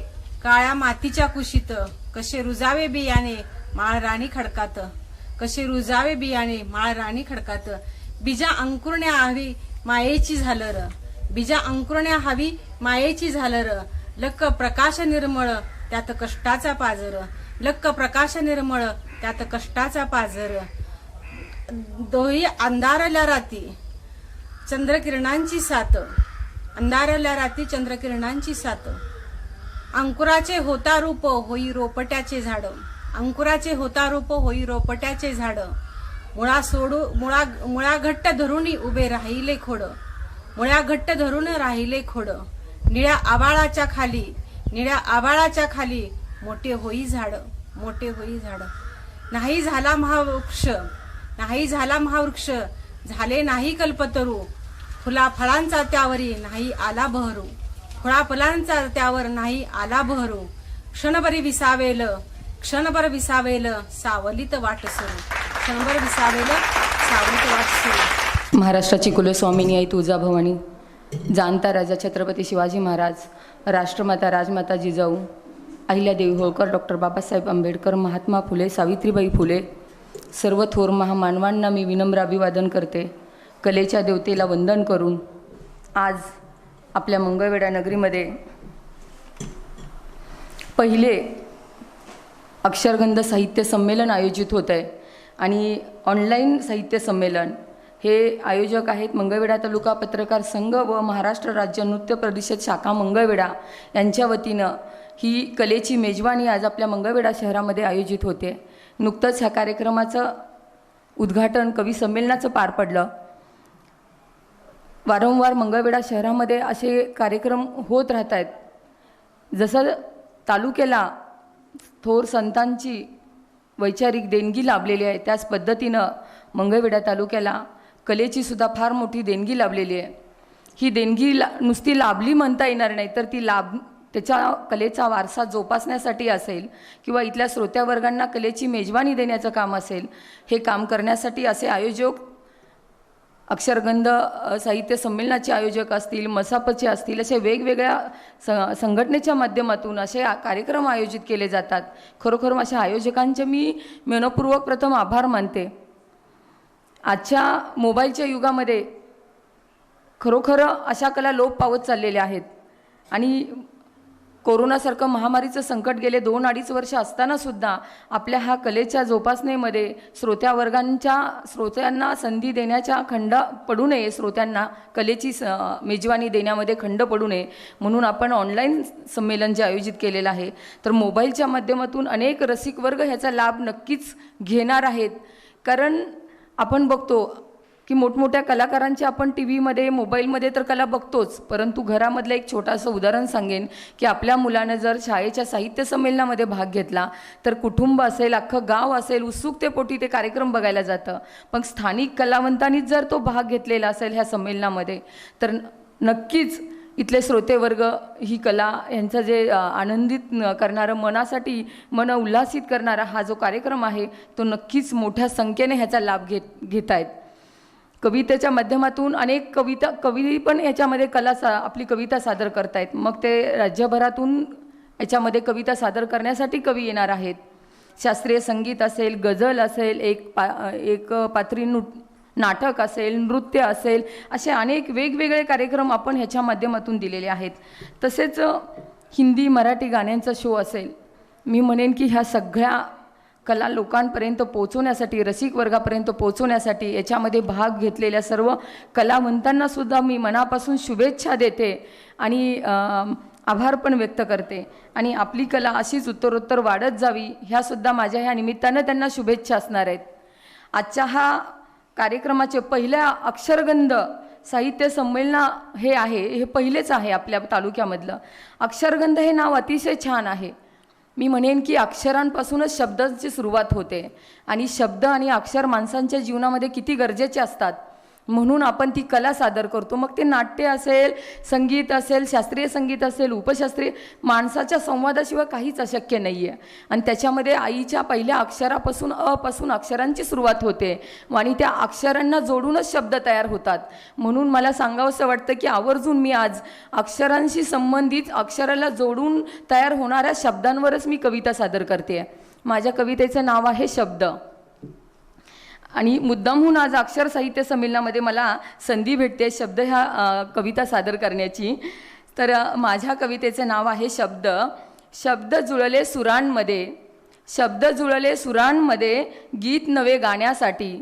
काळ्या मातीच्या कुशीत, कसे रुजावे बियाणे माळ राणी खडकात, कसे रुजावे बियाणे माळ राणी खडकात. बीजा अंकुरण्या हवी मायेची झालर, बीजा अंकुरण्या हवी मायेची झालर. लक्क प्रकाश निर्मळ त्यात कष्टाचा पाजर, लक्क प्रकाश निर्मळ त्यात कष्टाचा पाजर. दोही अंधारल्या राती चंद्रकिरणांची साथ, अंधारल्या राती चंद्रकिरणांची साथ. अंकुराचे होता रूप होई रोपट्याचे झाड, अंकुराचे होता रूप होई रोपट्याचे झाड. मुळा घट्ट धरून उभे राहिले खोड, मुळ्या घट्ट धरून राहिले खोड. निळ्या आबाळाच्या खाली, निळ्या आबाळाच्या खाली मोठे होई झाड, मोठे होई झाड. नाही झाला महावृक्ष, नाही झाला महावृक्ष, झाले नाही कल्पतरू. फुला फळांचा त्यावरी नाही आला बहरू, फळा फुलांचा त्यावर नाही आला बहरू. क्षणभरी विसावेल, क्षणभर विसावेल सावलीत वाट सुरू, क्षणभर विसावेल सावलीत वाट सुरू. महाराष्ट्राची कुलस्वामिनी आई तुळजाभवानी, जाणता राजा छत्रपती शिवाजी महाराज, राष्ट्रमाता राजमाता जिजाऊ, अहिल्यादेवी होळकर, डॉक्टर बाबासाहेब आंबेडकर, महात्मा फुले, सावित्रीबाई फुले, सर्व थोर महामानवांना मी विनम्र अभिवादन करते. कलेच्या देवतेला वंदन करून आज आपल्या मंगळवेढा नगरीमध्ये पहिले अक्षरगंध साहित्य संमेलन आयोजित होत आहे आणि ऑनलाईन साहित्य संमेलन हे आयोजक आहेत मंगळवेढा तालुका पत्रकार संघ व महाराष्ट्र राज्य नृत्य परिषद शाखा मंगळवेढा यांच्या वतीनं ही कलेची मेजवानी आज आपल्या मंगळवेढा शहरामध्ये आयोजित होते. नुकतंच ह्या कार्यक्रमाचं उद्घाटन कवी संमेलनाचं पार पडलं. वारंवार मंगळवेढा शहरामध्ये असे कार्यक्रम होत राहत आहेत. जसं तालुक्याला थोर संतांची वैचारिक देणगी लाभलेली आहे, त्याच पद्धतीनं मंगळवेढा तालुक्याला कलेची सुद्धा फार मोठी देणगी लाभलेली आहे. ही देणगी नुसती लाभली म्हणता येणार नाही, तर ती त्याच्या कलेचा वारसा जोपासण्यासाठी असेल किंवा इथल्या श्रोत्यावर्गांना कलेची मेजवानी देण्याचं काम असेल, हे काम करण्यासाठी असे आयोजक अक्षरगंध साहित्य संमेलनाचे आयोजक असतील, मसापचे असतील, असे वेगवेगळ्या संघटनेच्या माध्यमातून असे कार्यक्रम आयोजित केले जातात. खरोखर अशा आयोजकांचे मी मनपूर्वक प्रथम आभार मानते. आजच्या मोबाईलच्या युगामध्ये खरोखर अशा कला लोप पावत चाललेल्या आहेत आणि कोरोनासारखं महामारीचं संकट गेले 2-2.5 वर्ष असतानासुद्धा आपल्या ह्या कलेच्या जोपासनेमध्ये श्रोत्यांना संधी देण्याच्या खंड पडू नये, श्रोत्यांना कलेची मेजवानी देण्यामध्ये खंड पडू नये म्हणून आपण ऑनलाईन संमेलन जे आयोजित केलेलं आहे, तर मोबाईलच्या माध्यमातून अनेक रसिक वर्ग ह्याचा लाभ नक्कीच घेणार आहेत. कारण आपण बघतो की मोठमोठ्या कलाकारांची आपण टी व्हीमध्ये मोबाईलमध्ये तर कला बघतोच, परंतु घरामधलं एक छोटंसं उदाहरण सांगेन की आपल्या मुलानं जर शाळेच्या साहित्य संमेलनामध्ये भाग घेतला तर कुटुंब असेल, अख्खं गाव असेल, उत्सुकतेपोटी ते कार्यक्रम बघायला जातं. पण स्थानिक कलावंतांनीच जर तो भाग घेतलेला असेल ह्या संमेलनामध्ये तर नक्कीच इथले श्रोतेवर्ग ही कला यांचं जे आनंदित करणारं, मनासाठी मन उल्हासित करणारा हा जो कार्यक्रम आहे तो नक्कीच मोठ्या संख्येने ह्याचा लाभ घेत आहेत. कवितेच्या माध्यमातून अनेक कवी पण याच्यामध्ये आपली कविता सादर करतायत. मग ते राज्यभरातून याच्यामध्ये कविता सादर करण्यासाठी कवी येणार आहेत. शास्त्रीय संगीत असेल, गझल असेल, एक पात्री नाटक असेल, नृत्य असेल, असे अनेक वेगवेगळे कार्यक्रम आपण ह्याच्या माध्यमातून दिलेले आहेत. तसेच हिंदी मराठी गाण्यांचा शो असेल. मी म्हणेन की ह्या सगळ्या कला लोकांपर्यंत पोहोचवण्यासाठी, रसिक वर्गापर्यंत पोहोचवण्यासाठी याच्यामध्ये भाग घेतलेल्या सर्व कलावंतांना सुद्धा मी मनापासून शुभेच्छा देते आणि आभार पण व्यक्त करते. आणि आपली कला अशीच उत्तरोत्तर वाढत जावी ह्यासुद्धा माझ्या ह्या निमित्तानं त्यांना शुभेच्छा असणार आहेत. आजच्या हा कार्यक्रमाचे पहिल्या अक्षरगंध साहित्य संमेलन हे पहिलेच आहे आपल्या तालुक्यामधलं. अक्षरगंध हे नाव अतिशय छान आहे. मी म्हणेन की अक्षरांपासूनच शब्दांची सुरुवात होते आणि शब्द आणि अक्षर माणसांच्या जीवनामध्ये किती गरजेचे असतात म्हणून आपण ती कला सादर करतो. मग ते नाट्य असेल, संगीत असेल, शास्त्रीय संगीत असेल, उपशास्त्रीय, माणसाच्या संवादाशिवाय काहीच अशक्य नाही आहे. आणि त्याच्यामध्ये आईच्या पहिल्या अक्षरापासून पासून अक्षरांची सुरुवात होते आणि त्या अक्षरांना जोडूनच शब्द तयार होतात. म्हणून मला सांगावंसं वाटतं की आवर्जून मी आज अक्षरांशी संबंधित, अक्षराला जोडून तयार होणाऱ्या शब्दांवरच मी कविता सादर करते. माझ्या कवितेचं नाव आहे शब्द. आणि मुद्दामहून आज अक्षर साहित्य संमेलनामध्ये मला संधी भेटते शब्द ह्या कविता सादर करण्याची. तर माझ्या कवितेचे नाव आहे शब्द. शब्द जुळले सुरांमध्ये, शब्द जुळले सुरांमध्ये, गीत नवे गाण्यासाठी.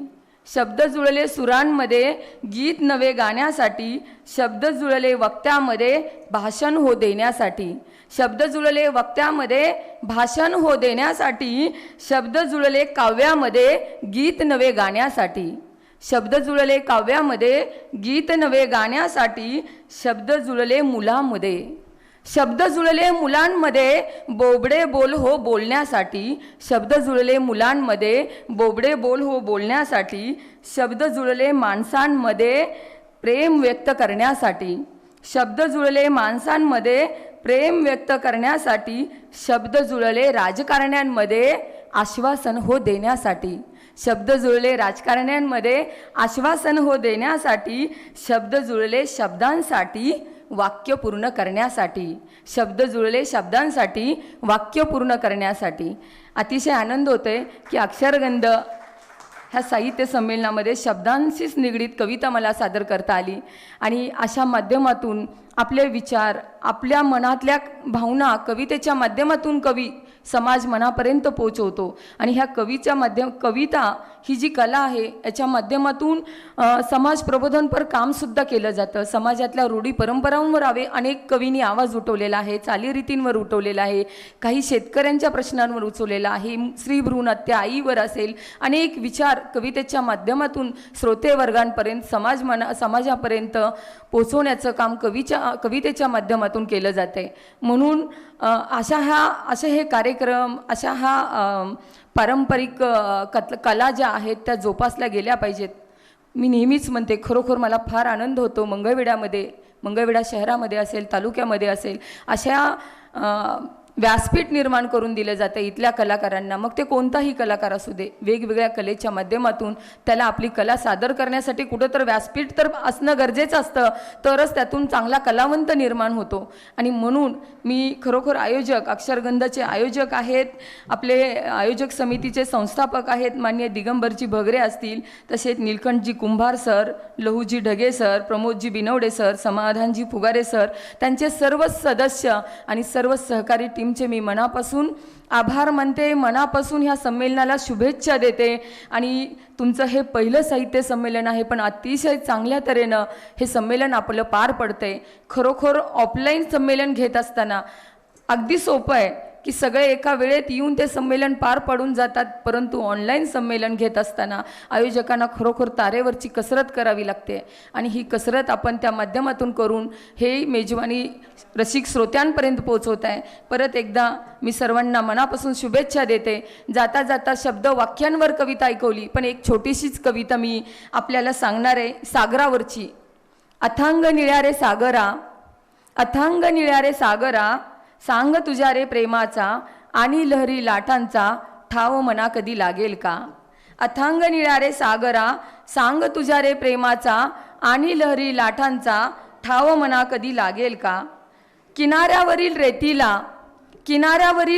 शब्द जुळले सुरांमध्ये, गीत नवे गाण्यासाठी. शब्द जुळले वक्त्यामध्ये, भाषण हो देण्यासाठी. शब्द जुळले वक्त्यामध्ये, भाषण हो देण्यासाठी. शब्द जुळले काव्यामध्ये, गीत नवे गाण्यासाठी. शब्द जुळले काव्यामध्ये, गीत नवे गाण्यासाठी. शब्द जुळले मुलांमध्ये, शब्द जुळले मुलांमध्ये, बोबडे बोल हो बोलण्यासाठी. शब्द जुळले मुलांमध्ये, बोबडे बोल हो बोलण्यासाठी. शब्द जुळले माणसांमध्ये, प्रेम व्यक्त करण्यासाठी. शब्द जुळले माणसांमध्ये, प्रेम व्यक्त करण्यासाठी. शब्द जुळले राजकारण्यांमध्ये, आश्वासन हो देण्यासाठी. शब्द जुळले राजकारण्यांमध्ये, आश्वासन हो देण्यासाठी. शब्द जुळले शब्दांसाठी, वाक्य पूर्ण करण्यासाठी. शब्द जुळले शब्दांसाठी, वाक्य पूर्ण करण्यासाठी. अतिशय आनंद होतोय की अक्षरगंध ह्या साहित्य संमेलनामध्ये शब्दांशीच निगडीत कविता मला सादर करता आली आणि अशा माध्यमातून आपले विचार, आपल्या मनातल्या भावना कवितेच्या माध्यमातून कवी समाज मनापर्यंत पोहोचवतो. आणि ह्या कविता ही जी कला आहे याच्या माध्यमातून समाज प्रबोधनपर कामसुद्धा केलं जातं. समाजातल्या रूढी परंपरांवर अनेक कवींनी आवाज उठवलेला आहे, चालीरीतींवर उठवलेला आहे, काही शेतकऱ्यांच्या प्रश्नांवर उचवलेला आहे, स्त्री भ्रूण हत्या, आईवर असेल, अनेक विचार कवितेच्या माध्यमातून श्रोते वर्गांपर्यंत समाजापर्यंत पोचवण्याचं काम कवितेच्या माध्यमातून केलं जाते. म्हणून असे हे कार्यक्रम, अशा पारंपरिक कला ज्या आहेत त्या जोपासल्या गेल्या पाहिजेत. मी नेहमीच म्हणते, खरोखर मला फार आनंद होतो मंगळवेढा शहरामध्ये असेल, तालुक्यामध्ये असेल, अशा व्यासपीठ निर्माण करून दिलं जातं इथल्या कलाकारांना. मग ते कोणताही कलाकार असू दे, वेगवेगळ्या कलेच्या माध्यमातून त्याला आपली कला सादर करण्यासाठी कुठं तर व्यासपीठ तर असणं गरजेचं असतं, तरच त्यातून चांगला कलावंत निर्माण होतो. आणि म्हणून मी खरोखर अक्षरगंधाचे आयोजक आहेत, आपले आयोजक समितीचे संस्थापक आहेत माननीय दिगंबरजी भगरे असतील, तसेच नीलकंठजी कुंभार sir, Lahuji Dhage sir, Pramod ji Binwade sir, Samadhanji Fugare sir, त्यांचे सर्व सदस्य आणि सर्व सहकारी टीमचे मी मनापासून आभार मानते. मनापासून ह्या संमेलनाला शुभेच्छा देते. आणि तुमचं हे पहिलं साहित्य संमेलन आहे, पण अतिशय चांगल्या तऱ्हेनं हे संमेलन आपलं पार पडतंय. खरोखर ऑफलाईन संमेलन घेत असताना अगदी सोपं आहे की सगळे एका वेळेत येऊन ते संमेलन पार पाडून जातात, परंतु ऑनलाईन संमेलन घेत असताना आयोजकांना खरोखर तारेवरची कसरत करावी लागते. आणि ही कसरत आपण त्या माध्यमातून करून हे मेजवानी रसिक श्रोत्यांपर्यंत पोहोचवत आहे. परत एकदा मी सर्वांना मनापासून शुभेच्छा देते. जाता जाता शब्द वाक्यांवर कविता ऐकवली, पण एक छोटीशीच कविता मी आपल्याला सांगणार आहे सागरावरची. अथांग निळ्या रे सागरा, अथांग निळ्या रे सागरा, सांग तुझ्या रे प्रेमाचा आणि लहरी लाटांचा ठाव मना कधी लागेल का. अथांग निळ्या रे सागरा, सांग तुझ्या रे प्रेमाचा आणि लहरी लाटांचा ठाव मना कधी लागेल का. किनाऱ्यावरील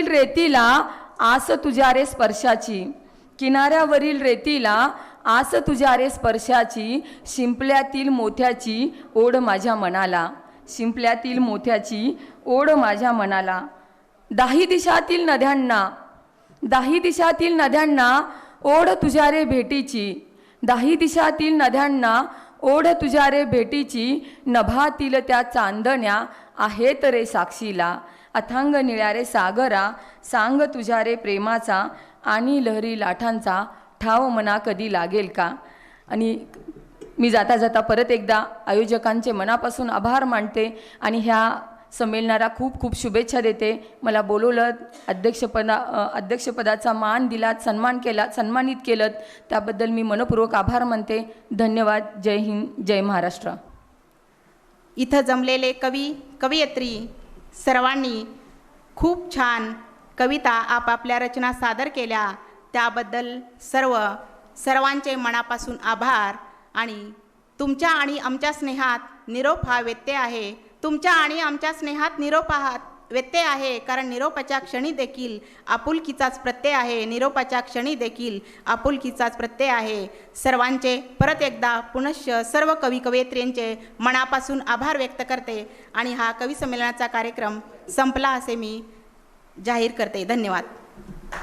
रेतीला आस तुझ्या रे स्पर्शाची, किनाऱ्यावरील रेतीला आस तुझ्या रे स्पर्शाची, शिंपल्यातील मोत्याची ओढ माझ्या मनाला, शिंपल्यातील मोत्याची ओढ माझ्या मनाला. दाही दिशातील नद्यांना ओढ तुझ्या रे भेटीची, दाही दिशातील नद्यांना ओढ तुझ्या रे भेटीची, नभातील त्या चांदण्या आहेत रे साक्षीला. अथांग निळ्या रे सागरा, सांग तुझ्या रे प्रेमाचा आणि लहरी लाटांचा ठाव मना कधी लागेल का. आणि मी जाता जाता परत एकदा आयोजकांचे मनापासून आभार मानते आणि ह्या संमेलनाला खूप खूप शुभेच्छा देते. मला बोलवलं, अध्यक्षपदाचा मान दिलात, सन्मानित केलं, त्याबद्दल मी मनपूर्वक आभार मानते. धन्यवाद. जय हिंद, जय महाराष्ट्र. इथं जमलेले कवयित्री सर्वांनी खूप छान कविता आपापल्या रचना सादर केल्या, त्याबद्दल सर्वांचे मनापासून आभार. आणि तुमच्या आणि आमच्या स्नेहात निरोप हा व्यत्यय आहे, तुमच्या आणि आमच्या स्नेहात निरोप हा व्यत्यय आहे, कारण निरोपाच्या क्षणी देखील आपुलकीचाच प्रत्यय आहे, निरोपाच्या क्षणी देखील आपुलकीचाच प्रत्यय आहे. सर्वांचे परत एकदा पुनश्च सर्व कवयित्रींचे मनापासून आभार व्यक्त करते आणि हा कवी संमेलनाचा कार्यक्रम संपला असे मी जाहीर करते. धन्यवाद.